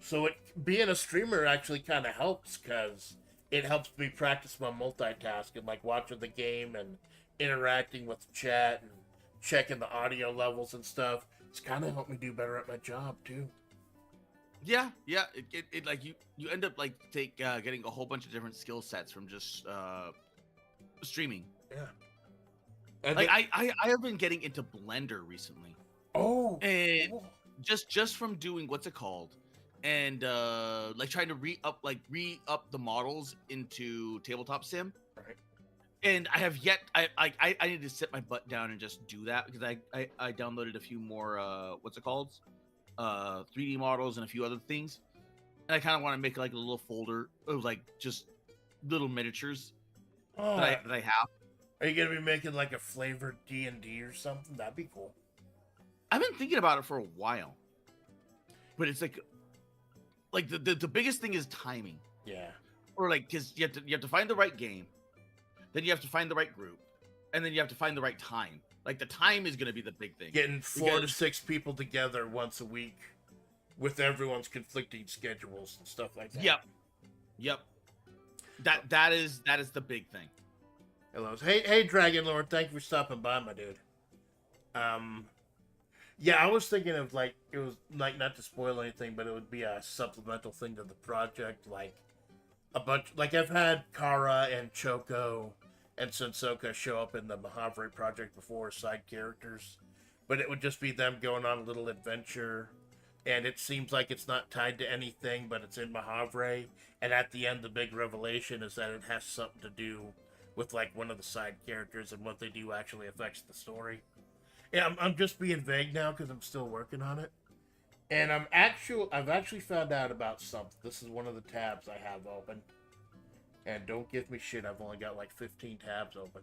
So being a streamer actually kind of helps, because it helps me practice my multitasking, like watching the game and interacting with the chat and checking the audio levels and stuff. It's kind of helped me do better at my job too. Yeah. It like you end up like getting a whole bunch of different skill sets from just streaming. Yeah. And like I have been getting into Blender recently. Oh. And just from doing what's it called, and like trying to re-up the models into tabletop sim. Right. And I have yet. I need to sit my butt down and just do that because I downloaded a few more what's it called, 3D models and a few other things, and I kind of want to make like a little folder of like just little miniatures Oh, that I have. are you gonna be making like a flavored D&D or something? That'd be cool. I've been thinking about it for a while, but it's like the biggest thing is timing, Yeah. or like because you have to find the right game, then you have to find the right group, and then you have to find the right time. Like the time is going to be the big thing. Getting 4 to 6 people together once a week with everyone's conflicting schedules and stuff like that. Yep. That is the big thing. Hello. Hey, Dragon Lord. Thank you for stopping by, my dude. Yeah, I was thinking of like it was like not to spoil anything, but it would be a supplemental thing to the project, like a bunch. Like I've had Kara and Choco and Sensoka show up in the Mahavre project before, side characters, but it would just be them going on a little adventure, and it seems like it's not tied to anything, but it's in Mahavre, and at the end, the big revelation is that it has something to do with like one of the side characters, and what they do actually affects the story. Yeah, I'm just being vague now because I'm still working on it. And I've actually found out about something. This is one of the tabs I have open. And don't give me shit, I've only got like 15 tabs open.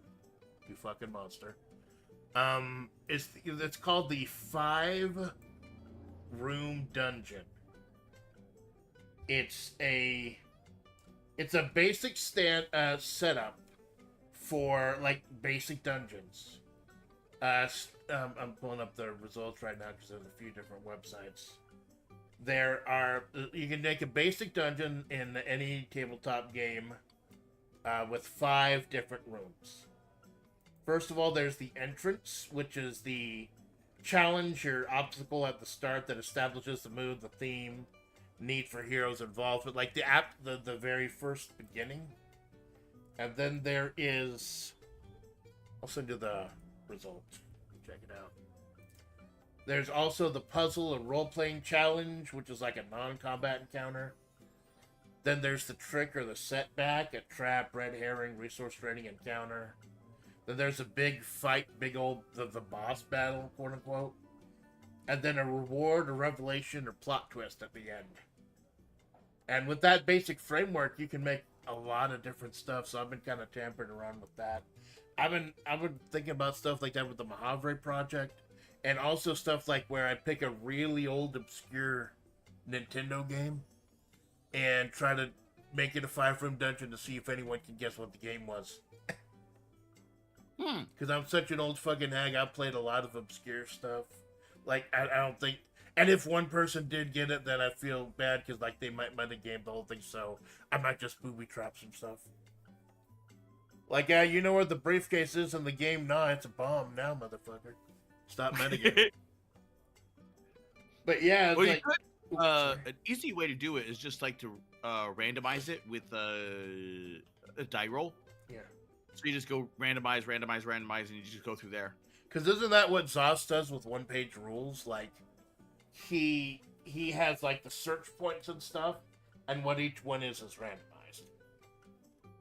You fucking monster. It's called the 5-room dungeon. It's a basic setup for like basic dungeons. I'm pulling up the results right now because there's a few different websites. You can make a basic dungeon in any tabletop game with 5 different rooms. First of all, there's the entrance, which is the challenge or obstacle at the start that establishes the mood, the theme, need for heroes involvement, like the very first beginning. And then there is, I'll send you the results. Check it out. There's also the puzzle and role-playing challenge, which is like a non-combat encounter. Then there's the trick or the setback, a trap, red herring, resource trading encounter. Then there's a big fight, big old the boss battle, quote unquote. And then a reward, a revelation, or plot twist at the end. And with that basic framework, you can make a lot of different stuff. So I've been kind of tampering around with that. I've been thinking about stuff like that with the Mahavre project, and also stuff like where I pick a really old, obscure Nintendo game and try to make it a 5-room dungeon to see if anyone can guess what the game was. Because I'm such an old fucking hag, I've played a lot of obscure stuff. Like, I don't think... And if one person did get it, then I feel bad because, like, they might metagame the whole thing, so I might just booby-trap some stuff. Like, you know where the briefcase is in the game? Nah, it's a bomb now, motherfucker. Stop metagaming. But yeah, it's Well, like... an easy way to do it is just like to randomize it with a die roll. Yeah. So you just go randomize, and you just go through there. Because isn't that what Zos does with one-page rules? Like, he has, like, the search points and stuff, and what each one is randomized.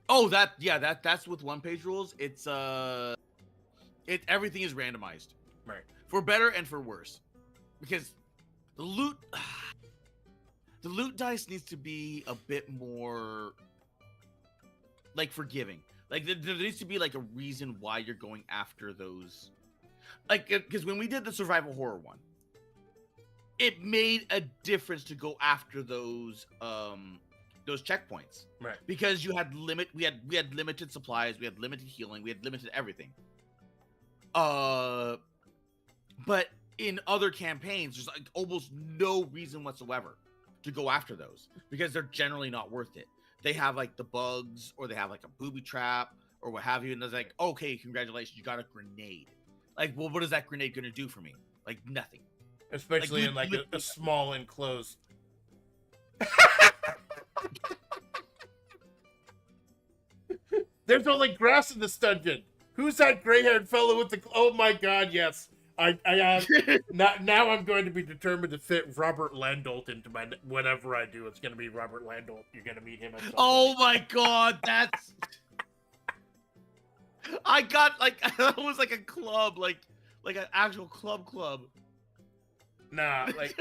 Oh, that's with one-page rules. It's everything is randomized. Right. For better and for worse. Because the loot dice needs to be a bit more like forgiving. Like there needs to be like a reason why you're going after those. Like, because when we did the survival horror one, it made a difference to go after those checkpoints. Right. Because we had limited supplies, we had limited healing, we had limited everything. But in other campaigns, there's like almost no reason whatsoever to go after those because they're generally not worth it. They have like the bugs, or they have like a booby trap, or what have you, and it's like, okay, congratulations, you got a grenade. Like, well, what is that grenade going to do for me? Like, nothing. Especially in like a small enclosed. There's only grass in this dungeon. Who's that gray-haired fellow with the... Oh my god, yes. Now I'm going to be determined to fit Robert Landolt into my whatever I do. It's going to be Robert Landolt. You're going to meet him at some Oh point. my god, that's. I got like that was like a club, like an actual club. Nah, like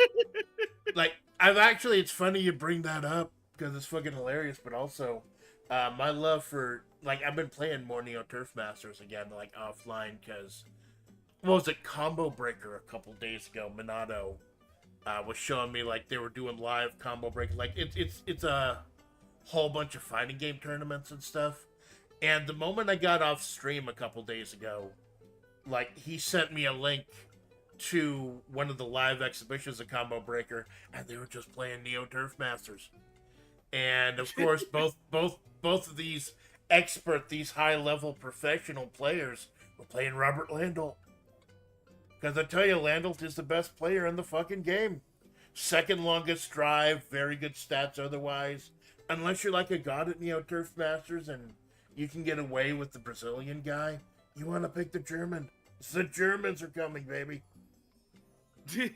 I've actually. It's funny you bring that up because it's fucking hilarious. But also, my love for like I've been playing more Neo Turf Masters again, like offline because what was it, Combo Breaker a couple days ago? Minato was showing me like they were doing live Combo Breaker. Like it's a whole bunch of fighting game tournaments and stuff. And the moment I got off stream a couple days ago, like he sent me a link to one of the live exhibitions of Combo Breaker, and they were just playing Neo Turf Masters. And of course, both of these these high level professional players were playing Robert Landolt. Because I tell you, Landolt is the best player in the fucking game. Second longest drive, very good stats otherwise. Unless you're like a god at Neo Turf Masters and you can get away with the Brazilian guy, you want to pick the German. The Germans are coming, baby.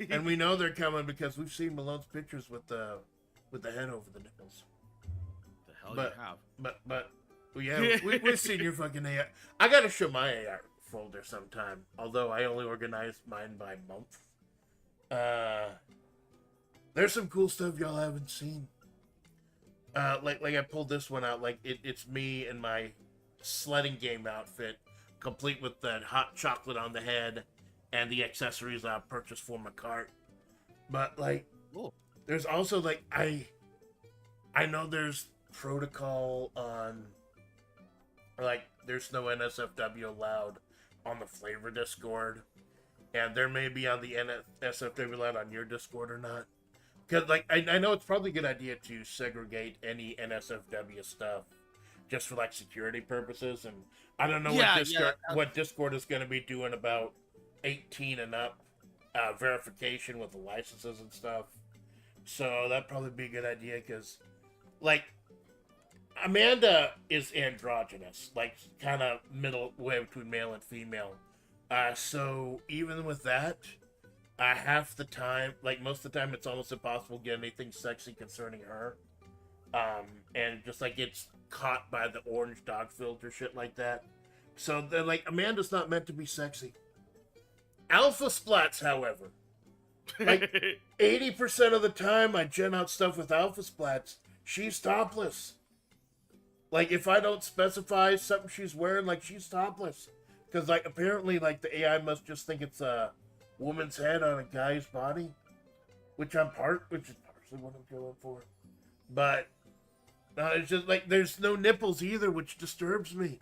And we know they're coming because we've seen Malone's pictures with the head over the nipples. The hell you have. But well, yeah, we've seen your fucking AI. I gotta show my AI folder sometime. Although I only organize mine by month. There's some cool stuff y'all haven't seen. Like I pulled this one out. Like it's me in my sledding game outfit, complete with the hot chocolate on the head and the accessories I purchased for my cart. But like, cool. There's also like I know there's protocol on, like there's no NSFW allowed on the FlaVR Discord, and there may be on the NSFW allowed on your Discord or not. Because like I know it's probably a good idea to segregate any NSFW stuff just for like security purposes, and I don't know what Discord is going to be doing about 18 and up verification with the licenses and stuff. So that'd probably be a good idea because, like, Amanda is androgynous, like kind of middle way between male and female. So even with that, half the time, like most of the time, it's almost impossible to get anything sexy concerning her. And just like it's caught by the orange dog filter, shit like that. So they're like, Amanda's not meant to be sexy. Alpha Splats, however, like 80% of the time I gen out stuff with Alpha Splats, she's topless. Like if I don't specify something she's wearing, like she's topless. Because like apparently like the AI must just think it's a woman's head on a guy's body, which is partially what I'm going for. But it's just like there's no nipples either, which disturbs me.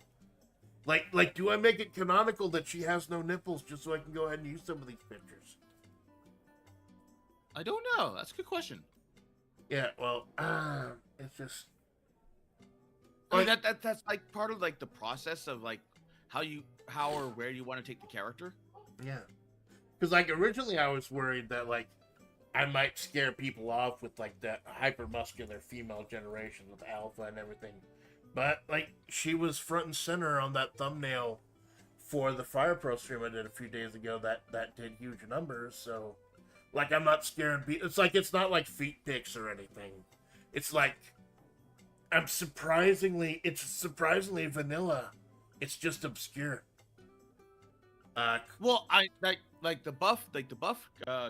Like, do I make it canonical that she has no nipples just so I can go ahead and use some of these pictures? I don't know. That's a good question. Yeah, well, it's just. I mean, that's like part of like the process of like how or where you want to take the character. Yeah, because like originally I was worried that like I might scare people off with like that hypermuscular female generation with alpha and everything. But, like, she was front and center on that thumbnail for the Fire Pro stream I did a few days ago that did huge numbers, so, like, I'm not scared. It's like, it's not like feet pics or anything. It's like, it's surprisingly vanilla. It's just obscure. Well, I like the buff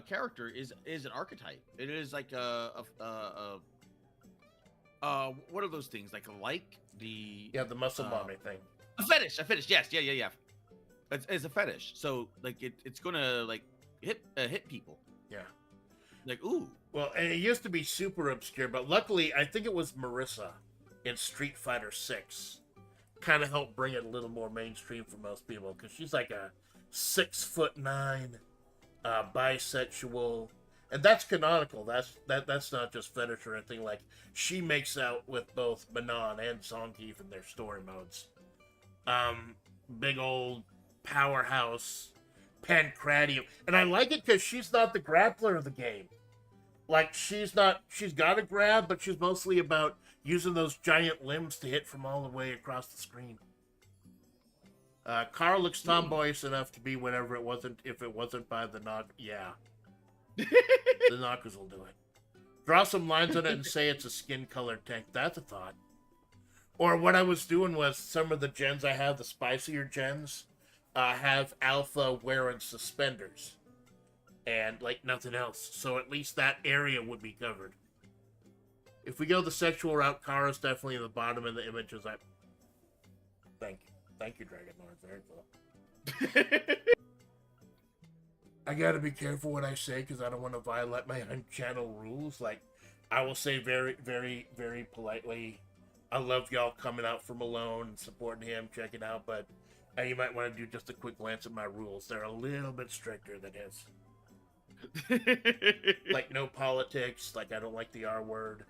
character is an archetype. It is like what are those things? Like the the muscle mommy thing. A fetish. Yes, yeah. It's a fetish. So like it's gonna like hit people. Yeah. Like ooh. Well, and it used to be super obscure, but luckily I think it was Marissa in Street Fighter 6 kind of helped bring it a little more mainstream for most people because she's like a 6'9" bisexual. And that's canonical. That's not just fetish or anything. Like she makes out with both Manon and Zangief in their story modes. Big old powerhouse pancratium, and I like it because she's not the grappler of the game. Like she's got a grab, but she's mostly about using those giant limbs to hit from all the way across the screen. Carl looks tomboyish enough to be whenever it wasn't. If it wasn't by the knock, yeah, the knockers will do it. Draw some lines on it and say it's a skin color tank. That's a thought. Or what I was doing was some of the gens I have, the spicier gens, have alpha wearing suspenders. And like nothing else. So at least that area would be covered. If we go the sexual route, Kara's definitely in the bottom of the images. Thank you. Thank you, Dragon Lord. Very cool. I gotta be careful what I say because I don't want to violate my own channel rules. Like, I will say very, very, very politely, I love y'all coming out for Malone and supporting him, checking out, but you might want to do just a quick glance at my rules. They're a little bit stricter than his. Like, no politics. Like, I don't like the R word.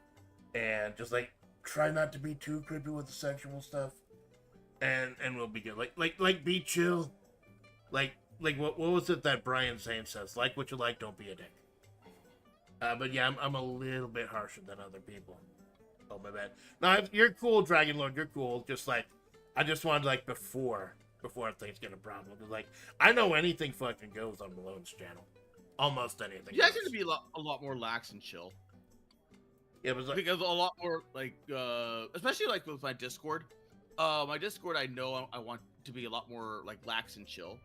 And just, like, try not to be too creepy with the sexual stuff. And we'll be good. Like, be chill. Like what was it that Brian Zane says? Like what you like, don't be a dick. But yeah, I'm a little bit harsher than other people. Oh, my bad. No, you're cool, Dragon Lord. You're cool. Just like, I just wanted, like, before things get a problem. Because, like, I know anything fucking goes on Malone's channel. Almost anything. You guys need to be a lot more lax and chill. Yeah, it was like, because a lot more, like, especially, like, with my Discord. My Discord, I know I want to be a lot more, like, lax and chill.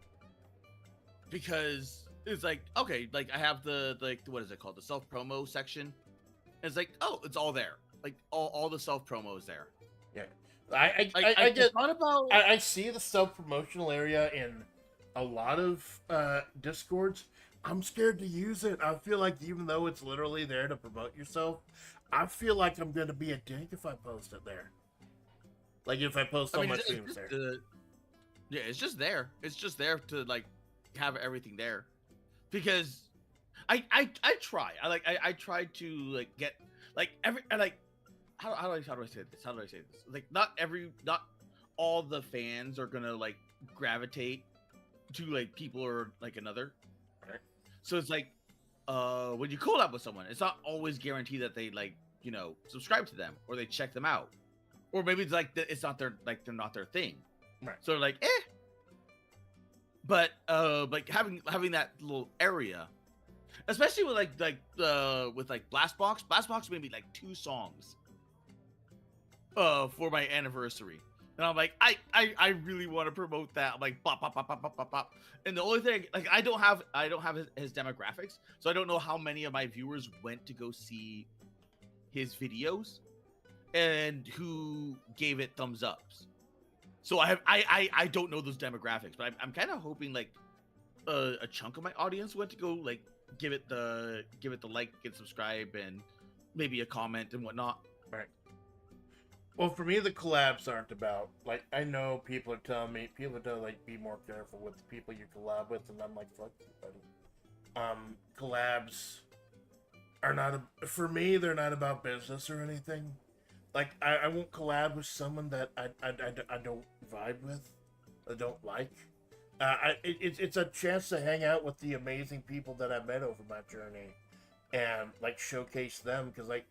Because it's like, okay, like, I have the, like, what is it called? The self-promo section. And it's like, oh, it's all there. Like, all the self-promo is there. Yeah. I get, I see the self-promotional area in a lot of Discords. I'm scared to use it. I feel like even though it's literally there to promote yourself, I feel like I'm going to be a dick if I post it there. Like, if I post all my streams there. Yeah, it's just there. It's just there to, like, have everything there. Because I try. I try to, like, get, like, how do I say this? Like, not all the fans are gonna, like, gravitate to, like, people or, like, another. Right. So it's like, when you collab with someone, it's not always guaranteed that they, like, you know, subscribe to them or they check them out, or maybe it's like it's not their, like, they're not their thing. Right. So they're like, eh. But like having that little area, especially with like Blastbox. Blastbox made me like 2 songs for my anniversary. And I'm like, I really want to promote that. I'm like, bop, bop, bop, bop, bop, bop, bop. And the only thing, like, I don't have his demographics, so I don't know how many of my viewers went to go see his videos and who gave it thumbs ups. So I don't know those demographics, but I'm kind of hoping, like, a chunk of my audience went to go, like, give it the like and subscribe and maybe a comment and whatnot. Right. Well, for me, the collabs aren't about, like, I know people are telling me, like, be more careful with the people you collab with, and I'm like, fuck you, buddy. Collabs are not, for me, they're not about business or anything. Like, I won't collab with someone that I don't vibe with, I don't like. It's a chance to hang out with the amazing people that I met over my journey, and, like, showcase them, because, like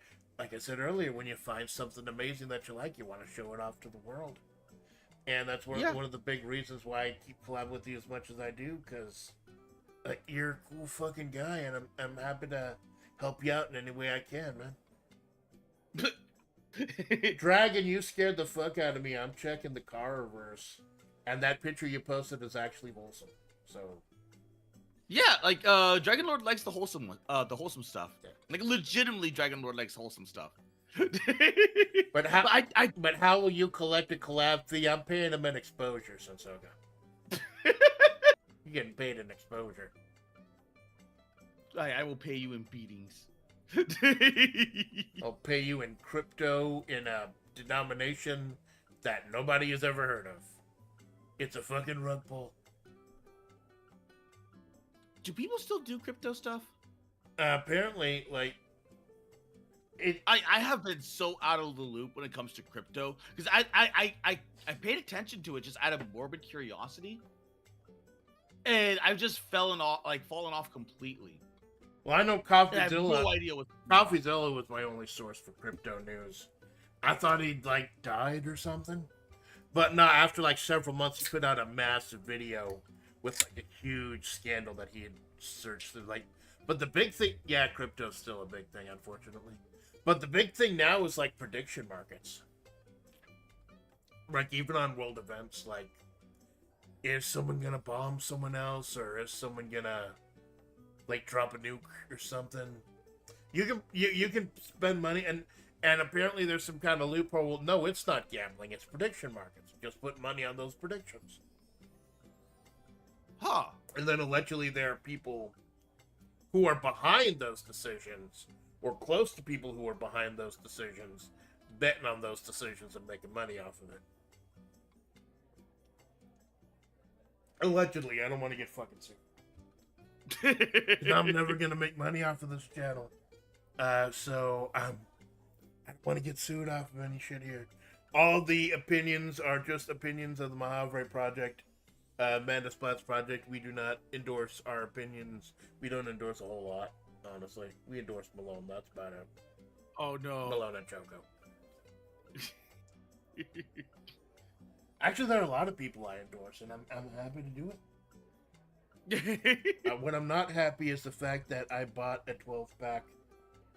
I said earlier, when you find something amazing that you like, you want to show it off to the world. And that's one of the big reasons why I keep collabing with you as much as I do, because, like, you're a cool fucking guy, and I'm happy to help you out in any way I can, man. Dragon, you scared the fuck out of me. I'm checking the car reverse, and that picture you posted is actually wholesome. So, yeah, like, Dragon Lord likes the wholesome stuff. Yeah. Like, legitimately, Dragon Lord likes wholesome stuff. But how will you collect a collab fee? I'm paying him an exposure, Sensoga. You're getting paid an exposure. I will pay you in beatings. I'll pay you in crypto in a denomination that nobody has ever heard of. It's a fucking rug pull. Do people still do crypto stuff? Apparently, like, I have been so out of the loop when it comes to crypto, because I paid attention to it just out of morbid curiosity, and I've just fallen off completely. Well, I know CoffeeZilla. I have no idea what. CoffeeZilla was my only source for crypto news. I thought he'd, like, died or something. But no, after like several months, he put out a massive video with like a huge scandal that he had searched through. Like, but the big thing, yeah, crypto's still a big thing, unfortunately. But the big thing now is like prediction markets. Like even on world events, like is someone gonna bomb someone else, or is someone gonna like drop a nuke or something? You can spend money and apparently there's some kind of loophole. Well, no, it's not gambling. It's prediction markets. Just put money on those predictions. Huh. And then allegedly there are people who are behind those decisions, or close to people who are behind those decisions, betting on those decisions and making money off of it. Allegedly, I don't want to get fucking sued. I'm never gonna make money off of this channel. So I don't want to get sued off of any shit here. All the opinions are just opinions of the Mahavre Project, Amanda Splat's project. We do not endorse our opinions. We don't endorse a whole lot, honestly. We endorse Malone. That's about it. Oh no. Malone and Choco. Actually, there are a lot of people I endorse, and I'm happy to do it. What I'm not happy is the fact that I bought a 12-pack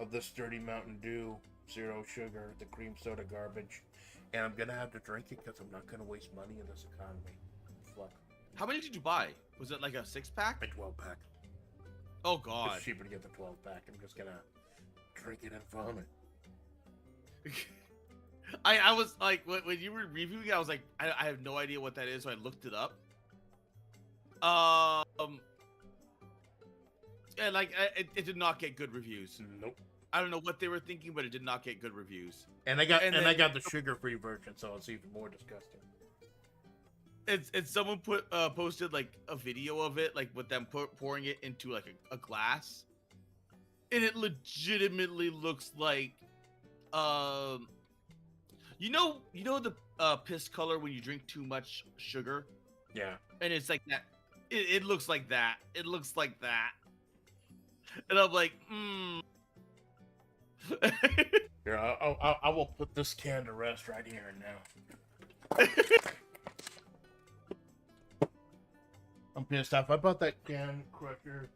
of this Dirty Mountain Dew, zero sugar, the cream soda garbage, and I'm gonna have to drink it because I'm not gonna waste money in this economy. Fuck. How many did you buy? Was it like a 6-pack? A 12-pack. Oh god. It's cheaper to get the 12-pack. I'm just gonna drink it and vomit. I was like, when you were reviewing it, I was like, I have no idea what that is, so I looked it up. Yeah, like it did not get good reviews. Nope. I don't know what they were thinking, but it did not get good reviews. And I got I got the sugar-free version, so it's even more disgusting. And someone posted like a video of it, like with them pouring it into like a glass, and it legitimately looks like, you know the piss color when you drink too much sugar. Yeah. And it's like that. It looks like that. It looks like that. And I'm like, Here, I will put this can to rest right here and now. I'm pissed off. I bought that can crusher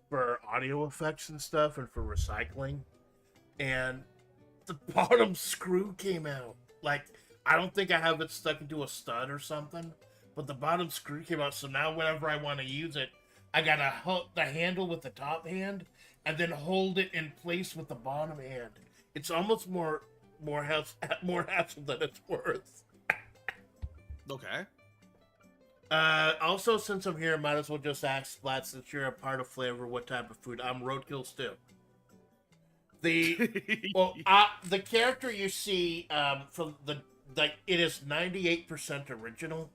for audio effects and stuff and for recycling, and the bottom screw came out. Like, I don't think I have it stuck into a stud or something, but the bottom screw came out, so now whenever I want to use it, I gotta hold the handle with the top hand and then hold it in place with the bottom hand. It's almost more hassle than it's worth. okay. Also, since I'm here, might as well just ask Splat, since you're a part of FlaVR, what type of food? I'm roadkill stew. The character you see from it is 98% original.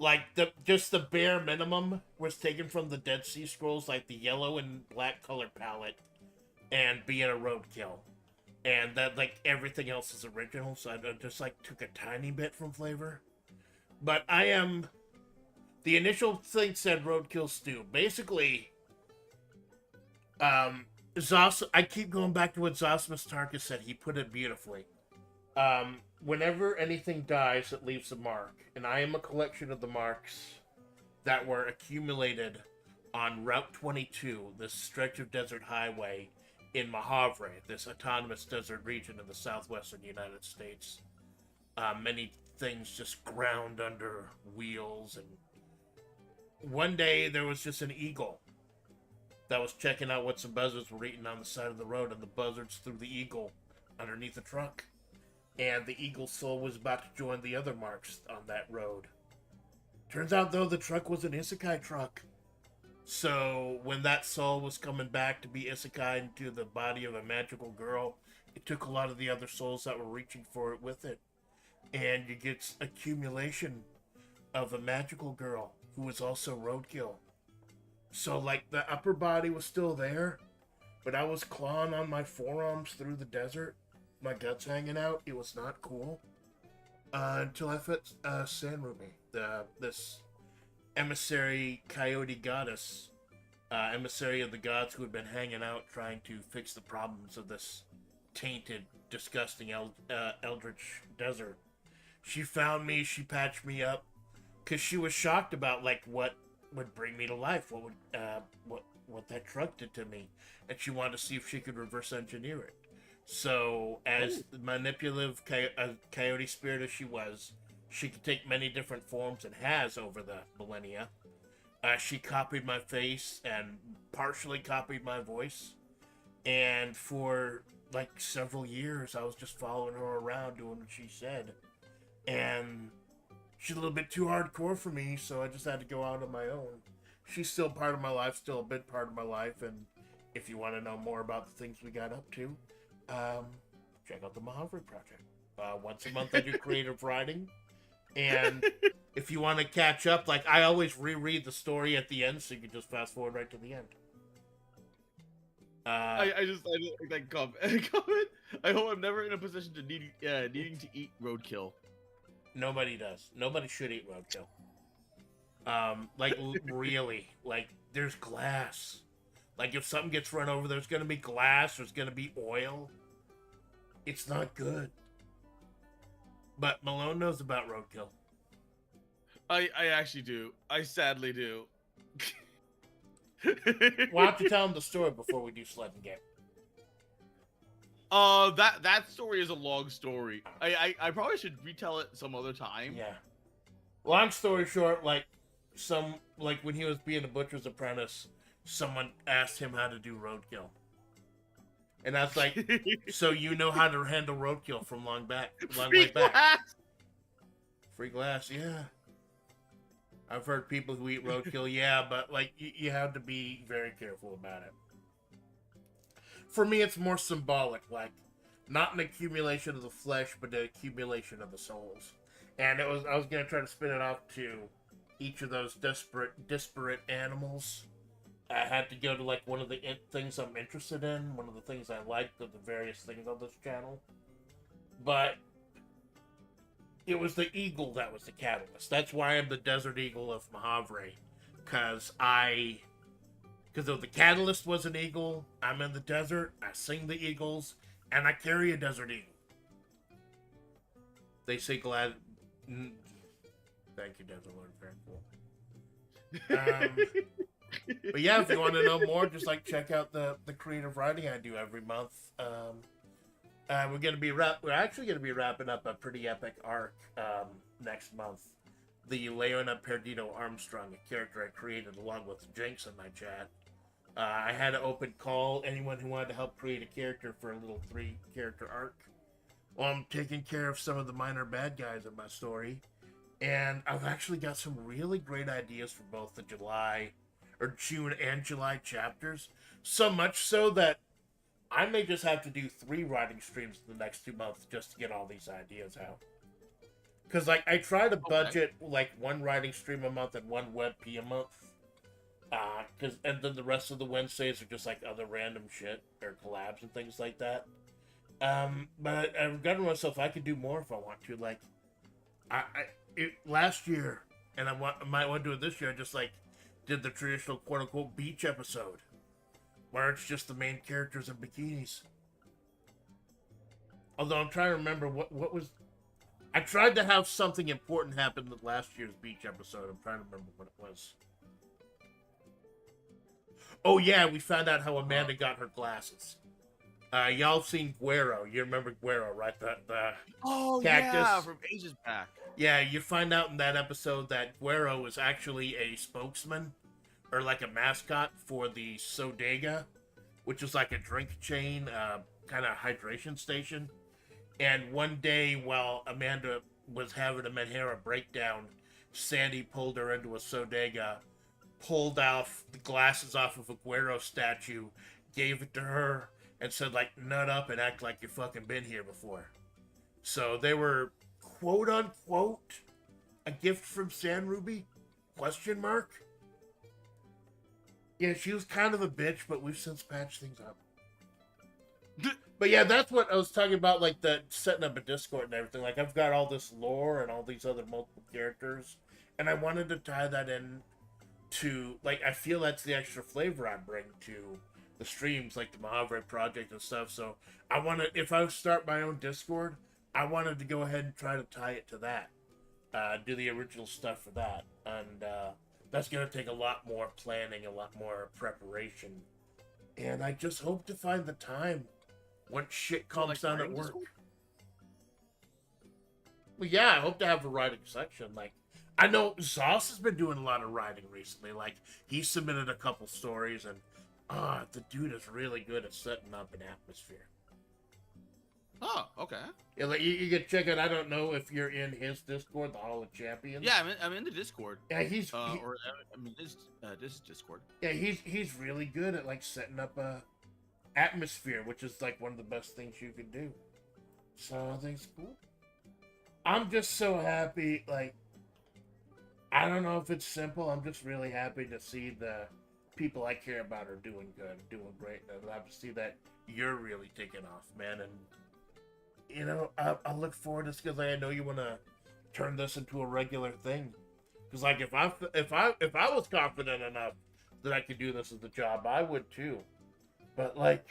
Like just the bare minimum was taken from the Dead Sea Scrolls, like the yellow and black color palette, and being a roadkill, and that like everything else is original. So I just like took a tiny bit from FlaVR, but the initial thing said roadkill stew. Basically, I keep going back to what Zosimus Tarkus said. He put it beautifully. Whenever anything dies, it leaves a mark. And I am a collection of the marks that were accumulated on Route 22, this stretch of desert highway in Mahavre, this autonomous desert region in the southwestern United States. Many things just ground under wheels. And one day there was just an eagle that was checking out what some buzzards were eating on the side of the road, and the buzzards threw the eagle underneath the truck. And the eagle's soul was about to join the other marks on that road. Turns out, though, the truck was an isekai truck. So when that soul was coming back to be isekai into the body of a magical girl, it took a lot of the other souls that were reaching for it with it. And you get accumulation of a magical girl who was also roadkill. So, like, the upper body was still there, but I was clawing on my forearms through the desert, my guts hanging out. It was not cool. Until I met Sanrubi, this emissary coyote goddess, emissary of the gods who had been hanging out trying to fix the problems of this tainted, disgusting eldritch desert. She found me. She patched me up because she was shocked about like what would bring me to life, what would what that truck did to me, and she wanted to see if she could reverse engineer it. So, as manipulative coyote spirit as she was, she could take many different forms and has over the millennia. She copied my face and partially copied my voice. And for like several years, I was just following her around doing what she said. And she's a little bit too hardcore for me, so I just had to go out on my own. She's still part of my life, still a big part of my life. And if you want to know more about the things we got up to, check out the Mahavri Project. Once a month I do creative writing. And if you want to catch up, like I always reread the story at the end, so you can just fast forward right to the end. I just like that comment. I hope I'm never in a position to needing to eat roadkill. Nobody does. Nobody should eat roadkill. Like really, like there's glass. Like if something gets run over, there's gonna be glass. There's gonna be oil. It's not good. But Malone knows about roadkill. I actually do. I sadly do. Why don't you tell him the story before we do Sledding game? That story is a long story. I probably should retell it some other time. Yeah. Long story short, like when he was being a butcher's apprentice, someone asked him how to do roadkill. And I was like, so you know how to handle roadkill from long way back. Free glass, yeah. I've heard people who eat roadkill, yeah, but like you have to be very careful about it. For me, it's more symbolic, like not an accumulation of the flesh, but an accumulation of the souls. And I was gonna try to spin it off to each of those disparate animals. I had to go to like one of the things I'm interested in, one of the things I liked of the various things on this channel. But it was the eagle that was the catalyst. That's why I'm the Desert Eagle of Mahavri. Because if the catalyst was an eagle, I'm in the desert, I sing the eagles, and I carry a desert eagle. They say glad... Thank you, Desert Lord. Very cool. But yeah, if you want to know more, just like check out the creative writing I do every month. We're actually gonna be wrapping up a pretty epic arc next month. The Leona Perdido Armstrong, a character I created along with Jinx in my chat. I had an open call, anyone who wanted to help create a character for a little 3-character arc. Well, I'm taking care of some of the minor bad guys in my story, and I've actually got some really great ideas for both the June and July chapters. So much so that I may just have to do 3 writing streams in the next 2 months just to get all these ideas out. Because like I try to budget like 1 writing stream a month and 1 WebP a month. And then the rest of the Wednesdays are just like other random shit or collabs and things like that. But I've got to myself I could do more if I want to. Like, last year, and I might want to do it this year. I just like did the traditional quote unquote beach episode, where it's just the main characters in bikinis. Although I'm trying to remember what was. I tried to have something important happen in last year's beach episode. I'm trying to remember what it was. Oh yeah, we found out how Amanda got her glasses. Y'all seen Guero? You remember Guero, right? The cactus. Yeah, from ages back. Yeah, you find out in that episode that Guero was actually a spokesman or like a mascot for the Sodega, which is like a drink chain, kind of hydration station. And one day, while Amanda was having a Menhera breakdown, Sandy pulled her into a Sodega, pulled off the glasses off of a Guero statue, gave it to her, and said, like, nut up and act like you fucking been here before. So they were, quote unquote, a gift from San Ruby? Question mark? Yeah, she was kind of a bitch, but we've since patched things up. But yeah, that's what I was talking about, like, the setting up a Discord and everything. Like, I've got all this lore and all these other multiple characters, and I wanted to tie that in to, like, I feel that's the extra flavor I bring to the streams, like the Mahavri Project and stuff. So I want to, if I start my own Discord, I wanted to go ahead and try to tie it to that. Do the original stuff for that. And that's going to take a lot more planning, a lot more preparation. And I just hope to find the time when shit calms down at work. Well, yeah, I hope to have a writing section. Like, I know Zoss has been doing a lot of writing recently. Like, he submitted a couple stories, and the dude is really good at setting up an atmosphere. Oh, okay. Yeah, like you can check it. I don't know if you're in his Discord, the Hall of Champions. Yeah, I'm in the Discord. Yeah, this is Discord. Yeah, he's really good at like setting up a atmosphere, which is like one of the best things you can do. So I think it's cool. I'm just so happy. Like, I don't know if it's simple. I'm just really happy to see the people I care about are doing good, doing great. And I'm happy to see that you're really taking off, man. And you know, I look forward to this because I know you want to turn this into a regular thing. Because like if I was confident enough that I could do this as a job, I would too. But like,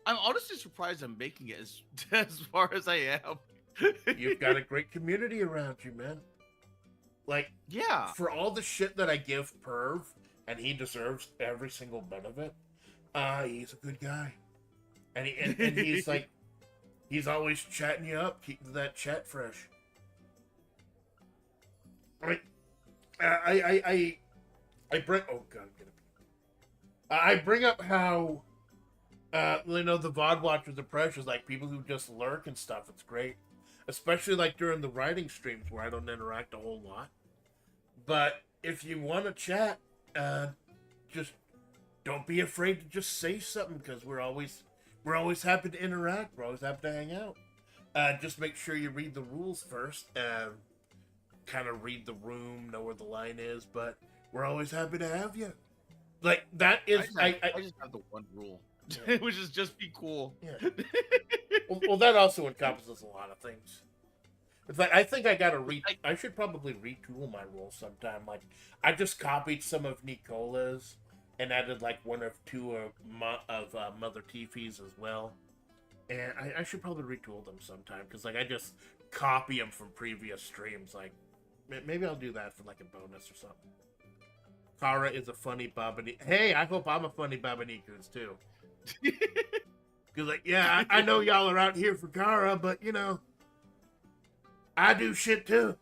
I'm honestly surprised I'm making it as far as I am. You've got a great community around you, man. Like, yeah, for all the shit that I give Perv, and he deserves every single bit of it. He's a good guy. And he's like, he's always chatting you up, keeping that chat fresh. I bring, oh god, I'm gonna I bring up how, you know, the VOD watchers are precious, like people who just lurk and stuff. It's great, especially like during the writing streams where I don't interact a whole lot. But if you want to chat, just don't be afraid to just say something because we're always happy to interact. We're always happy to hang out. Just make sure you read the rules first. Kind of read the room, know where the line is. But we're always happy to have you. Like, that is... I just have the one rule, yeah. Which is just be cool. Yeah. well, that also encompasses a lot of things. In fact, I think I should probably retool my rules sometime. Like, I just copied some of Nicola's and added like one or two of Mother Tiffy's as well. And I should probably retool them sometime because like I just copy them from previous streams. Like maybe I'll do that for like a bonus or something. Kara is a funny Babani. Hey, I hope I'm a funny Babanikus too. Because like, yeah, I know y'all are out here for Kara, but you know, I do shit too.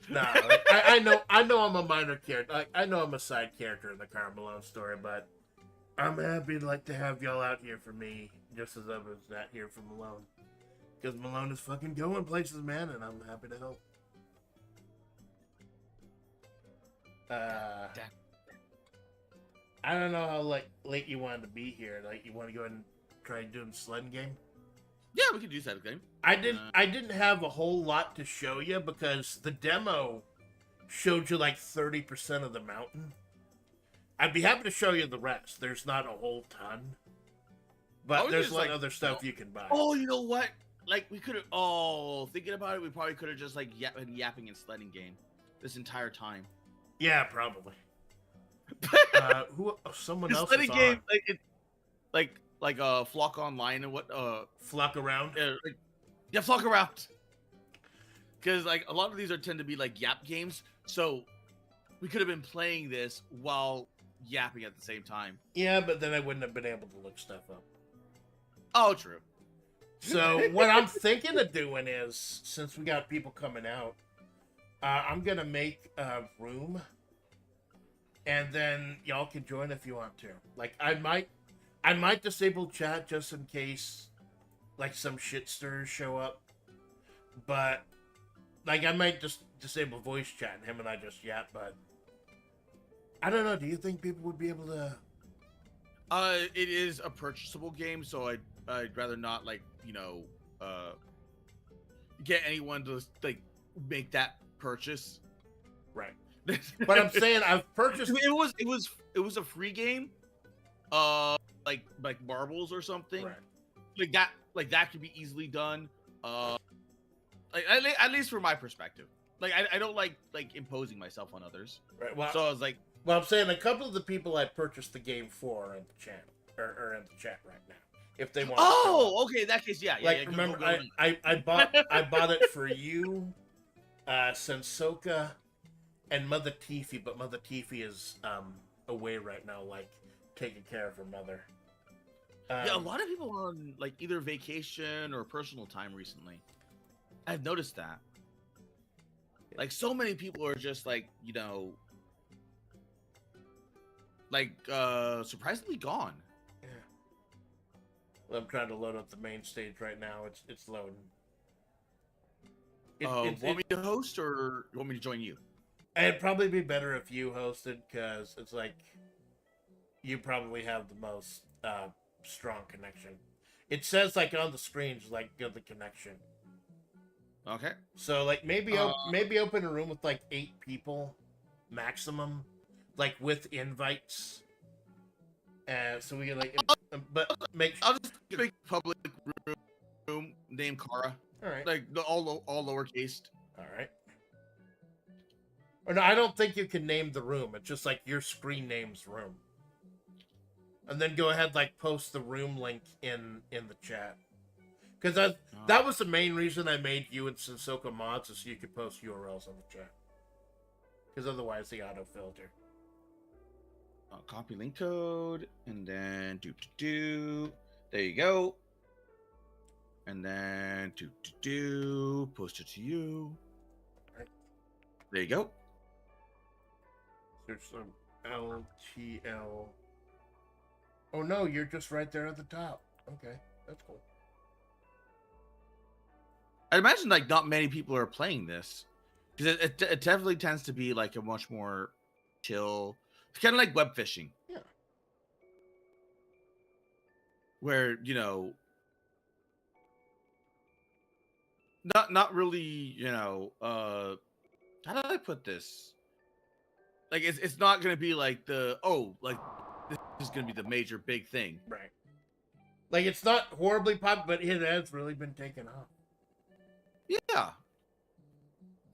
Nah, like, I know I'm a minor character. Like, I know I'm a side character in the Karl Malone story, but I'm happy to have y'all out here for me, just as I was out here for Malone. Because Malone is fucking going places, man, and I'm happy to help. I don't know how late you wanted to be here. Like, you want to go ahead and try doing the sledding game? Yeah, we can do that game. I didn't have a whole lot to show you because the demo showed you like 30% of the mountain. I'd be happy to show you the rest. There's not a whole ton, but there's like other stuff you can buy. Oh, you know what? Like we could have. Oh, thinking about it, we probably could have just like been yapping in sledding game this entire time. Yeah, probably. Someone else sledding is game on. like Flock Online and what Flock Around. Yeah, Flock Around. Because like a lot of these tend to be like yap games, so we could have been playing this while yapping at the same time. Yeah, but then I wouldn't have been able to look stuff up. Oh, true. So what I'm thinking of doing is, since we got people coming out, I'm gonna make a room, and then y'all can join if you want to. Like I might disable chat just in case, like some shitsters show up, but like I might just disable voice chat and him and I just yap. But I don't know. Do you think people would be able to? It is a purchasable game, so I'd rather not get anyone to like make that purchase. Right. But I'm saying I've purchased. It was a free game. Like marbles or something. Right. Like that could be easily done. Like at least from my perspective. Like I don't like imposing myself on others. Right. Well, so I was like, well, I'm saying a couple of the people I purchased the game for are in the chat or in the chat right now. if they want. Oh, okay. In that case, yeah. Like, Yeah. remember, Go. I bought it for you, Sensoka, and Mother Tiffy, but Mother Tiffy is away right now, like taking care of her mother. Yeah, a lot of people are on like either vacation or personal time recently. I've noticed that. Like so many people are just like, like surprisingly gone. Yeah. Well, I'm trying to load up the main stage right now. It's loading. Want me to host or you want me to join you? It'd probably be better if you hosted, because it's like you probably have the most strong connection. It says like on the screens like good the connection. Okay. So like maybe open a room with like 8 people maximum, like with invites. So we can like, but I'll just make public room name Kara. All right. Like all lowercase. All right. Or no, I don't think you can name the room. It's just like your screen name's room. And then go ahead, like post the room link in the chat. Because that was the main reason I made you and Sensoka mods, is so you could post URLs in the chat. Because otherwise, the auto filter. Copy link code, and then there you go. And then post it to you. Right. There you go. Search some LTL. Oh no, you're just right there at the top. Okay, that's cool. I imagine like not many people are playing this, because it definitely tends to be like a much more chill. It's kind of like web fishing. Yeah. Where not really, how do I put this? Like it's not gonna be like this is gonna be the major big thing. Right. Like it's not horribly popular, but it has really been taken off. Yeah.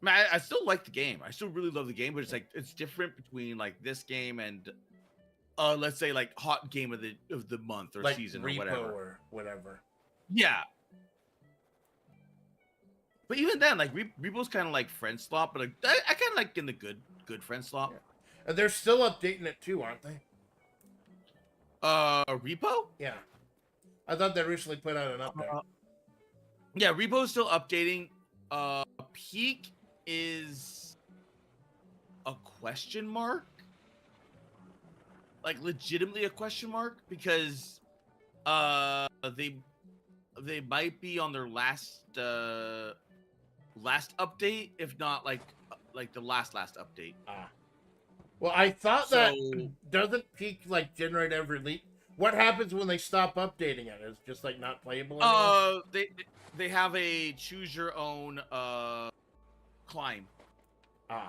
I still like the game. I still really love the game, but it's like it's different between like this game and let's say like hot game of the month or like season Repo or whatever. Yeah. But even then, like Repo's kind of like friend slot, but like, I kind of like in the good friend slot. Yeah. And they're still updating it too, aren't they? Repo? Yeah. I thought they recently put out an update. Yeah, Repo's still updating. Peak is a question mark. Like legitimately a question mark, because they might be on their last update, if not like the last update. Well, I thought that doesn't Peak like generate every leak. What happens when they stop updating it? It's just like not playable anymore? They have a choose your own climb.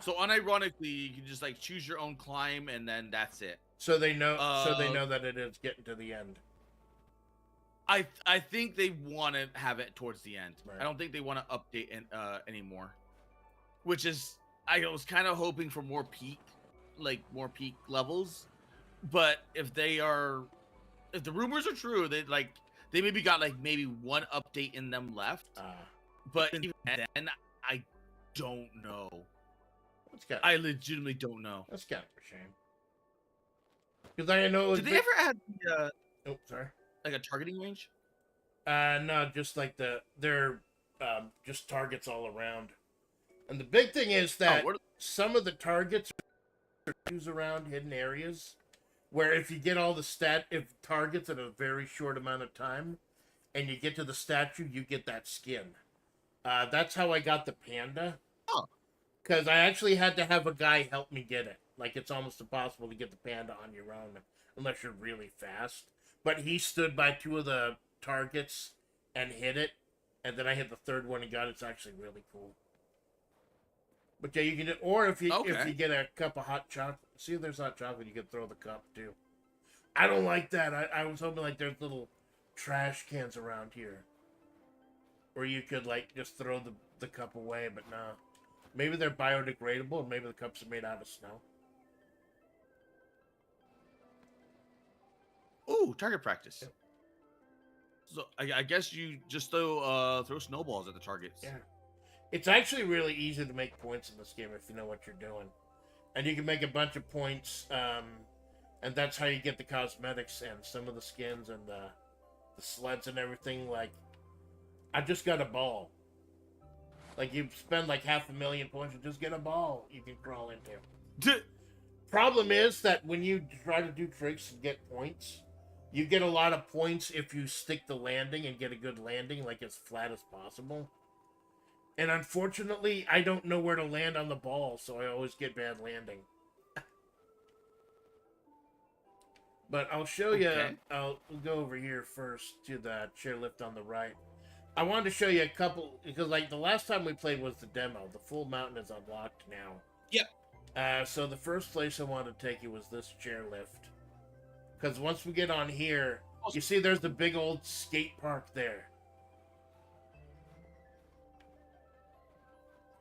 So unironically, you can just like choose your own climb, and then that's it. So they know. So they know that it is getting to the end. I think they want to have it towards the end. Right. I don't think they want to update anymore. Which is, I was kind of hoping for more peak levels. But if the rumors are true, they maybe got like maybe one update in them left. But even then, I don't know. I legitimately don't know. That's kind of a shame. Because I know. Did they ever add oh, sorry. Like a targeting range? No, just like they're just targets all around. And the big thing is that some of the targets are used around hidden areas, where if you get all the targets in a very short amount of time, and you get to the statue, you get that skin. That's how I got the panda. Oh. Because I actually had to have a guy help me get it. Like, it's almost impossible to get the panda on your own unless you're really fast. But he stood by 2 of the targets and hit it. And then I hit the 3rd one and got it. It's actually really cool. But yeah, you can... Or if you get a cup of hot chocolate... See if there's hot chocolate, you can throw the cup, too. I don't like that. I was hoping, like, there's little trash cans around here. Where you could, like, just throw the cup away, but no. Maybe they're biodegradable, and maybe the cups are made out of snow. Ooh, target practice. So I guess you just throw snowballs at the targets. Yeah. It's actually really easy to make points in this game if you know what you're doing. And you can make a bunch of points, and that's how you get the cosmetics and some of the skins and the sleds and everything. Like, I just got a ball. Like, you spend like 500,000 points and just get a ball you can crawl into. Problem is that when you try to do tricks and get points, you get a lot of points if you stick the landing and get a good landing, like as flat as possible. And unfortunately, I don't know where to land on the ball, so I always get bad landing. But I'll show you, we'll go over here first to the chairlift on the right. I wanted to show you a couple, because like the last time we played was the demo. The full mountain is unlocked now. Yep. So the first place I wanted to take you was this chairlift. Because once we get on here, you see there's the big old skate park there.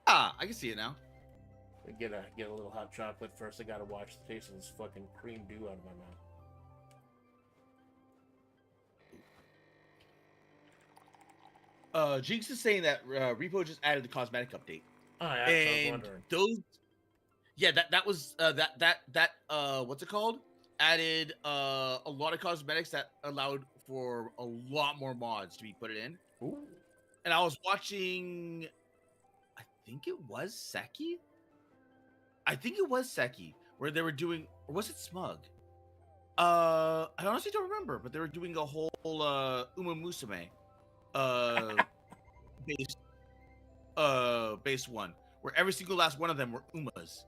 Ah, I can see it now. I get a little hot chocolate first. I gotta watch the taste of this fucking cream dew out of my mouth. Jinx is saying that Repo just added the cosmetic update. Oh yeah, and I was wondering. Those, yeah, that was that what's it called? Added a lot of cosmetics that allowed for a lot more mods to be put in. Ooh. And I was watching, I think it was Seki. Where they were doing, or was it Smug? I honestly don't remember, but they were doing a whole Uma Musume base one, where every single last one of them were Umas.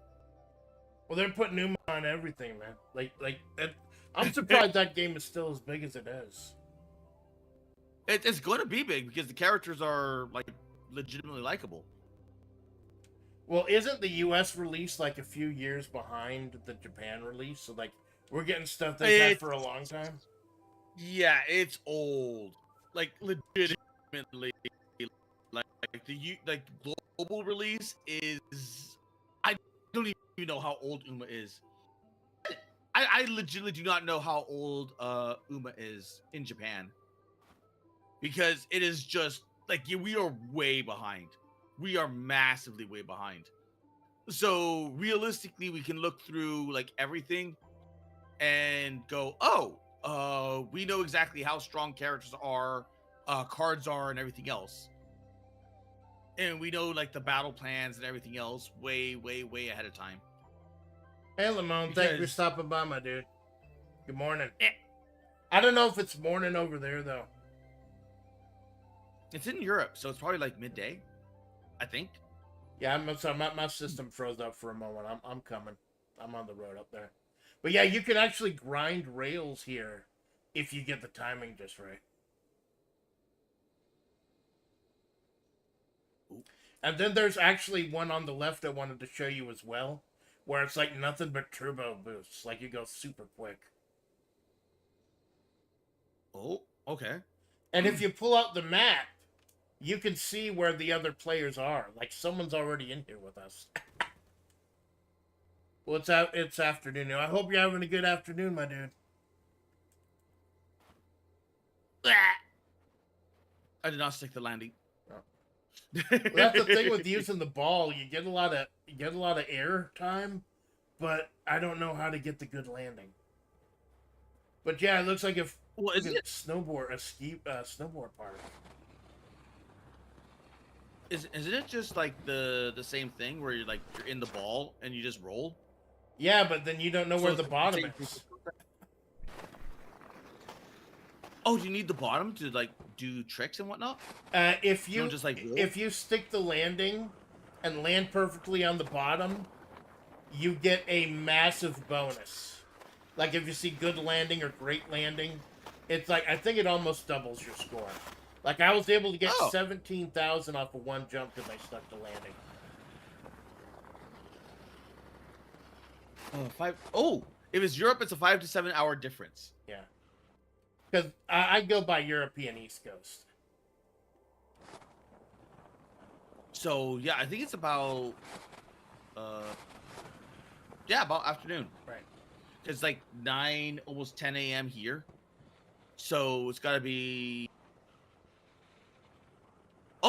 Well, they're putting Uma on everything, man. Like that. I'm surprised that game is still as big as it is. It's going to be big because the characters are like legitimately likable. Well, isn't the U.S. release like a few years behind the Japan release? So like we're getting stuff they've had for a long time. Yeah, it's old. Like legitimately, like the global release is. I don't even know how old Uma is. I legitimately do not know how old Uma is in Japan, because it is just like we are way behind. We are massively way behind. So realistically, we can look through like everything and go, oh, we know exactly how strong characters are, cards are, and everything else. And we know like the battle plans and everything else way ahead of time. Hey, Lamone, thank you for stopping by, my dude. Good morning. Eh. I don't know if it's morning over there, though. It's in Europe, so it's probably like midday, I think. Yeah, I'm sorry, my system froze up for a moment. I'm coming. I'm on the road up there. But yeah, you can actually grind rails here if you get the timing just right. Ooh. And then there's actually one on the left I wanted to show you as well, where it's like nothing but turbo boosts. Like you go super quick. Oh, okay. And if you pull out the map, you can see where the other players are. Like someone's already in here with us. Well, it's afternoon now. I hope you're having a good afternoon, my dude. I did not stick the landing. Oh. Well, that's the thing with using the ball. You get a lot of air time, but I don't know how to get the good landing. But yeah, it looks like if isn't it snowboard park. Isn't it just like the same thing where you're in the ball and you just roll? Yeah, but then you don't know where the bottom is. Oh, do you need the bottom to like do tricks and whatnot? If you don't just like roll? If you stick the landing and land perfectly on the bottom, you get a massive bonus. Like if you see good landing or great landing, it's like I think it almost doubles your score. Like I was able to get 17,000 off of one jump because I stuck the landing. If it's Europe, it's a 5 to 7 hour difference. Yeah. Because I go by European East Coast. So, yeah, I think it's about... about afternoon. Right. It's like 9, almost 10 a.m. here. So, it's got to be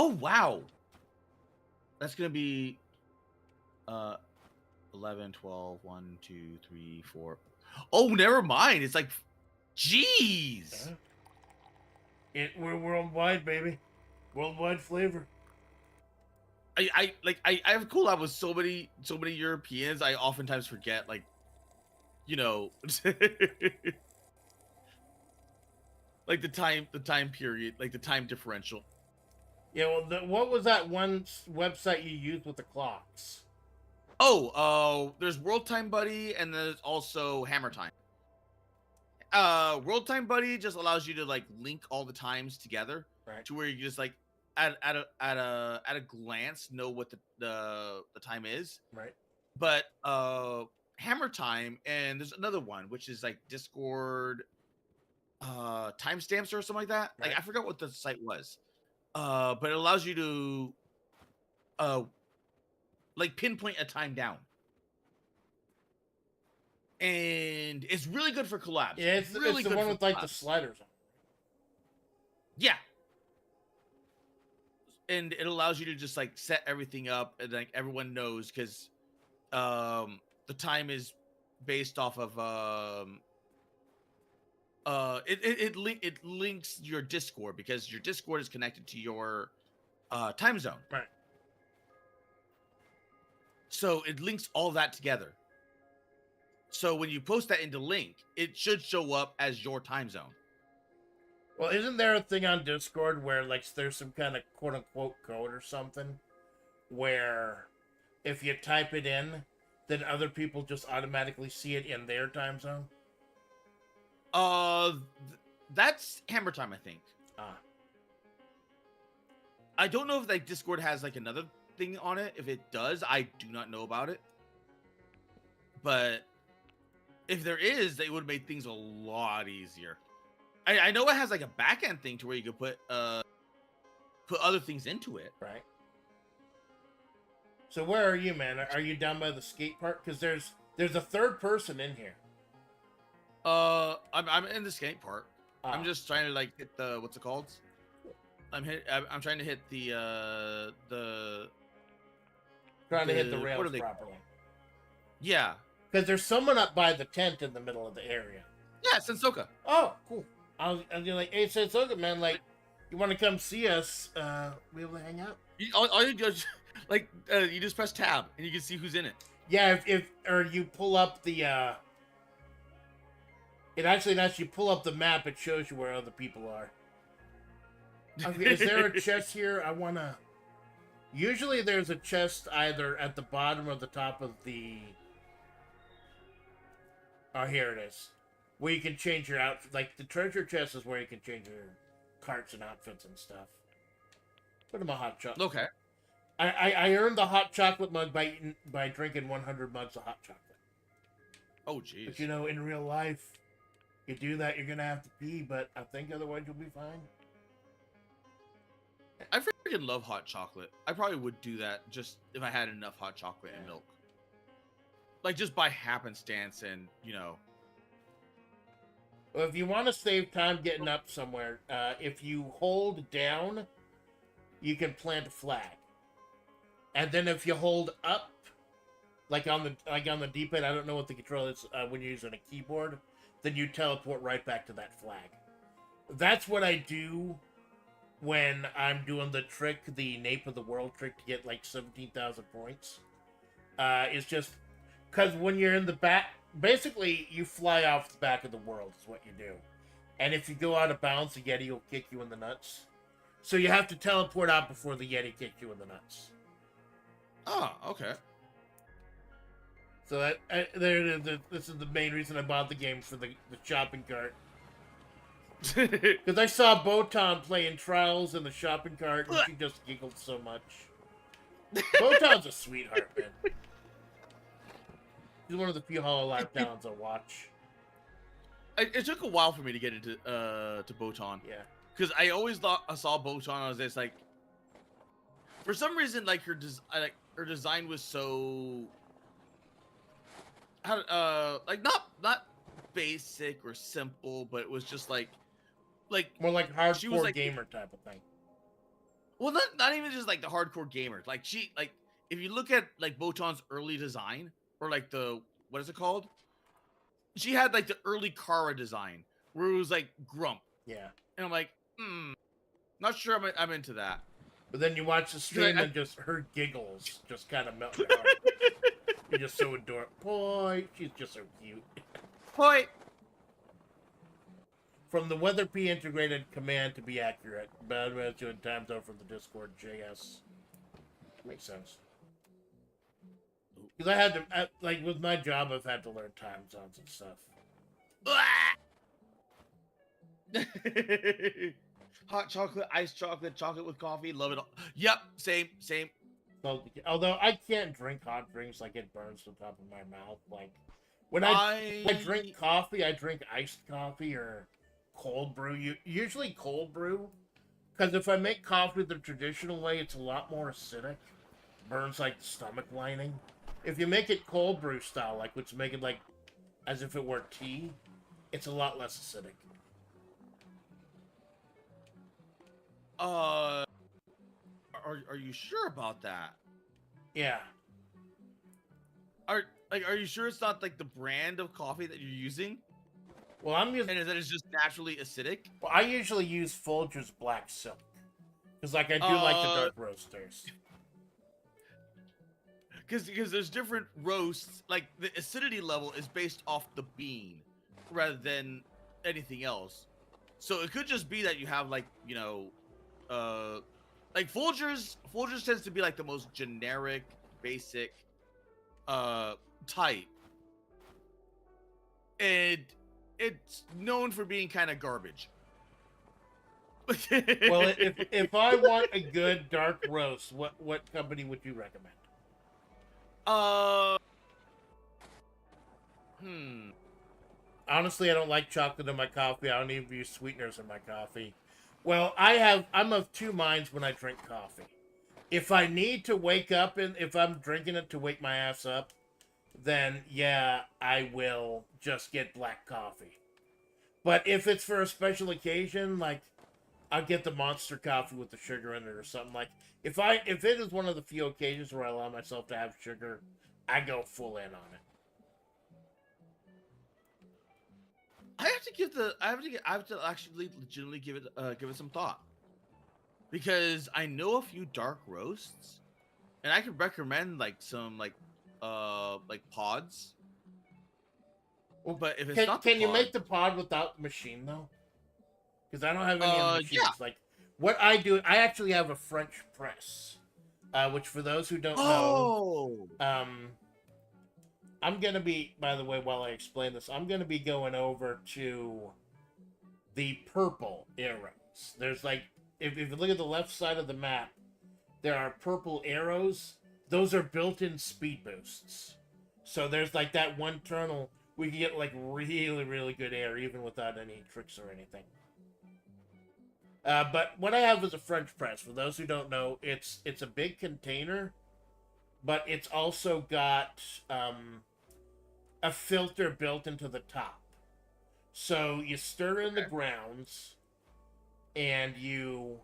Oh wow. That's gonna be 11, 12, 1, 2, 3, 4. Oh, never mind. It's like, jeez. We're worldwide, baby. Worldwide flavor. I have a cool out with so many Europeans. I oftentimes forget, like, you know, like the time period, like the time differential. Yeah, well, what was that one website you used with the clocks? Oh, there's World Time Buddy, and there's also Hammer Time. World Time Buddy just allows you to like link all the times together, Right. to where you just like at a glance know what the time is. Right. But Hammer Time, and there's another one which is like Discord timestamps or something like that. Right. Like I forgot what the site was. But it allows you to like pinpoint a time down. And it's really good for collabs. Yeah, it's really the good one for with like collabs. the sliders on. Yeah. And it allows you to just like set everything up, and like everyone knows, because the time is based off of it links your Discord, because your Discord is connected to your time zone. Right. So it links all that together. So when you post that into Link, it should show up as your time zone. Well, isn't there a thing on Discord where like there's some kind of quote unquote code or something where if you type it in, then other people just automatically see it in their time zone? That's Hammer Time, I think. Ah. I don't know if like Discord has like another thing on it. If it does, I do not know about it. But if there is, they would have made things a lot easier. I know it has like a back end thing to where you could put other things into it. Right. So where are you, man? Are you down by the skate park? Because there's a third person in here. I'm in the skate park. Ah. I'm just trying to like hit the, what's it called? I'm trying to hit the Trying to hit the what rails are they? properly. Yeah. Because there's someone up by the tent in the middle of the area. Yeah, Sensoka. Oh, cool. I was like, hey, Sensoka, man, like, you want to come see us? We able to hang out? All you do is, like, you just press tab and you can see who's in it. Yeah, or you pull up the, it actually lets you pull up the map. It shows you where other people are. Okay, is there a chest here? I want to... Usually there's a chest either at the bottom or the top of the... Oh, here it is. Where you can change your outfit. Like, the treasure chest is where you can change your carts and outfits and stuff. Put them a hot chocolate. Okay. I earned the hot chocolate mug by drinking 100 mugs of hot chocolate. Oh, jeez. But, you know, in real life, you do that, you're going to have to pee, but I think otherwise you'll be fine. I freaking love hot chocolate. I probably would do that just if I had enough hot chocolate and milk. Like, just by happenstance and, you know. Well, if you want to save time getting up somewhere, if you hold down, you can plant a flag. And then if you hold up, like on the D-pad, I don't know what the control is when you're using a keyboard, then you teleport right back to that flag. That's what I do when I'm doing the trick, the Nape of the World trick to get like 17,000 points. It's just because when you're in the back, basically you fly off the back of the world is what you do. And if you go out of bounds, the Yeti will kick you in the nuts. So you have to teleport out before the Yeti kicks you in the nuts. Oh, okay. So this is the main reason I bought the game, for the shopping cart. Because I saw Botan playing Trials in the shopping cart, and she just giggled so much. Botan's a sweetheart, man. He's one of the few Hollow Life talents I watch. It took a while for me to get into to Botan. Yeah. Because I always thought I saw Botan as this, like, for some reason, like her design was so like not basic or simple, but it was just like More like hardcore was like, gamer type of thing. Well, not even just like the hardcore gamers. Like she like if you look at like Botan's early design or like the what is it called? She had like the early Kara design where it was like grump, Yeah. and I'm like, not sure I'm into that. But then you watch the 'Cause stream and just her giggles just kind of melt your heart. You're just so adorable. Boy, she's just so cute. Boy, From the WeatherP integrated command to be accurate. Bad way doing time zone from the Discord JS. Makes sense. Because I had to, like, with my job, I've had to learn time zones and stuff. hot chocolate, iced chocolate, chocolate with coffee, love it all. Yep, same. So, although I can't drink hot drinks, like it burns the top of my mouth. Like when I drink coffee, I drink iced coffee or cold brew. Usually cold brew, because if I make coffee the traditional way, it's a lot more acidic. Burns like the stomach lining. If you make it cold brew style, like which make it like as if it were tea, it's a lot less acidic. Are you sure about that? Yeah. Are you sure it's not like the brand of coffee that you're using? Well, I'm using. And that it's just naturally acidic? Well, I usually use Folgers Black Silk because, like, I do like the dark roasters. Because there's different roasts. Like the acidity level is based off the bean, rather than anything else. So it could just be that you have like like Folgers tends to be like the most generic, basic type, and it's known for being kind of garbage. Well, if I want a good dark roast, what company would you recommend? Honestly, I don't like chocolate in my coffee. I don't even use sweeteners in my coffee. Well, I'm of two minds when I drink coffee. If I need to wake up and if I'm drinking it to wake my ass up, then yeah, I will just get black coffee. But if it's for a special occasion, like I'll get the monster coffee with the sugar in it or something. Like if it is one of the few occasions where I allow myself to have sugar, I go full in on it. I have to actually legitimately give it some thought, because I know a few dark roasts, and I could recommend like some like pods. Well, but if it's not, can you make the pod without the machine though? Because I don't have any of the machines. Yeah. Like what I do, I actually have a French press, which for those who don't know, I'm going to be, by the way, while I explain this, I'm going to be going over to the purple arrows. There's like, if you look at the left side of the map, there are purple arrows. Those are built-in speed boosts. So there's like that one tunnel we can get like really, really good air even without any tricks or anything. But what I have is a French press. For those who don't know, it's a big container, but it's also got a filter built into the top. So you stir in the grounds, and you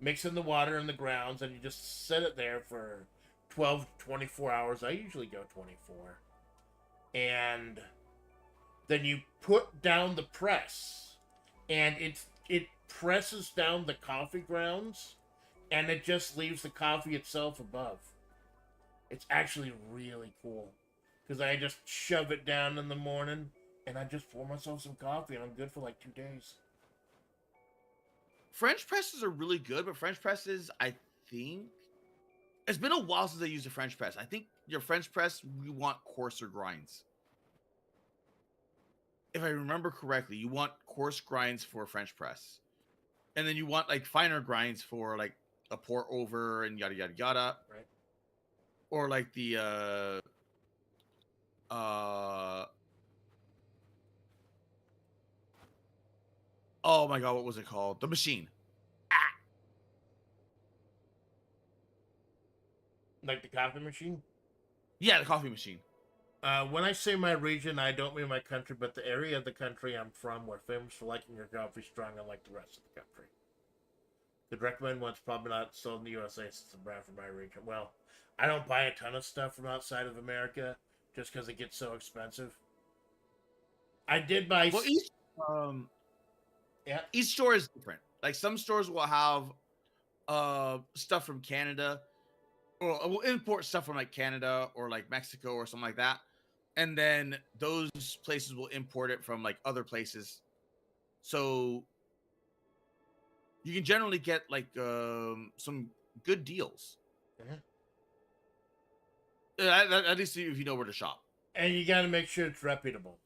mix in the water in the grounds, and you just set it there for 12 to 24 hours. I usually go 24. And then you put down the press, and it presses down the coffee grounds, and it just leaves the coffee itself above. It's actually really cool, because I just shove it down in the morning, and I just pour myself some coffee, and I'm good for like 2 days. French presses are really good, but French presses, I think, it's been a while since I used a French press. I think your French press, you want coarser grinds. If I remember correctly, you want coarse grinds for a French press. And then you want like finer grinds for like a pour over and yada yada yada. Right. Or like the oh my god, what was it called? The machine. Like the coffee machine? Yeah, the coffee machine. When I say my region, I don't mean my country, but the area of the country I'm from, we're famous for liking your coffee strong, unlike the rest of the country. Could recommend one. It's probably not sold in the USA since it's a brand from my region. Well, I don't buy a ton of stuff from outside of America just because it gets so expensive. I did buy. Well, um Yeah. each store is different. Like some stores will have stuff from Canada, or will import stuff from like Canada or like Mexico or something like that, and then those places will import it from like other places. So you can generally get like some good deals. Mhm. At least if you know where to shop. And you got to make sure it's reputable.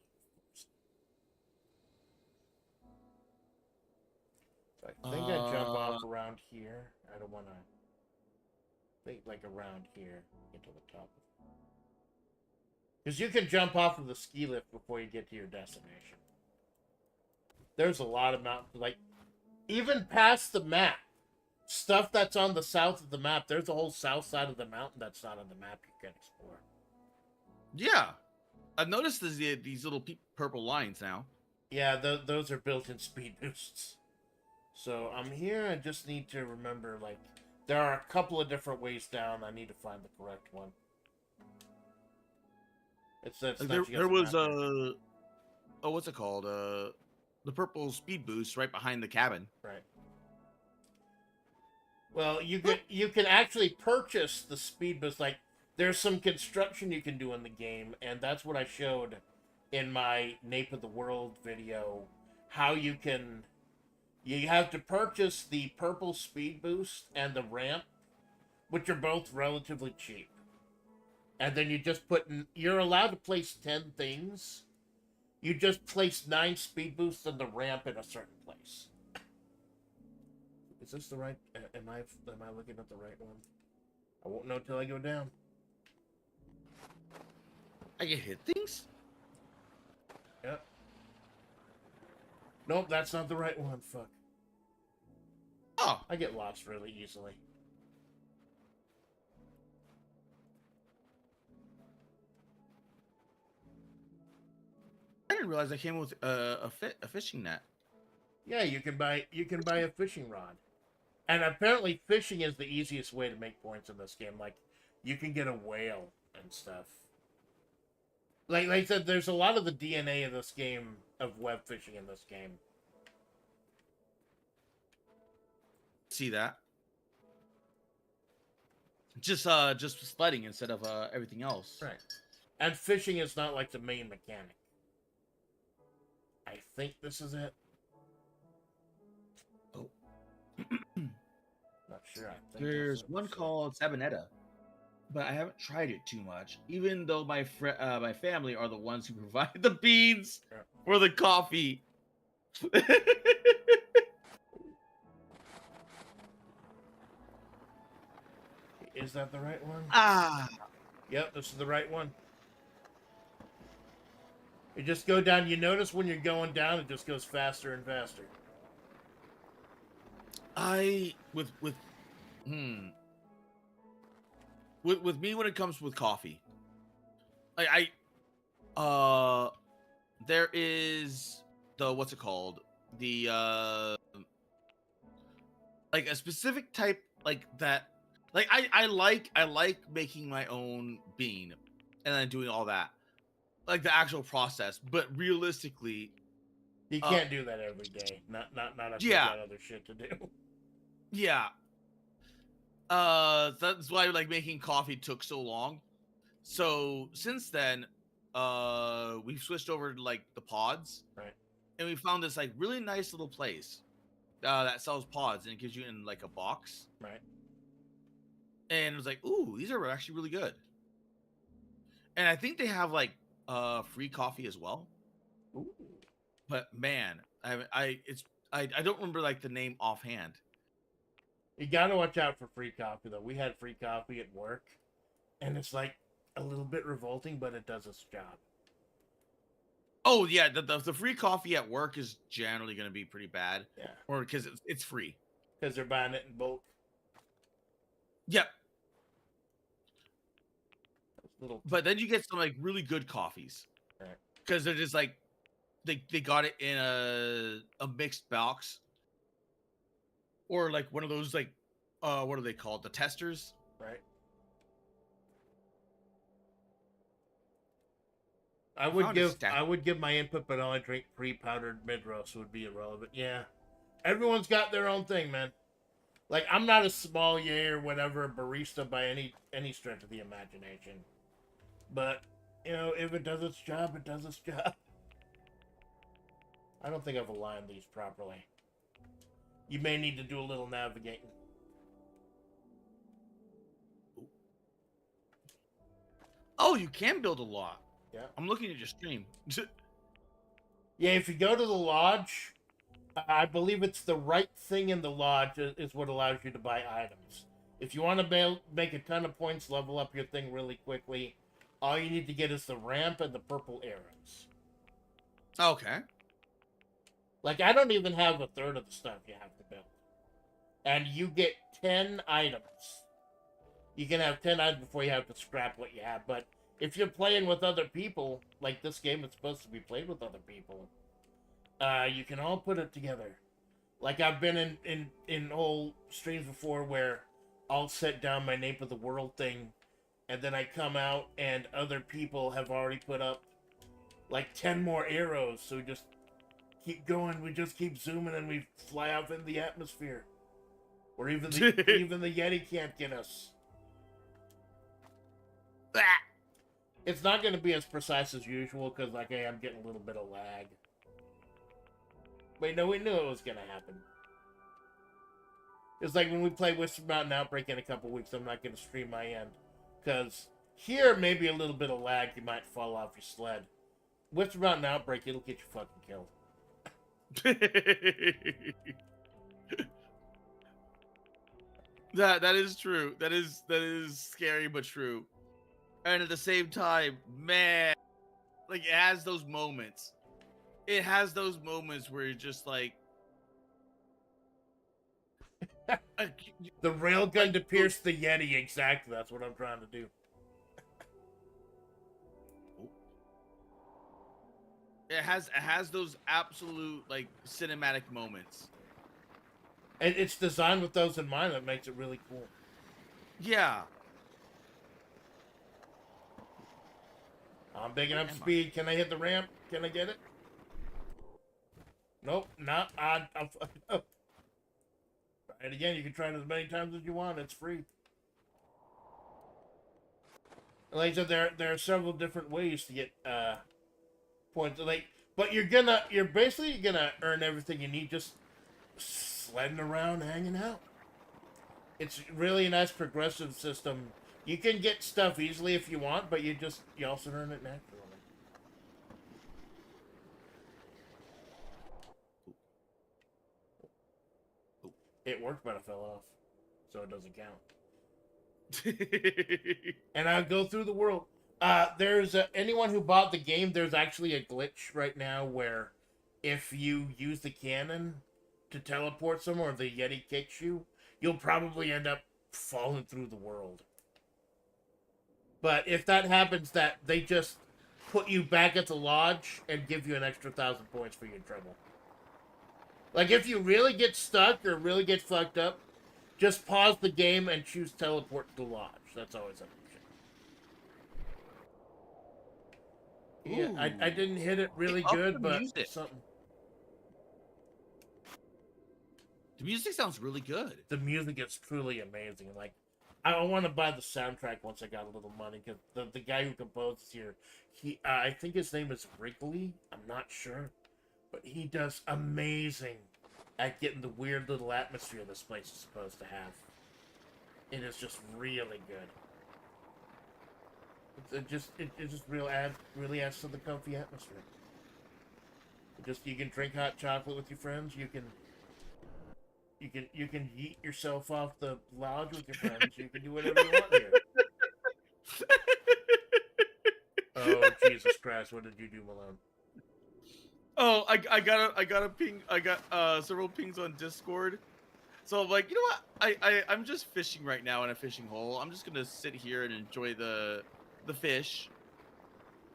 So I think I jump off around here. I don't want to think like around here, get to the top. Because you can jump off of the ski lift before you get to your destination. There's a lot of mountains, like even past the map, stuff that's on the south of the map. There's a whole south side of the mountain that's not on the map you can explore. Yeah, I've noticed these little purple lines now. Yeah, those are built-in speed boosts. So I'm here. I just need to remember, like, there are a couple of different ways down. I need to find the correct one. Like there was what's it called? The purple speed boost right behind the cabin. Right. Well, you can actually purchase the speed boost. Like, there's some construction you can do in the game, and that's what I showed in my Nape of the World video. How you have to purchase the purple speed boost and the ramp, which are both relatively cheap. And then you just you're allowed to place 10 things. You just place 9 speed boosts and the ramp in a certain place. Is this the right? Am I looking at the right one? I won't know till I go down. I can hit things. Yep. Nope, that's not the right one. Fuck. Oh, I get lost really easily. I didn't realize I came with a fishing net. Yeah, you can buy a fishing rod. And apparently fishing is the easiest way to make points in this game. Like, you can get a whale and stuff. Like I said, there's a lot of the DNA of this game, of web fishing in this game. See that? Just sledding instead of everything else. Right. And fishing is not like the main mechanic. I think this is it. Oh. Not sure. I think There's one called Sabonetta, but I haven't tried it too much. Even though my family are the ones who provide the beans or the coffee. Is that the right one? Ah. Yep, this is the right one. You just go down. You notice when you're going down, it just goes faster and faster. With me when it comes with coffee, like there is the what's it called, the like a specific type like that, like I like making my own bean and then doing all that, like the actual process. But realistically, you can't do that every day. Not if you got other shit to do. Yeah. That's why like making coffee took so long. So since then, we've switched over to like the pods, right? And we found this like really nice little place that sells pods, and it gives you in like a box, right? And it was like, ooh, these are actually really good. And I think they have like free coffee as well. Ooh. But man, I don't remember like the name offhand. You gotta watch out for free coffee though. We had free coffee at work, and it's like a little bit revolting, but it does its job. Oh yeah, the free coffee at work is generally going to be pretty bad. Yeah, or because it's free. Because they're buying it in bulk. Yep. Little. But then you get some like really good coffees, right? Because they're just like they got it in a mixed box. or like one of those like, what are they called? The testers. Right. Found a stat. I would give my input, but only drink pre-powdered mid-roast would be irrelevant. Yeah, everyone's got their own thing, man. Like, I'm not a sommelier or whatever, barista by any stretch of the imagination. But, you know, if it does its job, it does its job. I don't think I've aligned these properly. You may need to do a little navigating. Oh, you can build a lot. Yeah. I'm looking at your stream. Yeah, if you go to the lodge, I believe it's the right thing in the lodge is what allows you to buy items. If you want to make a ton of points, level up your thing really quickly, all you need to get is the ramp and the purple arrows. Okay. Like, I don't even have a third of the stuff you have to build. And you get 10 items. You can have 10 items before you have to scrap what you have. But if you're playing with other people, like this game is supposed to be played with other people, you can all put it together. Like, I've been in whole streams before where I'll set down my name of the world thing, and then I come out and other people have already put up like 10 more arrows, so we just keep going, we just keep zooming, and we fly off in the atmosphere. Or even even the Yeti can't get us. It's not going to be as precise as usual, because like I am getting a little bit of lag. Wait, no, we knew it was going to happen. It's like when we play Whisper Mountain Outbreak in a couple weeks, I'm not going to stream my end. Because here, maybe a little bit of lag, you might fall off your sled. Whisper Mountain Outbreak, it'll get you fucking killed. That is true. That is scary but true. And at the same time, man, like it has those moments. It has those moments where you're just like the railgun to pierce the Yeti, exactly. That's what I'm trying to do. It has those absolute like cinematic moments. And it's designed with those in mind that makes it really cool. Yeah. I'm picking up speed. Can I hit the ramp? Can I get it? Nope, not. I'm fucking up. Try it again. You can try it as many times as you want. It's free. Like I said, there are several different ways to get points. Like, but you're basically gonna earn everything you need just sledding around, hanging out. It's really a nice progressive system. You can get stuff easily if you want, but you also earn it naturally. It worked, but I fell off, so it doesn't count. And I go through the world. There's anyone who bought the game. There's actually a glitch right now where if you use the cannon to teleport somewhere, the Yeti kicks you, you'll probably end up falling through the world. But if that happens, that they just put you back at the lodge and give you an extra 1,000 points for your trouble. Like, if you really get stuck or really get fucked up, just pause the game and choose teleport to the lodge. That's always an option. Yeah, I didn't hit it really good, but something. The music sounds really good. The music is truly amazing. Like, I want to buy the soundtrack once I got a little money, because the guy who composes here, I think his name is Wrigley. I'm not sure. But he does amazing at getting the weird little atmosphere this place is supposed to have. It is just really good. It just really adds to the comfy atmosphere. You can drink hot chocolate with your friends. You can yeet yourself off the lodge with your friends. You can do whatever you want here. Oh, Jesus Christ! What did you do, Malone? Oh, I got a ping. I got several pings on Discord. So I'm like, you know what? I'm just fishing right now in a fishing hole. I'm just gonna sit here and enjoy the fish.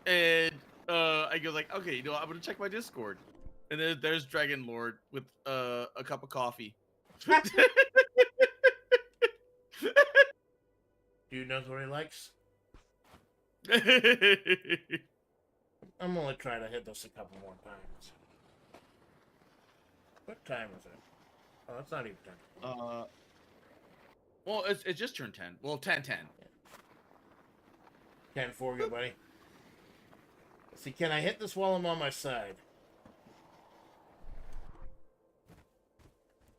And I go like, okay, you know what? I'm gonna check my Discord. And there's Dragon Lord with a cup of coffee. Dude knows what he likes. I'm gonna try to hit this a couple more times. What time is it? Oh, it's not even 10. Well, it just turned 10. Well, 10:10. 10-4, good buddy. See, can I hit this while I'm on my side?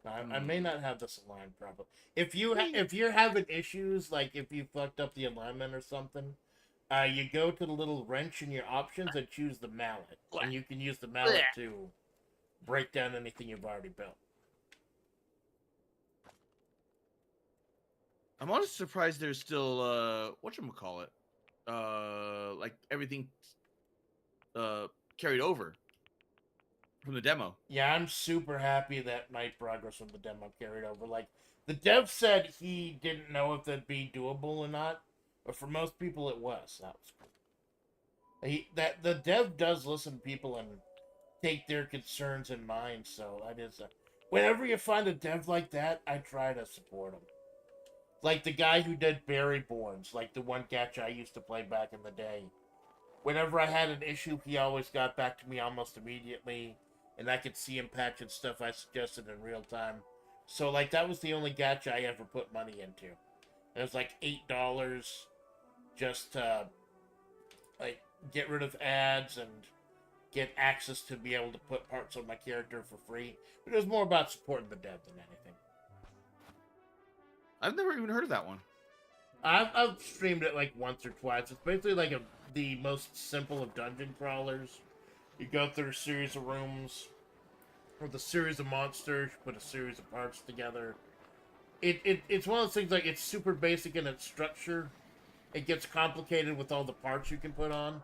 I may not have this aligned properly. If you're having issues, like if you fucked up the alignment or something, you go to the little wrench in your options and choose the mallet, and you can use the mallet to break down anything you've already built. I'm honestly surprised there's still whatchamacallit? Like everything carried over from the demo. Yeah, I'm super happy that my progress from the demo carried over. Like, the dev said he didn't know if that'd be doable or not, but for most people it was. That was cool. The dev does listen to people and take their concerns in mind, so that is whenever you find a dev like that, I try to support him. Like the guy who did Berryborns, like the one gacha I used to play back in the day. Whenever I had an issue, he always got back to me almost immediately, and I could see him patching stuff I suggested in real time. So, like, that was the only gacha I ever put money into. It was like $8 just to, like, get rid of ads and get access to be able to put parts of my character for free. But it was more about supporting the dev than anything. I've never even heard of that one. I've streamed it like once or twice. It's basically like the most simple of dungeon crawlers. You go through a series of rooms with a series of monsters, put a series of parts together. It's one of those things, like, it's super basic in its structure. It gets complicated with all the parts you can put on.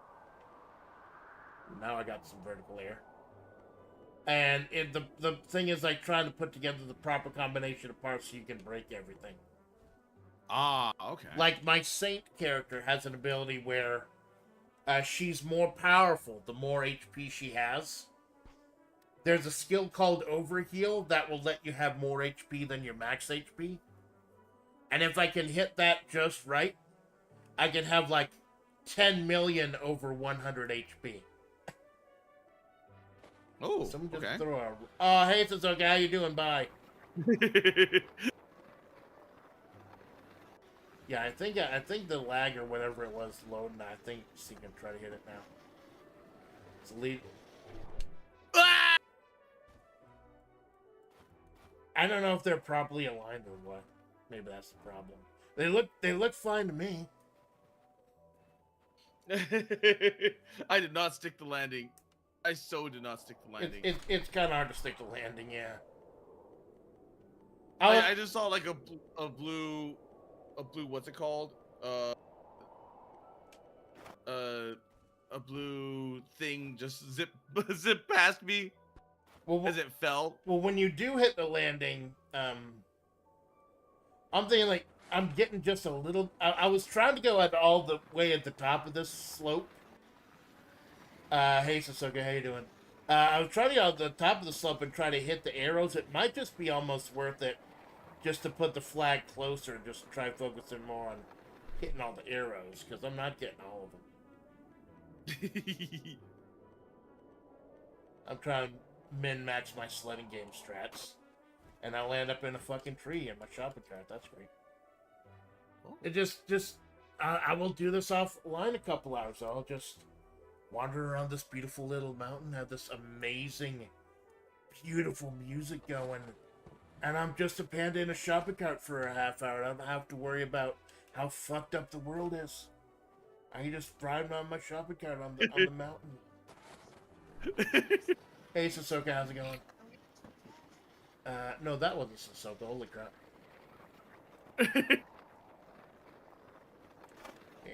Now I got some vertical air. And the thing is, like, trying to put together the proper combination of parts so you can break everything. Ah, okay. Like, my Saint character has an ability where she's more powerful the more HP she has. There's a skill called Overheal that will let you have more HP than your max HP. And if I can hit that just right, I can have like 10 million over 100 HP. Oh, Someone just okay. throw a... Oh, hey, it's okay. How you doing? Bye. Yeah, I think the lag or whatever it was loading. I think she can try to hit it now. It's lead. Ah! I don't know if they're properly aligned or what. Maybe that's the problem. They look fine to me. I did not stick the landing. I so did not stick the landing. It's kind of hard to stick the landing, yeah. I just saw like a blue what's it called? A blue thing just zip past me as it fell. Well, when you do hit the landing, I'm thinking, like, I'm getting just a little... I was trying to go all the way at the top of this slope. Hey, Sasuke, how you doing? I was trying to go at the top of the slope and try to hit the arrows. It might just be almost worth it just to put the flag closer, just try focusing more on hitting all the arrows, because I'm not getting all of them. I'm trying to min-max my sledding game strats, and I'll end up in a fucking tree in my shopping cart. That's great. It just I will do this offline a couple hours. I'll just wander around this beautiful little mountain, have this amazing, beautiful music going, and I'm just a panda in a shopping cart for a half hour. I don't have to worry about how fucked up the world is. I can just ride on my shopping cart on the mountain. Hey, Sasuke, how's it going? No, that wasn't Sasuke. Holy crap. I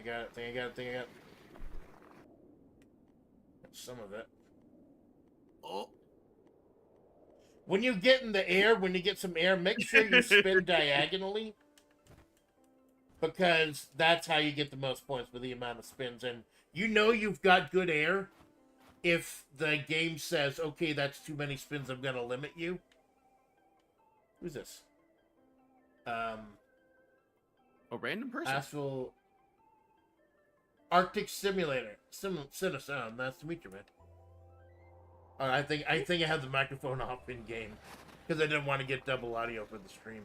got it. Think I got it. That's some of it. Oh. When you get in the air, when you get some air, make sure you spin diagonally. Because that's how you get the most points with the amount of spins. And you know you've got good air if the game says, okay, that's too many spins, I'm going to limit you. Who's this? A random person. Asheville Arctic Simulator. Sound. Nice to meet you, man. I think I had the microphone off in game because I didn't want to get double audio for the stream.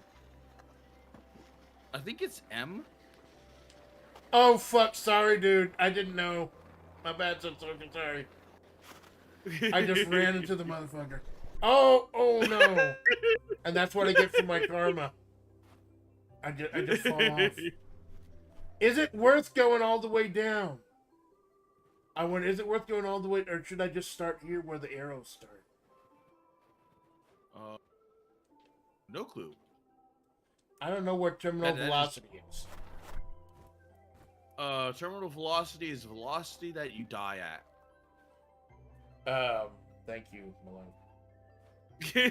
I think it's M. Oh fuck! Sorry, dude. I didn't know. My bad. So sorry. I just ran into the motherfucker. Oh no! And that's what I get for my karma. I just fall off. Is it worth going all the way down? Is it worth going all the way, or should I just start here where the arrows start? No clue. I don't know where terminal velocity is. Terminal velocity is velocity that you die at. Thank you, Malone.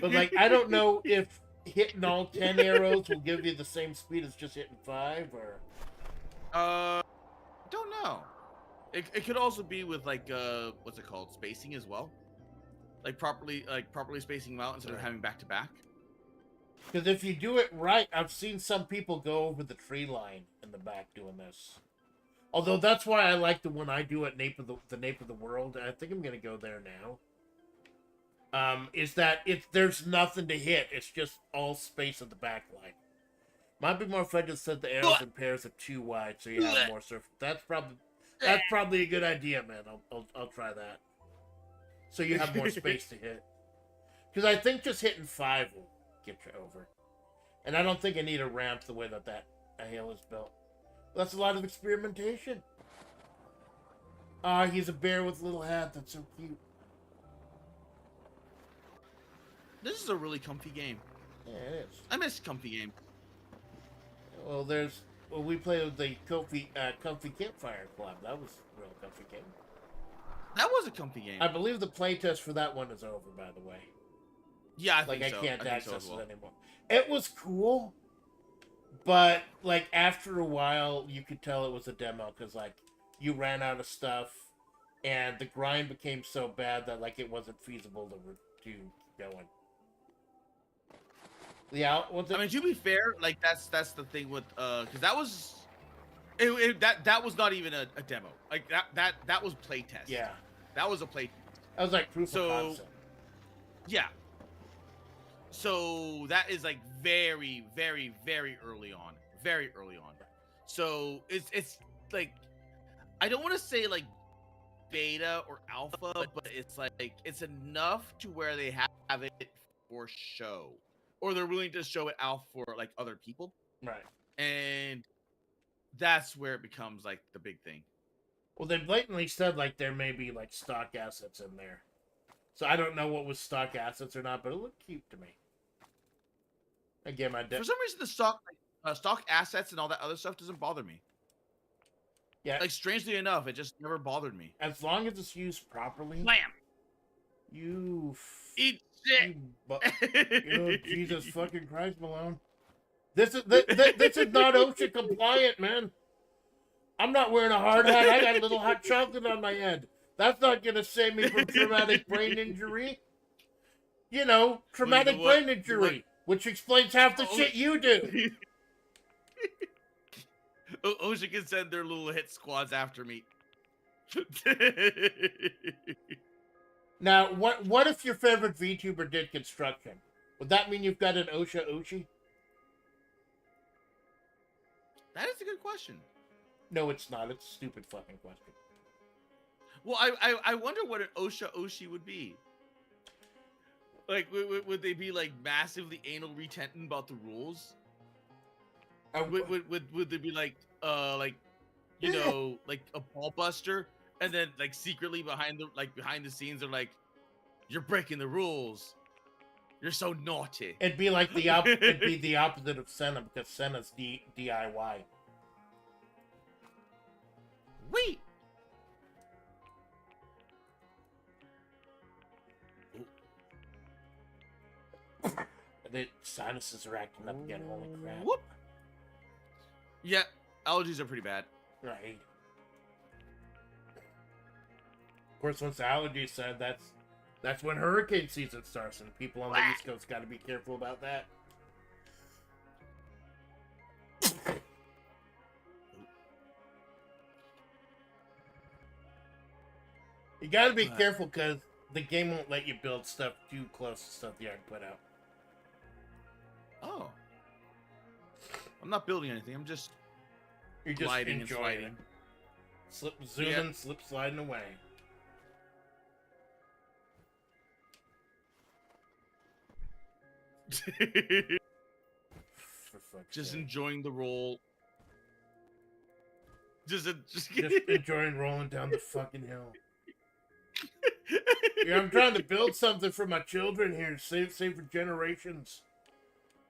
But like, I don't know if hitting all 10 arrows will give you the same speed as just hitting 5, or. Don't know. It could also be with like what's it called, spacing as well, like properly spacing them out instead of having back to back. Because if you do it right, I've seen some people go over the tree line in the back doing this. Although that's why I like the one I do at the Nape of the World, and I think I'm gonna go there now. Is that there's nothing to hit, it's just all space at the back line. Might be more effective said the arrows in pairs of 2 wide, so you have more surface. That's probably a good idea, man. I'll try that. So you have more space to hit. Because I think just hitting 5 will get you over. And I don't think I need a ramp the way that a hill is built. That's a lot of experimentation. Ah, he's a bear with a little hat. That's so cute. This is a really comfy game. Yeah, it is. I miss comfy game. Well, we played with the comfy Campfire Club. That was a real comfy game. That was a comfy game. I believe the playtest for that one is over, by the way. Yeah, I think so. I can't access it anymore. It was cool, but like after a while, you could tell it was a demo because like you ran out of stuff, and the grind became so bad that like it wasn't feasible to keep going. Yeah, I mean, to be fair, like that's the thing with because that was that was not even a demo. Like that was playtest. Yeah, that was a play. That was like proof of concept. Yeah. So that is like very, very, very early on. Very early on. So it's like I don't want to say like beta or alpha, but it's like it's enough to where they have it for show. Or they're willing to show it out for like other people. Right. And that's where it becomes like the big thing. Well, they blatantly said like there may be like stock assets in there. So I don't know what was stock assets or not, but it looked cute to me. Again, for some reason the stock assets and all that other stuff doesn't bother me. Yeah. Like strangely enough, it just never bothered me. As long as it's used properly. Blam! Eat shit! Oh, Jesus fucking Christ, Malone. This is not OSHA compliant, man. I'm not wearing a hard hat. I got a little hot chocolate on my head. That's not gonna save me from traumatic brain injury. You know, traumatic brain injury, which explains half the shit you do. OSHA can send their little hit squads after me. Now, what if your favorite VTuber did construction? Would that mean you've got an OSHA Oshi? That is a good question. No, it's not. It's a stupid fucking question. Well, I wonder what an OSHA Oshi would be. Like, would they be like massively anal retentant about the rules? Would they be like you know, like a ball buster, and then like secretly behind the scenes they're like, you're breaking the rules. You're so naughty. It'd be like it'd be the opposite of Senna, because Senna's DIY. Wait. The sinuses are acting up again. Holy crap. Whoop. Yeah, allergies are pretty bad. Right. Of course, once the allergies said, that's when hurricane season starts, and people on the East Coast got to be careful about that. You gotta be But- careful because the game won't let you build stuff too close to stuff you already put out. Oh. I'm not building anything. I'm just You're just gliding and enjoying sliding. it. Slip zooming, slip sliding away. For fuck's Just sake. enjoying the roll. Just Enjoying rolling down the fucking hill. Yeah, I'm trying to build something for my children here, save for generations.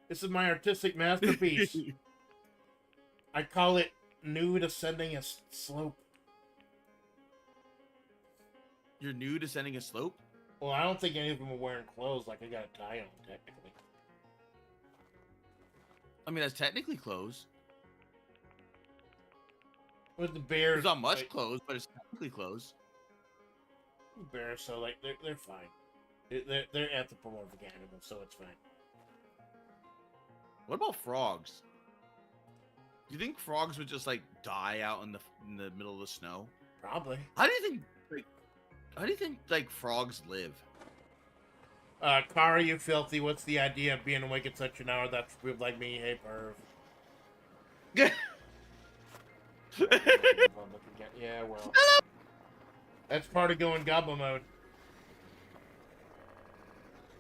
This is my artistic masterpiece. I call it nude ascending a slope. You're new to sending a slope? Well, I don't think any of them are wearing clothes. Like I got a tie on, technically. I mean, that's technically clothes. With the bears, It's not much like, clothes, but it's technically clothes. bears, so like they're fine. They're anthropomorphic animals, so it's fine. What about frogs? Do you think frogs would just like die out in the middle of the snow? Probably. How do you think like frogs live? Kara, you filthy. What's the idea of being awake at such an hour? That's people like me. Hey, perv. Yeah, well. That's part of going gobble mode.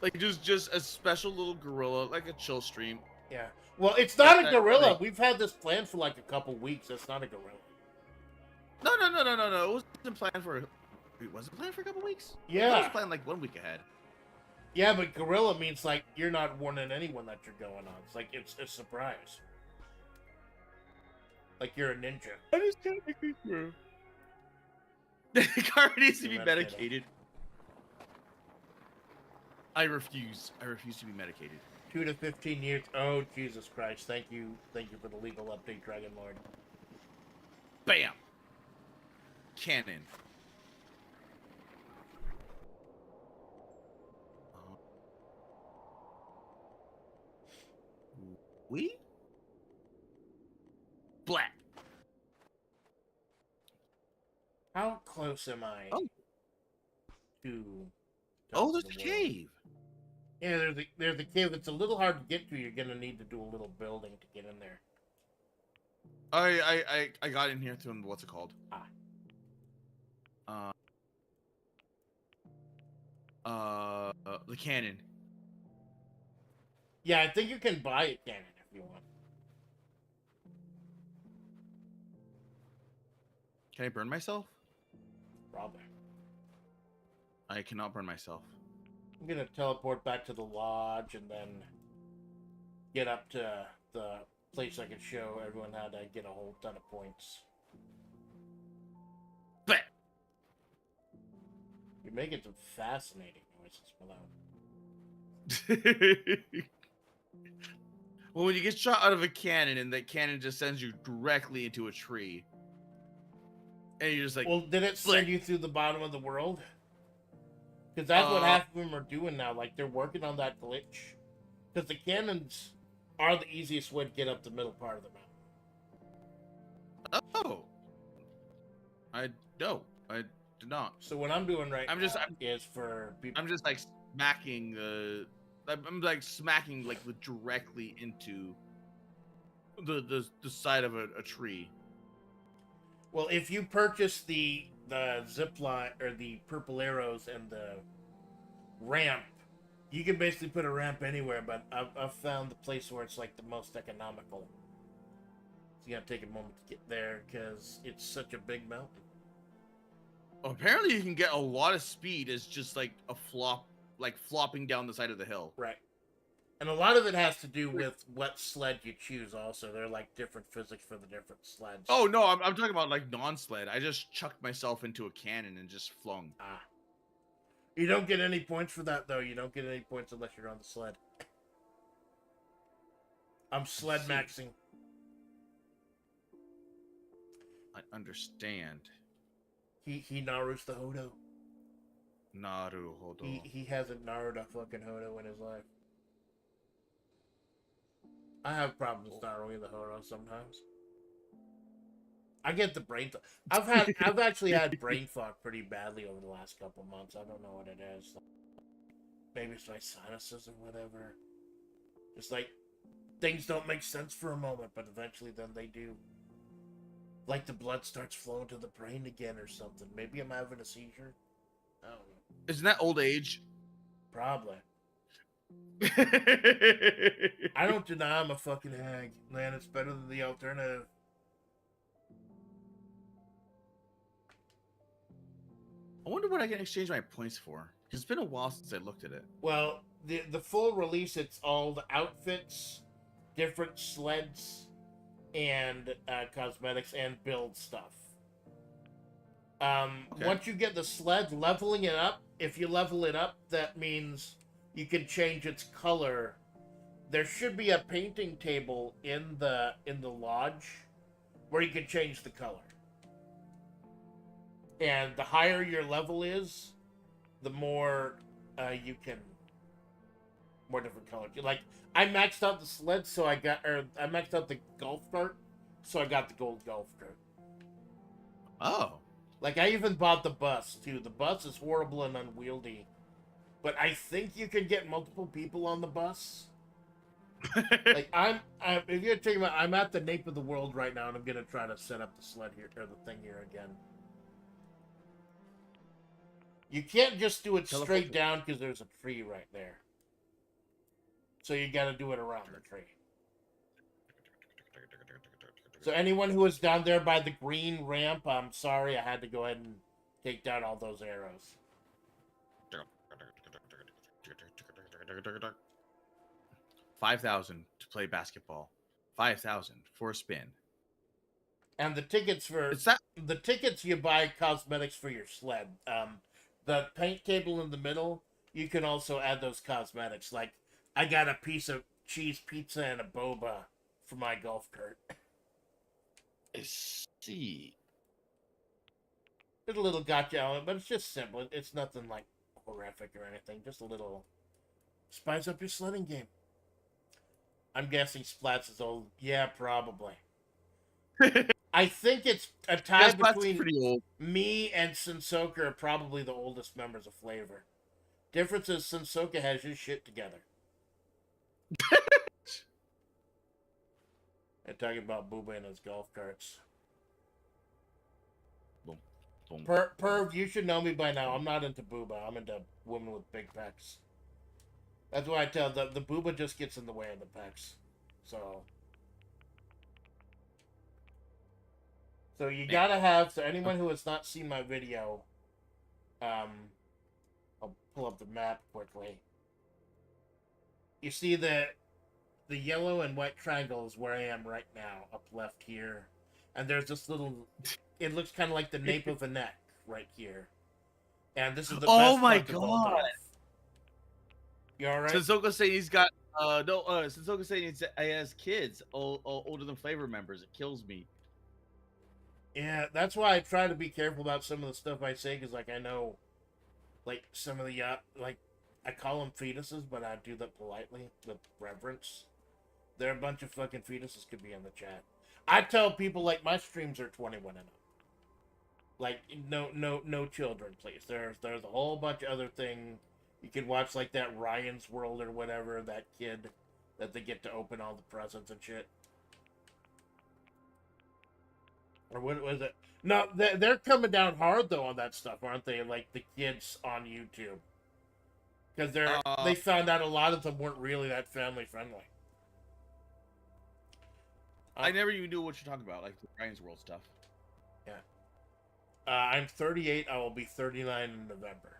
Like just a special little gorilla, like a chill stream. Yeah. Well, it's not a That- gorilla. like- We've had this planned for like a couple weeks. That's not a gorilla. No. It wasn't planned for. Was it planned for a couple weeks? It Yeah. was planned like 1 week ahead. Yeah, but gorilla means like you're not warning anyone that you're going on. It's like it's a surprise. Like you're a ninja. I just can't agree through. The car needs to be Medicated. medicated. I refuse. I refuse to be medicated. 2 to 15 years. Oh, Jesus Christ. Thank you for the legal update, Dragon Lord. Bam! Cannon. We? Black. How close am I Oh. to... Oh, there's the a world? cave. Yeah, there's a cave. It's a little hard to get to. You're gonna need to do a little building to get in there. I got in here through what's it called? The cannon. Yeah, I think you can buy a cannon if you want. Can I burn myself? Probably. I cannot burn myself. I'm gonna teleport back to the lodge and then get up to the place I could show everyone how to get a whole ton of points. But You're making some fascinating noises, Malone. Well, when you get shot out of a cannon and that cannon just sends you directly into a tree, and you're just like, Well, did it send you through the bottom of the world? Because that's what half of them are doing now. Like, they're working on that glitch. Because the cannons are the easiest way to get up the middle part of the mountain. oh, I did not. So what I'm doing right I'm is for people... I'm just like smacking the. I'm like smacking like directly into the side of a tree. Well, if you purchase the zip line or the purple arrows and the ramp, you can basically put a ramp anywhere. But I've found the place where it's like the most economical. It's gonna take a moment to get there because it's such a big mountain. Apparently, you can get a lot of speed as just like a flopping down the side of the hill. Right. And a lot of it has to do with what sled you choose also. They're like different physics for the different sleds. Oh no, I'm talking about like non-sled. I just chucked myself into a cannon and just flung. Ah. You don't get any points for that though. You don't get any points unless you're on the sled. I'm sled maxing. I understand. He Naru's the Hodo. Naruhodo. He hasn't Naruto fucking Hodo in his life. I have problems with Naru the Hodo sometimes. I get the brain. I've actually had brain fog pretty badly over the last couple months. I don't know what it is. Maybe it's my sinuses or whatever. Just like things don't make sense for a moment, but eventually then they do. Like the blood starts flowing to the brain again or something. Maybe I'm having a seizure. I don't know. Isn't that old age? Probably. I don't deny I'm a fucking hag. Man, it's better than the alternative. I wonder what I can exchange my points for. It's been a while since I looked at it. Well, the full release, it's all the outfits, different sleds, and cosmetics and build stuff. Okay. Once you get the sled, leveling it up, if you level it up, that means you can change its color. There should be a painting table in the lodge where you can change the color. And the higher your level is, the more you can, more different colors. Like I maxed out the sled, so I maxed out the golf cart, so I got the gold golf cart. Oh. Like I even bought the bus too. The bus is horrible and unwieldy, but I think you can get multiple people on the bus. Like if you're talking about, I'm at the nape of the world right now, and I'm gonna try to set up the sled here or the thing here again. You can't just do it straight down because there's a tree right there. So you got to do it around the tree. So anyone who was down there by the green ramp, I'm sorry, I had to go ahead and take down all those arrows. 5,000 to play basketball. 5,000 for a spin. And the tickets the tickets you buy cosmetics for your sled. The paint table in the middle, you can also add those cosmetics. Like I got a piece of cheese pizza and a boba for my golf cart. I see. It's a little gotcha element, but it's just simple. It's nothing like horrific or anything. Just a little spice up your sledding game. I'm guessing Splats is old. Yeah, probably. I think it's a tie between me and Sensoka are probably the oldest members of FlaVR. Difference is Sensoka has his shit together. And talking about Booba and his golf carts. Boom. Boom. Perv, you should know me by now. I'm not into Booba. I'm into women with big pecs. That's why I tell the Booba just gets in the way of the pecs. So you gotta have, so anyone who has not seen my video, I'll pull up the map quickly. You see the yellow and white triangle is where I am right now, up left here. And there's this little, it looks kind of like the nape of a neck right here. And this is the oh best my part to build off. You alright? Sensoka saying he's got, Sensoka saying he has kids older than FlaVR members. It kills me. Yeah, that's why I try to be careful about some of the stuff I say, because, like, I know, like, some of the, like, I call them fetuses, but I do that politely, with reverence. There are a bunch of fucking fetuses could be in the chat. I tell people, like, my streams are 21 and up. Like, no children, please. There's a whole bunch of other things. You can watch, like, that Ryan's World or whatever, that kid that they get to open all the presents and shit. Or what was it? No, they're coming down hard though on that stuff, aren't they? Like the kids on YouTube, because they found out a lot of them weren't really that family friendly. I never even knew what you're talking about, like the Ryan's World stuff. Yeah. I'm 38. I will be 39 in November.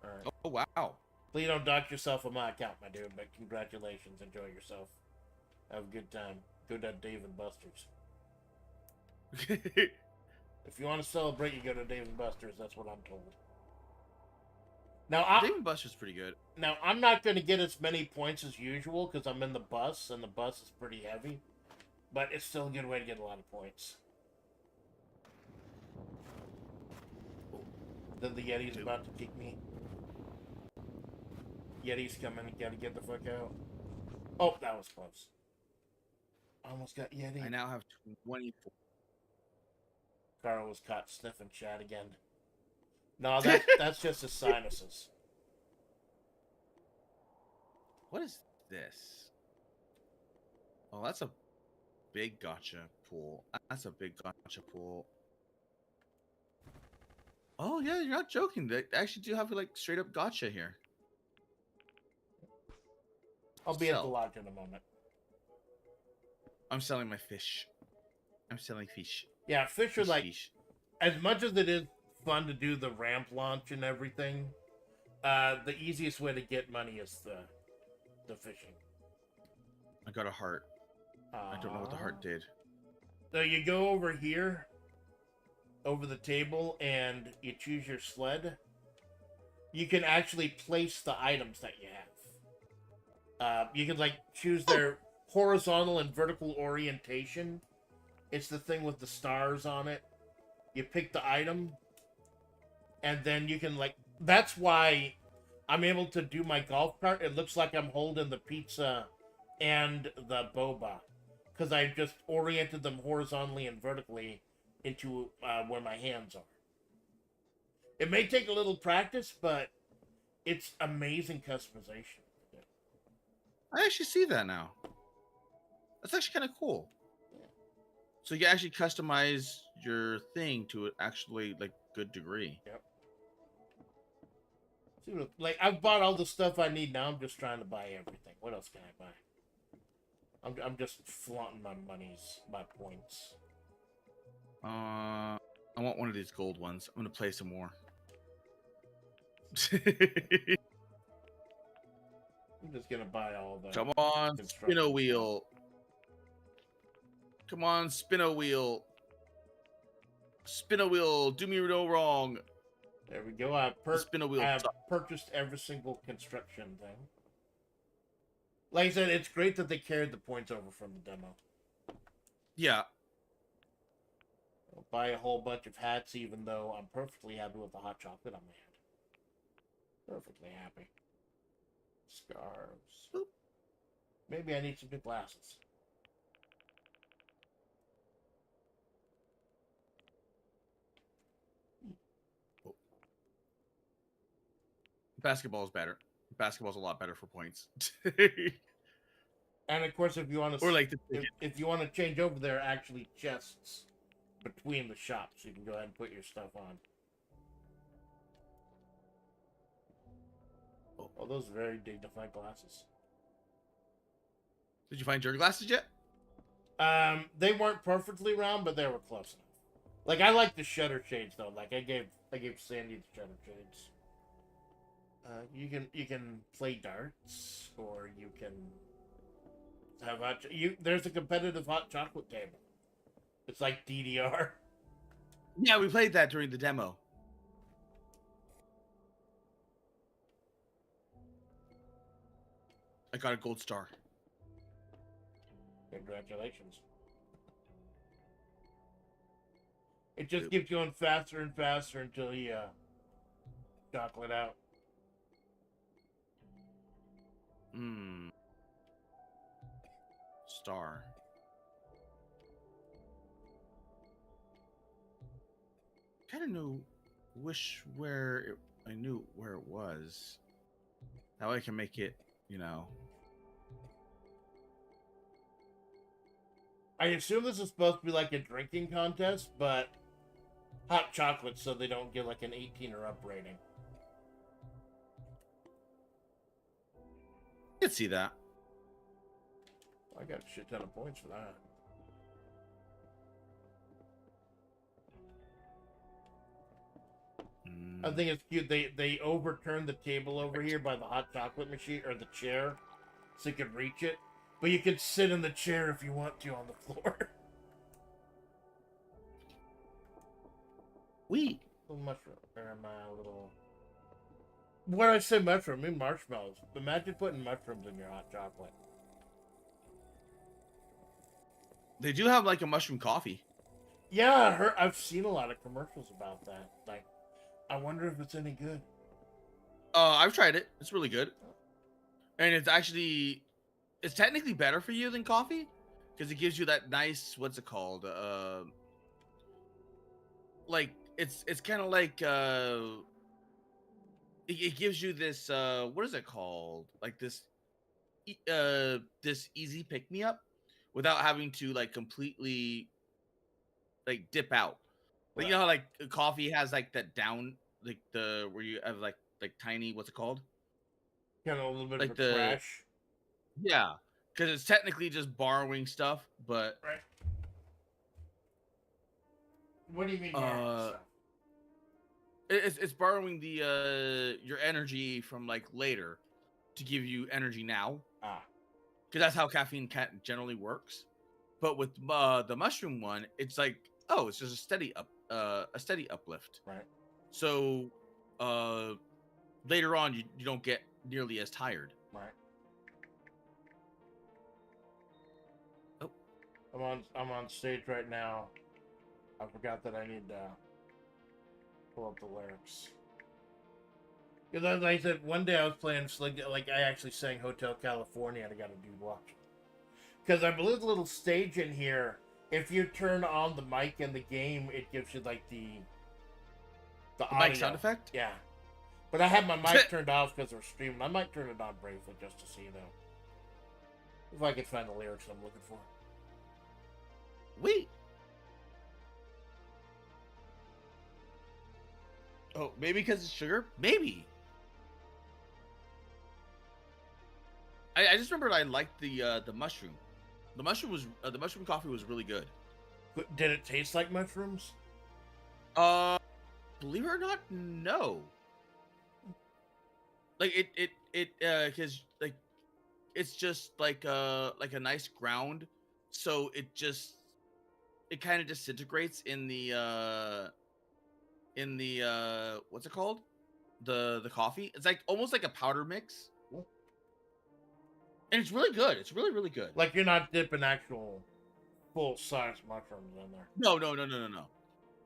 All right. Oh wow! Please don't dock yourself on my account, my dude. But congratulations. Enjoy yourself. Have a good time. Go to Dave and Buster's. If you want to celebrate, you go to Dave and Buster's. That's what I'm told. Now, Dave and Buster's pretty good. Now, I'm not going to get as many points as usual because I'm in the bus, and the bus is pretty heavy. But it's still a good way to get a lot of points. Then the Yeti's about to kick me. Yeti's coming. Gotta get the fuck out. Oh, that was close. Almost got Yeti. I now have 24. Carl was caught sniffing Chad again. No, that's just his sinuses. What is this? Oh, that's a big gotcha pool. That's a big gotcha pool. Oh yeah, you're not joking. They actually do have like straight up gotcha here. I'll be at the Sell. lodge in a moment. I'm selling my fish. I'm selling fish. Yeah, fish are like, Fish. as much as it is fun to do the ramp launch and everything, the easiest way to get money is the fishing. I got a heart. I don't know what the heart did. So you go over here, over the table, and you choose your sled. You can actually place the items that you have. You can like choose their horizontal and vertical orientation. It's the thing with the stars on it. You pick the item, and then you can like. That's why I'm able to do my golf cart. It looks like I'm holding the pizza and the boba, because I just oriented them horizontally and vertically into where my hands are. It may take a little practice, but it's amazing customization. I actually see that now. That's actually kind of cool. So you can actually customize your thing to an actually like good degree. Yep. See what, like I've bought all the stuff I need now. I'm just trying to buy everything. What else can I buy? I'm just flaunting my my points. I want one of these gold ones. I'm gonna play some more. I'm just gonna buy all the. Come on, spin a wheel. Come on, spin a wheel. Spin a wheel. Do me no wrong. There we go. I Spin a wheel. have purchased every single construction thing. Like I said, it's great that they carried the points over from the demo. Yeah. I'll buy a whole bunch of hats, even though I'm perfectly happy with the hot chocolate on my head. Perfectly happy. Scarves. Boop. Maybe I need some new glasses. Basketball is better. Basketball's a lot better for points. And of course, if you want to, Or like if you want to change over, there are actually chests between the shops. You can go ahead and put your stuff on. Oh, those are very dignified glasses. Did you find your glasses yet? They weren't perfectly round, but they were close enough. Like I like the shutter shades though. Like I gave Sandy the shutter shades. You can play darts, or you can have there's a competitive hot chocolate table. It's like DDR. Yeah, we played that during the demo. I got a gold star. Congratulations. It just keeps going faster and faster until you chocolate out. Star. Kind of I knew where it was. That way I can make it, you know. I assume this is supposed to be like a drinking contest, but hot chocolate, so they don't get like an 18 or up rating. I can see that. I got a shit ton of points for that. I think it's cute. They overturned the table over here by the hot chocolate machine, or the chair, so you can reach it. But you can sit in the chair if you want to on the floor. We Little mushroom. Or am I a little... When I say mushroom, I mean marshmallows. Imagine putting mushrooms in your hot chocolate. They do have like a mushroom coffee. Yeah, I've seen a lot of commercials about that. Like, I wonder if it's any good. I've tried it. It's really good. And it's technically better for you than coffee because it gives you that nice, what's it called? like it's kind of like it gives you this what is it called? Like this this easy pick me up without having to like completely like dip out. Like you know how like coffee has like that down like the where you have like tiny what's it called? Kind of a little bit of Like a the crash. yeah, because it's technically just borrowing stuff, but Right. What do you mean borrowing uh stuff? it's borrowing the your energy from like later to give you energy now, Ah. because that's how caffeine generally works. But with the mushroom one, it's like, oh, it's just a steady uplift. Right. So later on, you don't get nearly as tired. Right. Oh, I'm on stage right now. I forgot that I need to pull up the lyrics. Because like I said, one day I was playing Sledding, like I actually sang Hotel California and I got a dude watching. Because I believe the little stage in here, if you turn on the mic in the game, it gives you like the audio. mic sound effect? Yeah. But I had my mic turned off because we're streaming. I might turn it on briefly just to see though. If I can find the lyrics I'm looking for. Wait. Oh, maybe because it's sugar? Maybe. I just remembered I liked the mushroom. The mushroom coffee was really good. But did it taste like mushrooms? Believe it or not, no. Like because like it's just like a nice ground, so it kind of disintegrates in the what's it called, the coffee. It's like almost like a powder mix, and it's really good. It's really good. Like you're not dipping actual full size mushrooms in there. No.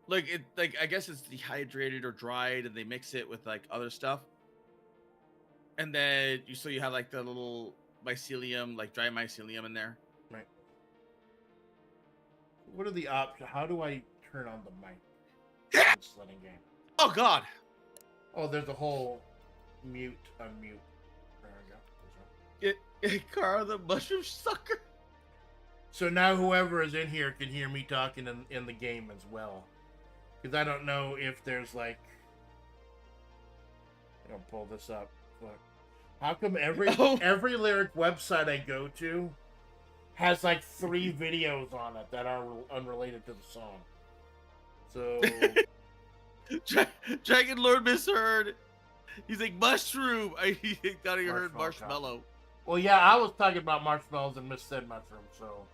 Like it, like I guess it's dehydrated or dried, and they mix it with like other stuff, and then you have like the little mycelium, like dry mycelium in there. Right. What are the options? How do I turn on the mic in the Sledding game? Oh God! Oh, there's a whole mute, unmute. There we go. Cara, the mushroom sucker. So now whoever is in here can hear me talking in the game as well. Because I don't know if there's like... I'm going to pull this up. Look. How come every lyric website I go to has like 3 videos on it that are unrelated to the song? So... Dragon Lord misheard. He's like mushroom. I thought he heard marshmallow. Well, yeah, I was talking about marshmallows and missaid mushroom. So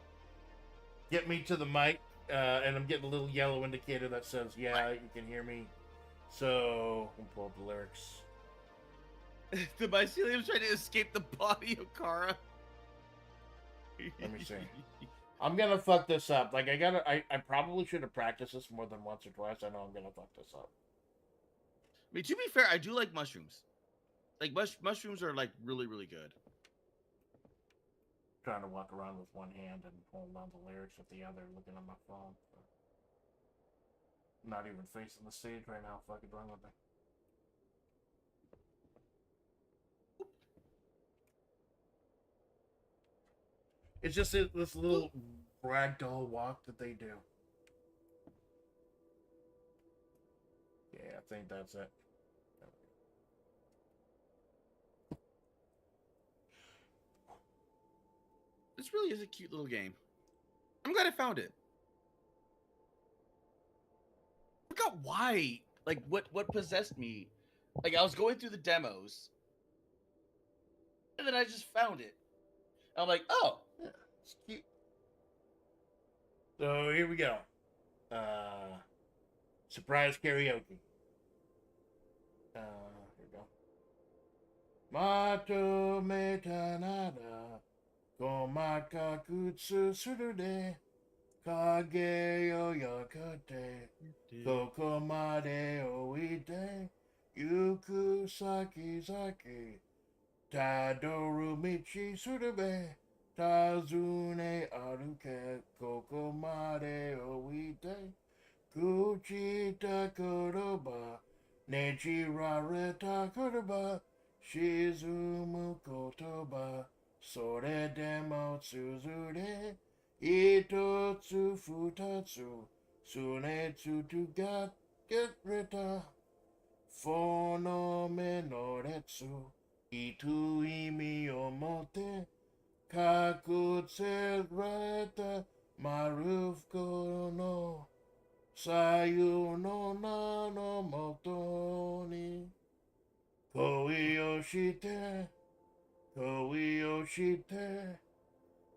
get me to the mic, and I'm getting a little yellow indicator that says, "Yeah, you can hear me." So I'll pull up the lyrics. The mycelium's trying to escape the body of Kara. Let me see. I'm gonna fuck this up. Like I probably should have practiced this more than once or twice. I know I'm gonna fuck this up. I mean, to be fair, I do like mushrooms. Like mushrooms are like really good. Trying to walk around with one hand and hold on the lyrics with the other, looking on my phone. I'm not even facing the stage right now. Fucking wrong with me. It's just this little ragdoll walk that they do. Yeah, I think that's it. This really is a cute little game. I'm glad I found it. I forgot why. Like what possessed me. Like I was going through the demos, and then I just found it. I'm like, oh, yeah, it's cute. So here we go. Surprise karaoke. Here we go. Mato metanada, komaka kutsu surude, kage yo yakate, kokomade oite, yuku saki saki, tadoru michi surube, tazune aruke, kokomade oite, Kuchita Koroba, Nejirareta Koroba, Shizumu Kotoba, Sore Demo Tsuzure, Itotsu Futatsu, Sunetsu to get reta, Fono Menoretsu, Itu Imi Omote, Kakutse Reta, Marufko no. Sayu no nano motoni Koiyoshite Koiyoshite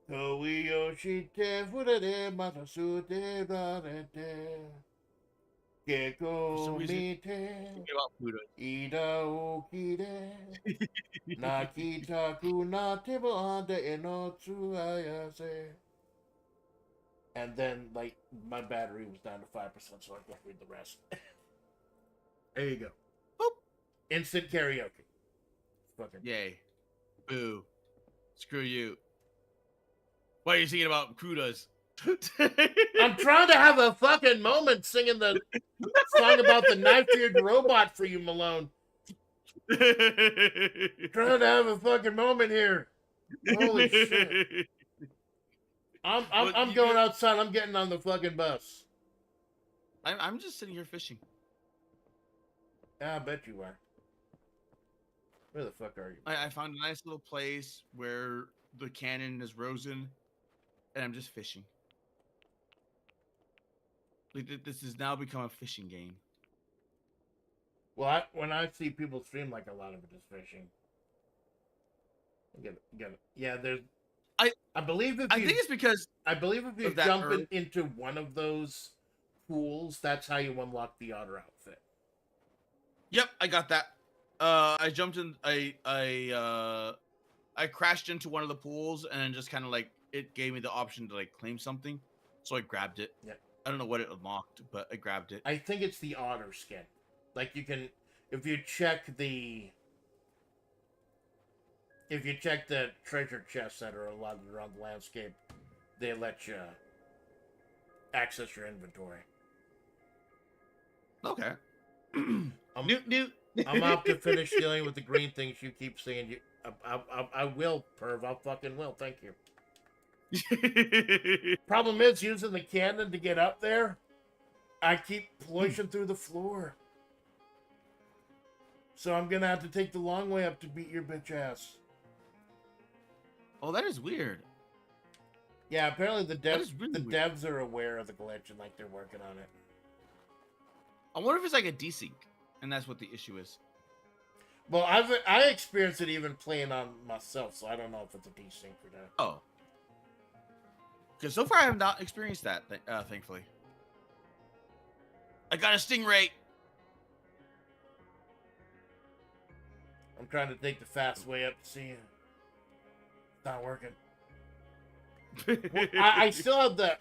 Koiyoshite Furere Matasute Rarete For some Geko reason, mite thinking about Pluto. Ida okide Nakita kunatebo ande enotsu ayase. And then, like, my battery was down to 5%, so I can't read the rest. There you go. Boop. Instant karaoke. Fucking. Yay. Boo. Screw you. What are you thinking about Crudas? I'm trying to have a fucking moment singing the song about the knife-eared robot for you, Malone. Trying to have a fucking moment here. Holy shit. I'm going outside. I'm getting on the fucking bus. I'm just sitting here fishing. Yeah, I bet you are. Where the fuck are you? I found a nice little place where the cannon is rosin, and I'm just fishing. Like, this has now become a fishing game. Well, when I see people stream, like, a lot of it is fishing. Get it. Yeah, there's. I believe if you. I think it's because I believe if you of that jump into one of those pools, that's how you unlock the otter outfit. Yep, I got that. I jumped in. I crashed into one of the pools, and then just kind of like it gave me the option to like claim something, so I grabbed it. Yeah. I don't know what it unlocked, but I grabbed it. I think it's the otter skin. Like you can, if you check the treasure chests that are allowed around the landscape, they let you access your inventory. Okay. Newt. I'm off to finish dealing with the green things you keep saying. I will, perv. I fucking will. Thank you. Problem is, using the cannon to get up there, I keep pushing through the floor. So I'm gonna have to take the long way up to beat your bitch ass. Oh, that is weird. Yeah, apparently the Really weird. devs are aware of the glitch and like they're working on it. I wonder if it's like a desync, and that's what the issue is. Well, I experienced it even playing on myself, so I don't know if it's a desync or not. Oh. Because so far I have not experienced that, thankfully. I got a stingray. I'm trying to take the fast way up to see you. It's not working. Well, I still have the...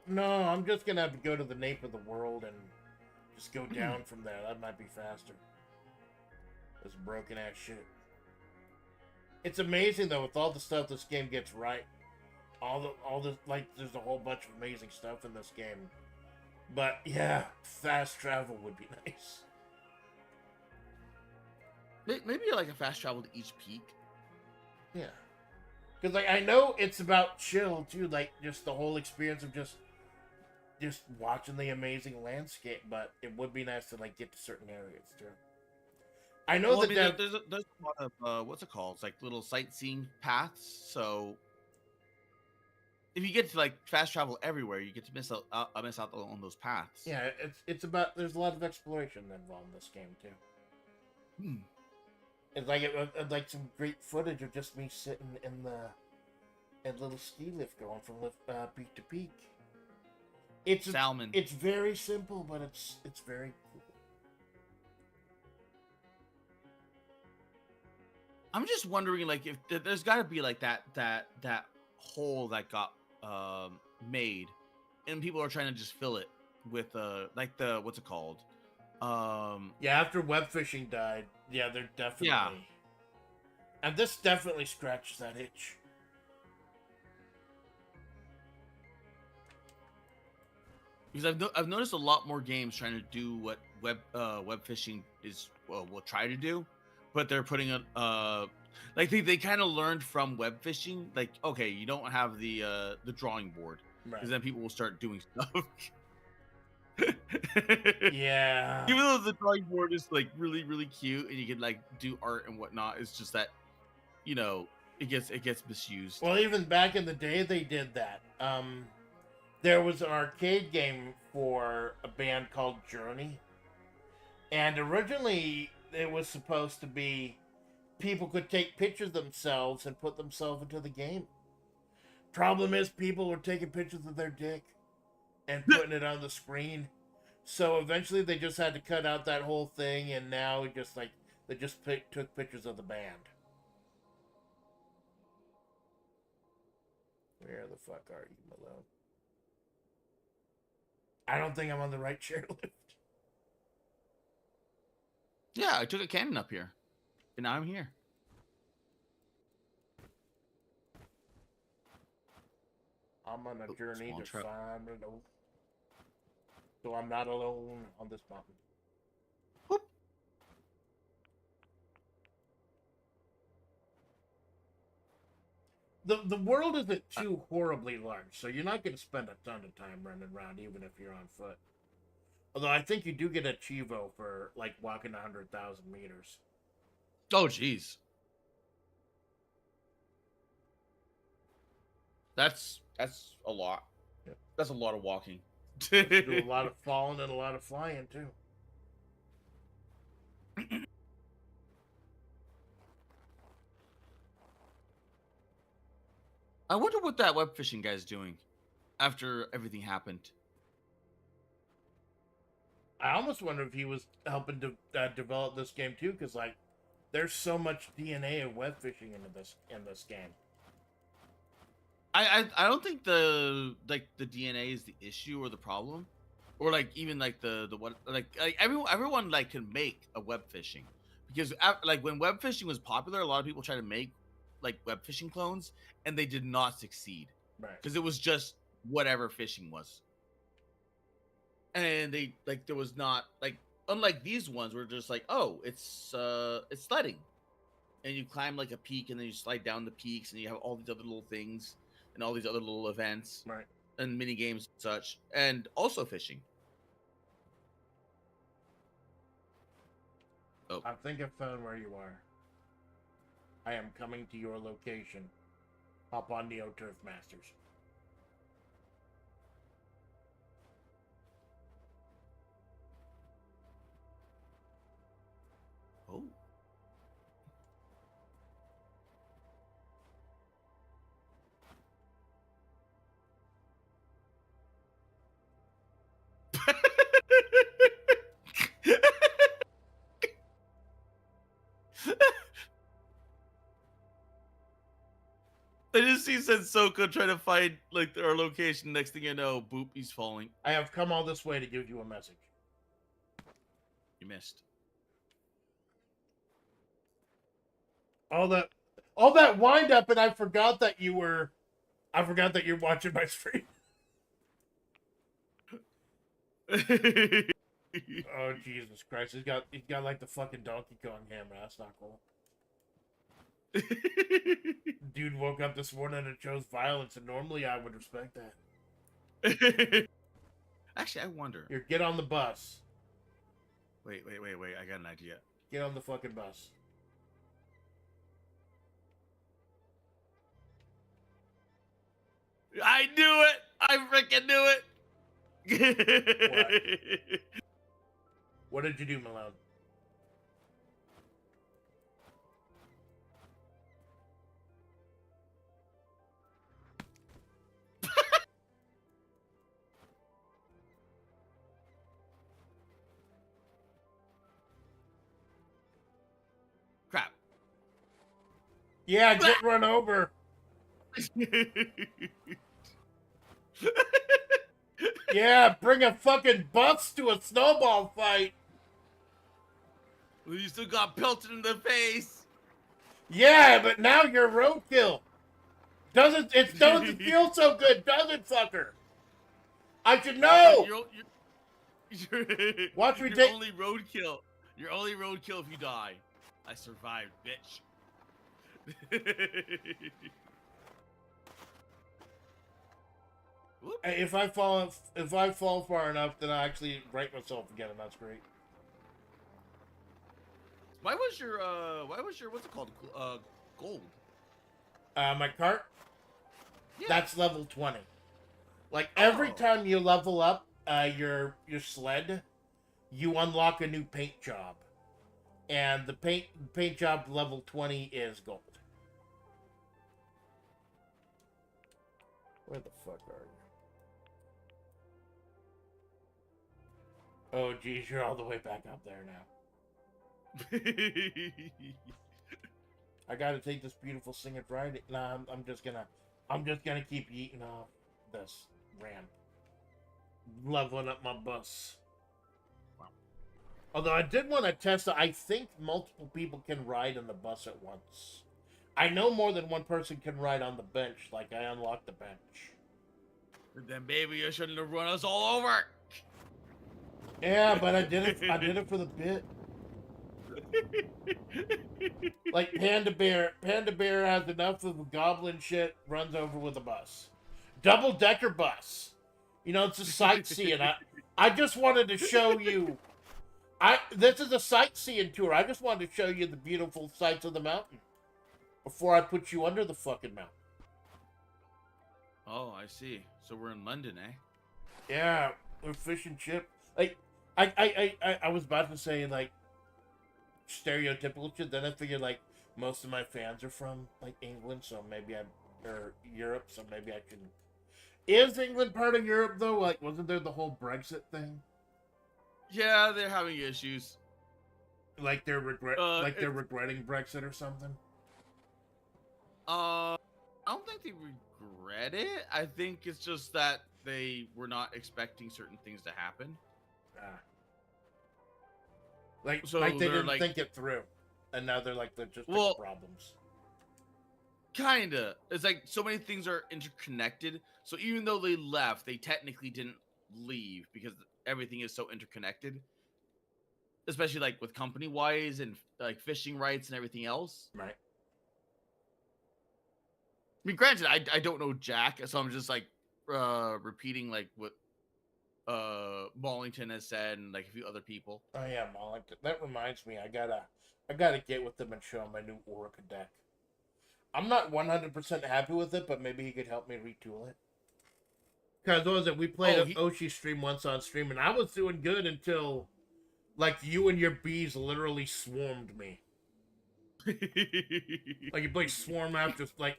No, I'm just going to have to go to the nape of the world and just go down from there. That might be faster. This broken ass shit. It's amazing though, with all the stuff this game gets right. All the like, there's a whole bunch of amazing stuff in this game. But yeah, fast travel would be nice. Maybe like a fast travel to each peak. Yeah. Because like I know it's about chill too, like just the whole experience of just watching the amazing landscape, but it would be nice to like get to certain areas too. I know that there's a lot of what's it called? It's like little sightseeing paths. So if you get to like fast travel everywhere, you get to miss out on those paths. Yeah, it's about there's a lot of exploration involved in this game too. It's like like some great footage of just me sitting in the little ski lift going from peak to peak. It's salmon. It's very simple, but it's very cool. I'm just wondering, like, if there's got to be like that hole that got made, and people are trying to just fill it with like the what's it called? Yeah, after web fishing died, yeah, they're definitely. Yeah. And this definitely scratches that itch. Because I've noticed a lot more games trying to do what web fishing is will try to do, but they're putting a like they kind of learned from web fishing. Like, okay, you don't have the drawing board, because Right. then people will start doing stuff. Yeah. Even though the drawing board is like really cute and you can like do art and whatnot, it's just that, you know, it gets misused. Well, even back in the day, they did that. There was an arcade game for a band called Journey, and originally it was supposed to be people could take pictures of themselves and put themselves into the game. Problem is, people were taking pictures of their dick and putting it on the screen. So eventually, they just had to cut out that whole thing, and now it just like they just took pictures of the band. Where the fuck are you, Malone? I don't think I'm on the right chairlift. Yeah, I took a cannon up here, and now I'm here. I'm on a journey small to truck. find an oak. So I'm not alone on this mountain. Whoop. The world isn't too horribly large, so you're not going to spend a ton of time running around, even if you're on foot. Although I think you do get a Chivo for like walking 100,000 meters. Oh, jeez. That's a lot. Yep. That's a lot of walking. You do a lot of falling and a lot of flying too. I wonder what that web fishing guy's doing after everything happened. I almost wonder if he was helping to develop this game too, because like there's so much DNA of web fishing in this game. I don't think the DNA is the issue or the problem, or like even like the what like everyone like can make a web fishing, because like when web fishing was popular, a lot of people tried to make like web fishing clones and they did not succeed, Right. because it was just whatever fishing was, and they like there was not like, unlike these ones where just like, oh, it's sledding, and you climb like a peak and then you slide down the peaks and you have all these other little things and all these other little events, Right. and mini games and such, and also fishing. Oh, I think I found where you are. I am coming to your location. Hop on Neo Turf Masters. oh. I just see Sensoko trying to find like our location. Next thing you know, boop, he's falling. I have come all this way to give you a message. You missed. All that wind up, and I forgot that you're watching my stream. Oh Jesus Christ! He's got like the fucking Donkey Kong hammer. That's not cool. Dude woke up this morning and chose violence, and normally I would respect that. Actually, I wonder. Here, get on the bus. Wait. I got an idea. Get on the fucking bus. I knew it. I freaking knew it. What did you do, Malone? Crap. Yeah, get run over. Yeah, bring a fucking bus to a snowball fight. Well, you still got pelted in the face. Yeah, but now you're roadkill. Doesn't feel so good, does it, fucker? I should know. You're Watch me your take. only roadkill. Your only roadkill if you die. I survived, bitch. Whoop. Hey, if I fall far enough, then I actually break myself again, and that's great. Why was your what's it called? Gold. My cart. Yeah. That's level 20. Like every Oh. time you level up your sled, you unlock a new paint job, and the paint job level 20 is gold. Where the fuck are you? Oh geez, you're all the way back up there now. I gotta take this beautiful singing Friday. Nah, I'm just gonna keep eating off this ramp, leveling up my bus. Wow. Although I did want to test it, I think multiple people can ride on the bus at once. I know more than one person can ride on the bench. Like I unlocked the bench. Then baby, you shouldn't have run us all over. Yeah, but I did it. I did it for the bit. Like Panda Bear has enough of goblin shit, runs over with a bus. Double-decker bus. You know, it's a sightseeing. I just wanted to show you. This is a sightseeing tour. I just wanted to show you the beautiful sights of the mountain before I put you under the fucking mountain. Oh, I see. So we're in London, eh? Yeah, we're fish and chip. Like, I was about to say, like, stereotypical shit, then I figured, like, most of my fans are from, like, England, so maybe or Europe, so maybe I can... Is England part of Europe, though? Like, wasn't there the whole Brexit thing? Yeah, they're having issues. Like, they're regretting Brexit or something? I don't think they regret it. I think it's just that they were not expecting certain things to happen. Like So they didn't like, think it through, and now they're just well, problems. Kinda. It's like so many things are interconnected. So even though they left, they technically didn't leave because everything is so interconnected. Especially like with company wise and like fishing rights and everything else. Right. I mean, granted, I don't know Jack, so I'm just like repeating like what Mollington has said and like a few other people. Oh yeah, Mollington. That reminds me, I gotta get with them and show them my new Orca deck. I'm not 100% happy with it, but maybe he could help me retool it. Because what was it? We played an Oshi stream once on stream, and I was doing good until, like, you and your bees literally swarmed me. Like you played Swarm after, like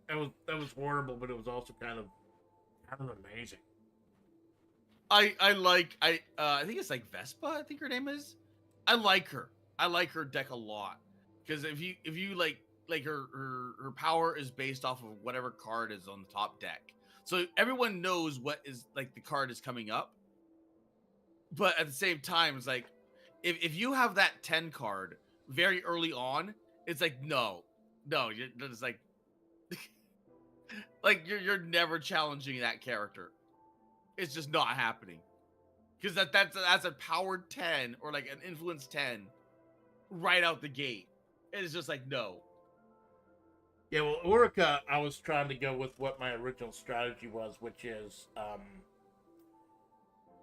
that was horrible, but it was also kind of amazing. I think it's like Vespa, I think her name is. I like her. I like her deck a lot because if you like her power is based off of whatever card is on the top deck. So everyone knows what is like the card is coming up. But at the same time, it's like if you have that 10 card very early on, it's like no, it's like like you're never challenging that character. It's just not happening because that's a powered 10 or like an influence 10 right out the gate. It's just like no. Yeah, well, Orica, I was trying to go with what my original strategy was, which is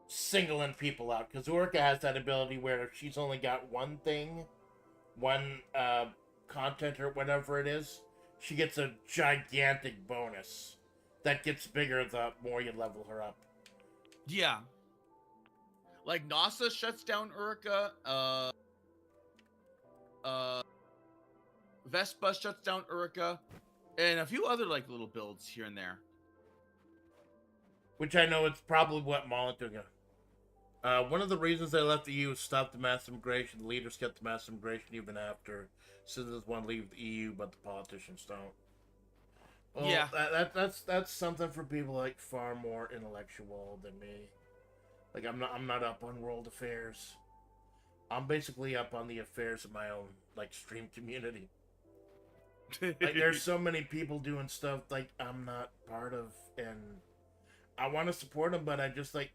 singling people out, because Orica has that ability where if she's only got one thing, one content or whatever it is, she gets a gigantic bonus that gets bigger the more you level her up. Yeah. Like NASA shuts down Urika, Vespa shuts down Urika, and a few other like little builds here and there. Which I know it's probably what Mollington got. One of the reasons they left the EU was stop the mass immigration. The leaders kept the mass immigration even after citizens want to leave the EU, but the politicians don't. Well, yeah, that's something for people like far more intellectual than me. Like I'm not up on world affairs. I'm basically up on the affairs of my own like stream community. Like there's so many people doing stuff like I'm not part of, and I want to support them, but I just like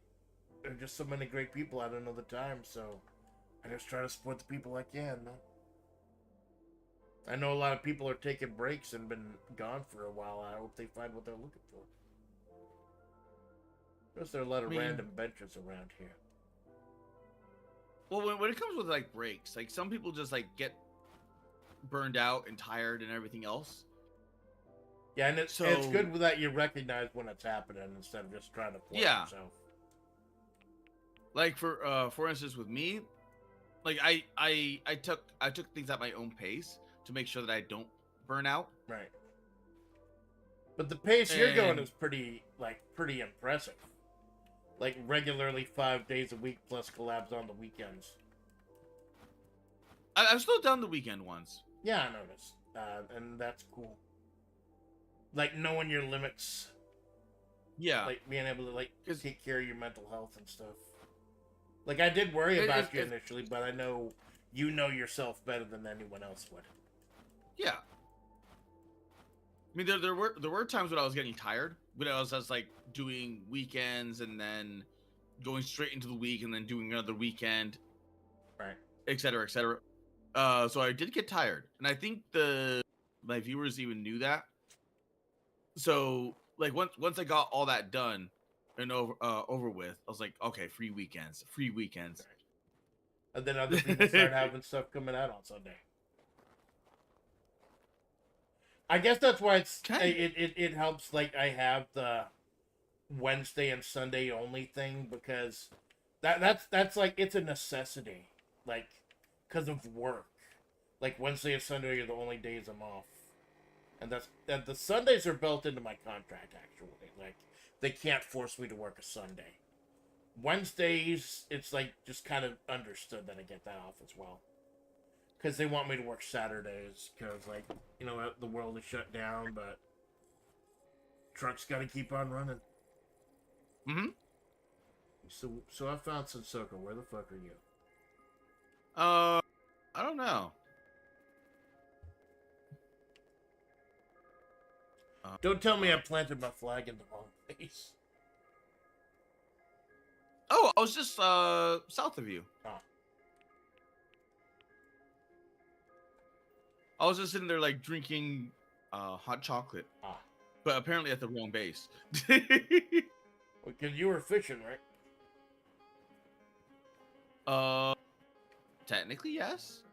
there are just so many great people. I don't know the time, so I just try to support the people I can. Man. I know a lot of people are taking breaks and been gone for a while. I hope they find what they're looking for. There's there are a lot of random benches around here. Well, when it comes with like breaks, like some people just like get burned out and tired and everything else. Yeah, and it's good that you recognize when it's happening instead of just trying to force yourself. Like for instance, with me, like I took things at my own pace to make sure that I don't burn out. Right. But the pace you're going is pretty impressive. Like regularly 5 days a week plus collabs on the weekends. I've slowed down the weekend ones. Yeah, I noticed. And that's cool. Like knowing your limits. Yeah. Like being able to like take care of your mental health and stuff. Like I did worry about you initially, but I know you know yourself better than anyone else would. Yeah. I mean, there were times when I was getting tired, when I was just like doing weekends and then going straight into the week and then doing another weekend, right, et cetera, et cetera. So I did get tired, and I think my viewers even knew that. So like once I got all that done and over with, I was like, okay, free weekends. Right. And then other people start having stuff coming out on Sunday. I guess that's why it helps. Like I have the Wednesday and Sunday only thing because that's like it's a necessity, like because of work. Like Wednesday and Sunday are the only days I'm off, and that the Sundays are built into my contract. Actually, like they can't force me to work a Sunday. Wednesdays, it's like just kind of understood that I get that off as well. Because they want me to work Saturdays, because, like, you know, the world is shut down, but truck's got to keep on running. Mm-hmm. So I found Sensoko. Where the fuck are you? I don't know. Don't tell me I planted my flag in the wrong place. Oh, I was just south of you. Oh. I was just sitting there like drinking hot chocolate. Ah. But apparently at the wrong base. Because you were fishing, right? Technically, yes.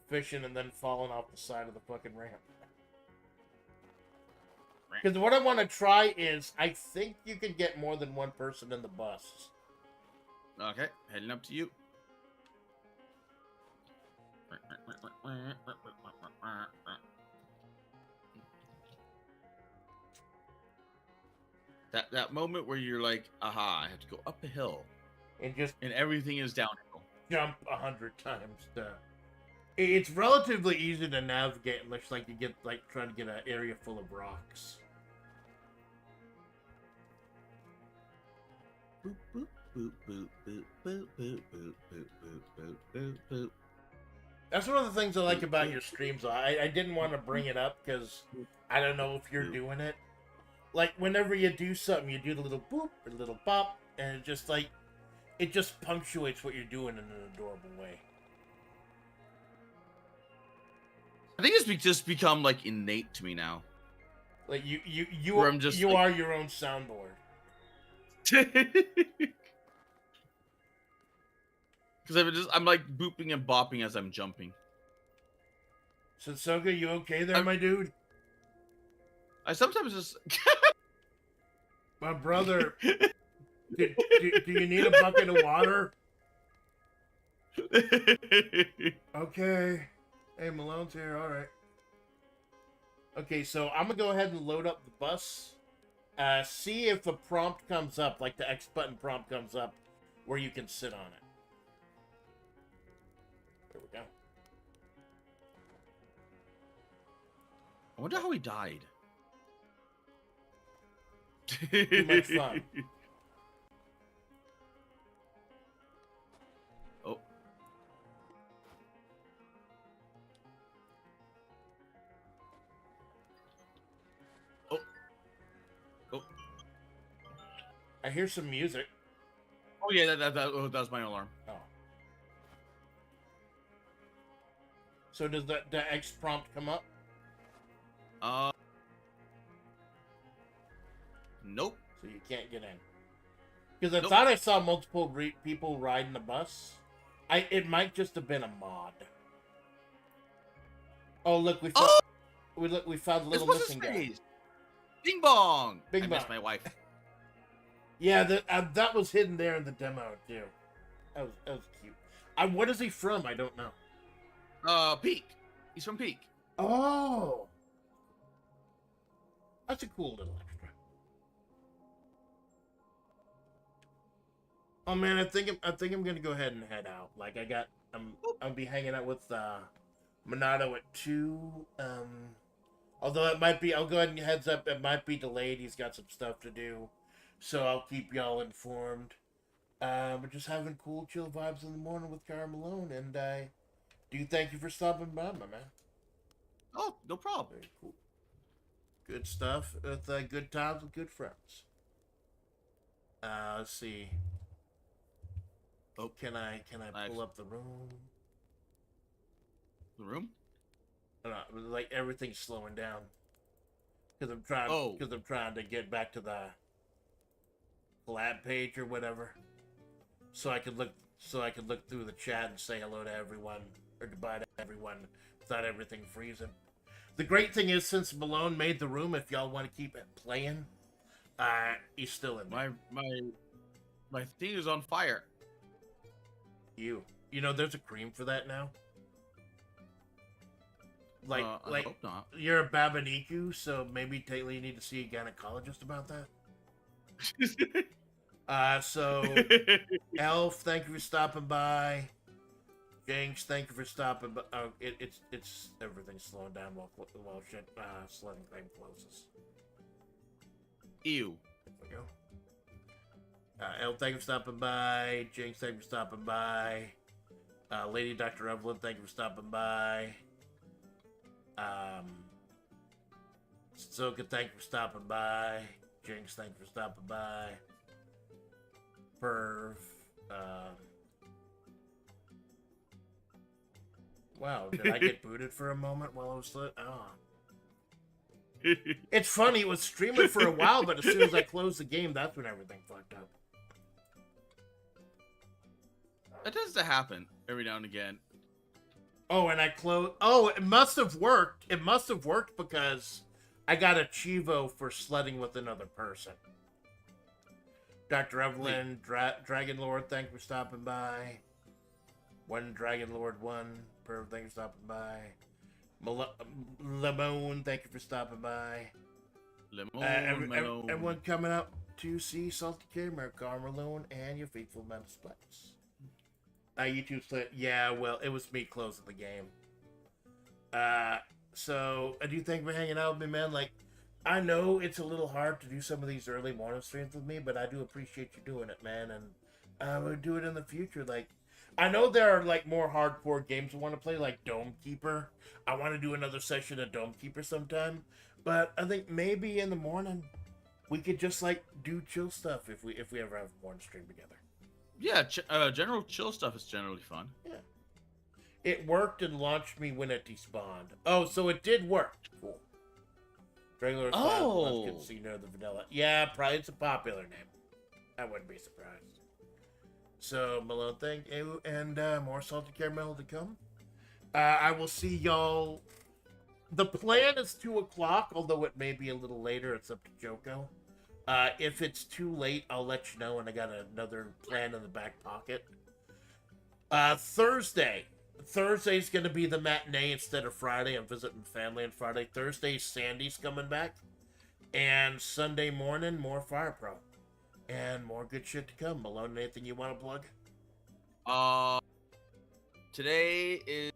Fishing and then falling off the side of the fucking ramp. Because what I want to try is, I think you can get more than one person in the bus. Okay, heading up to you. That moment where you're like, aha, I have to go up a hill. And everything is downhill. Jump 100 times. It's relatively easy to navigate unless like you get like trying to get an area full of rocks. Boop, boop, boop, boop, boop, boop, boop, boop, boop, boop, boop, boop. That's one of the things I like about your streams. I didn't want to bring it up because I don't know if you're doing it. Like whenever you do something, you do the little boop or the little pop, and it just punctuates what you're doing in an adorable way. I think it's just become like innate to me now. Like you are your own soundboard. Because I'm like booping and bopping as I'm jumping. Sensoko, you okay there, my dude? I sometimes just. My brother, do you need a bucket of water? Okay. Hey, Malone's here. All right. Okay, so I'm gonna go ahead and load up the bus. See if a prompt comes up, like the X button prompt comes up, where you can sit on it. There we go. I wonder how he died. Too much fun. Oh. I hear some music. Oh yeah, that was my alarm. Oh. So does the X prompt come up? Nope. So you can't get in. Because I thought I saw multiple people riding the bus. It might just have been a mod. Oh look, we found we found the little missing guy. Bing bong. Bing I bong. missed my wife. Yeah, that was hidden there in the demo too. That was cute. What is he from? I don't know. Peak. He's from Peak. Oh, that's a cool little extra. Oh man, I think I'm gonna go ahead and head out. Like I'll be hanging out with Monado at 2. Although it might be, I'll go ahead and heads up. It might be delayed. He's got some stuff to do, so I'll keep y'all informed. We're just having cool, chill vibes in the morning with Cara Malone, and I do thank you for stopping by, my man. Oh, no problem. Very cool. Good stuff with good times with good friends. Let's see. Oh, can I pull up the room? The room? Like everything's slowing down because I'm trying to get back to the collab page or whatever, so I could look through the chat and say hello to everyone or goodbye to everyone without everything freezing. The great thing is, since Malone made the room, if y'all want to keep it playing, he's still in there. My thing is on fire. You know, there's a cream for that now. I hope not. You're a Babaniku, so maybe Taylor, you need to see a gynecologist about that. So Elf, thank you for stopping by. Jinx, thank you for stopping by. Oh, it's everything's slowing down while Sledding claim closes. Ew. There we go. Elf, thank you for stopping by. Jinx, thank you for stopping by. Lady Dr. Evelyn, thank you for stopping by. Soka, thank you for stopping by. Jinx, thank you for stopping by. Perv. Wow, did I get booted for a moment while I was lit? Oh. It's funny, it was streaming for a while, but as soon as I closed the game, that's when everything fucked up. That tends to happen every now and again. Oh, and I closed. Oh, it must have worked. It must have worked because I got a Chivo for sledding with another person. Dr. Evelyn, Dragon Lord, thank you for stopping by. One Dragon Lord, one. Perv, thank you for stopping by. Lemon, thank you for stopping by. Everyone coming out to see Salty Caramel, Carmelone, and your faithful Metal Splits. YouTube split. Yeah, well, it was me closing the game. So I do thank you for hanging out with me, man. Like, I know it's a little hard to do some of these early morning streams with me, but I do appreciate you doing it, man. And we'll do it in the future. Like, I know there are like more hardcore games I want to play, like Dome Keeper. I want to do another session of Dome Keeper sometime, but I think maybe in the morning we could just like do chill stuff if we ever have a morning stream together. Yeah, general chill stuff is generally fun. Yeah. It worked and launched me when it despawned. Oh, so it did work. Cool. Regular can see the vanilla. Yeah, probably it's a popular name. I wouldn't be surprised. So, Malone, thank you, and more salted caramel to come. I will see y'all. The plan is 2 o'clock, although it may be a little later. It's up to Joko. If it's too late, I'll let you know, and I got another plan in the back pocket. Thursday's going to be the matinee instead of Friday. I'm visiting family on Friday. Thursday, Sandy's coming back. And Sunday morning, more Fire Pro. And more good shit to come. Malone, anything you want to plug? Today is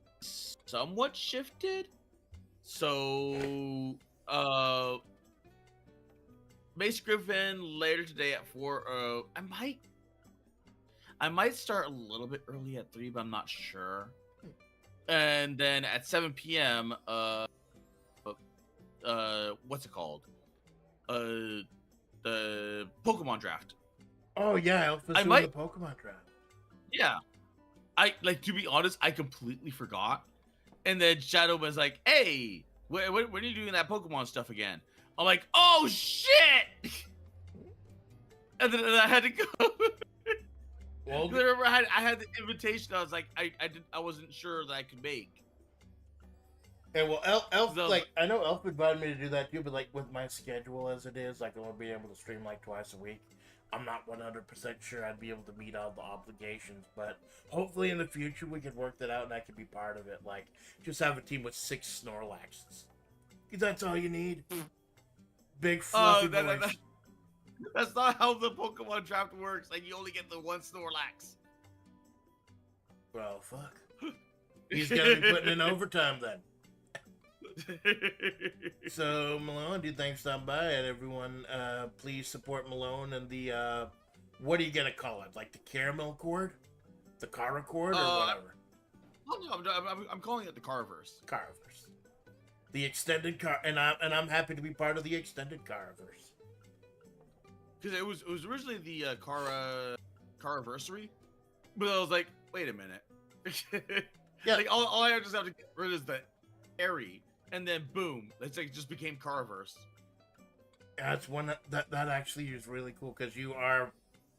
somewhat shifted. So, Mace Griffin later today at 4. I might start a little bit early at 3, but I'm not sure. And then at 7 p.m. What's it called? The Pokemon draft. Oh yeah, Alpha's I doing might- the Pokemon draft. Yeah. To be honest, I completely forgot. And then Shadow was like, "Hey, when are you doing that Pokemon stuff again?" I'm like, "Oh shit!" And then I had to go. Well, 'Cause I remember I had the invitation. I was like, I wasn't sure that I could make. and well, Elf, So- like I know Elf invited me to do that too, but like with my schedule as it is, like I won't be able to stream like twice a week. I'm not 100% sure I'd be able to meet all the obligations, but hopefully in the future we can work that out and I can be part of it. Like, just have a team with 6 Snorlaxes. 'Cause that's all you need. Big fluffy boys. That's not how the Pokemon draft works. Like, you only get the one Snorlax. Well, fuck. He's gonna be putting in overtime then. So Malone, dude, thanks for stopping by, and everyone, please support Malone and the what are you gonna call it? Like the caramel cord, the Cara cord, or whatever. Oh, no, I'm calling it the Caraverse. Caraverse, the extended car, and I'm happy to be part of the extended Caraverse. Because it was originally the Caraversary, but I was like, wait a minute. Yeah. Like all I just have to get rid is the Airy, and then boom, it's like it just became Caraverse. That's one that actually is really cool because you are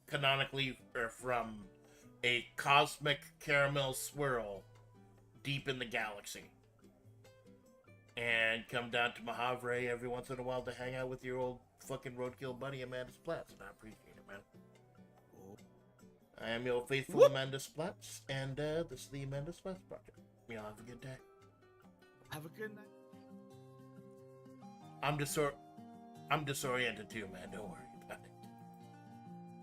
canonically from a cosmic caramel swirl deep in the galaxy, and come down to Mahavre every once in a while to hang out with your old fucking roadkill buddy Amanda Splats, and I appreciate it, man. I am your faithful Amanda Splats, and this is the Amanda Splats Project. Y'all have a good day. Have a good night. I'm disoriented too, man. Don't worry.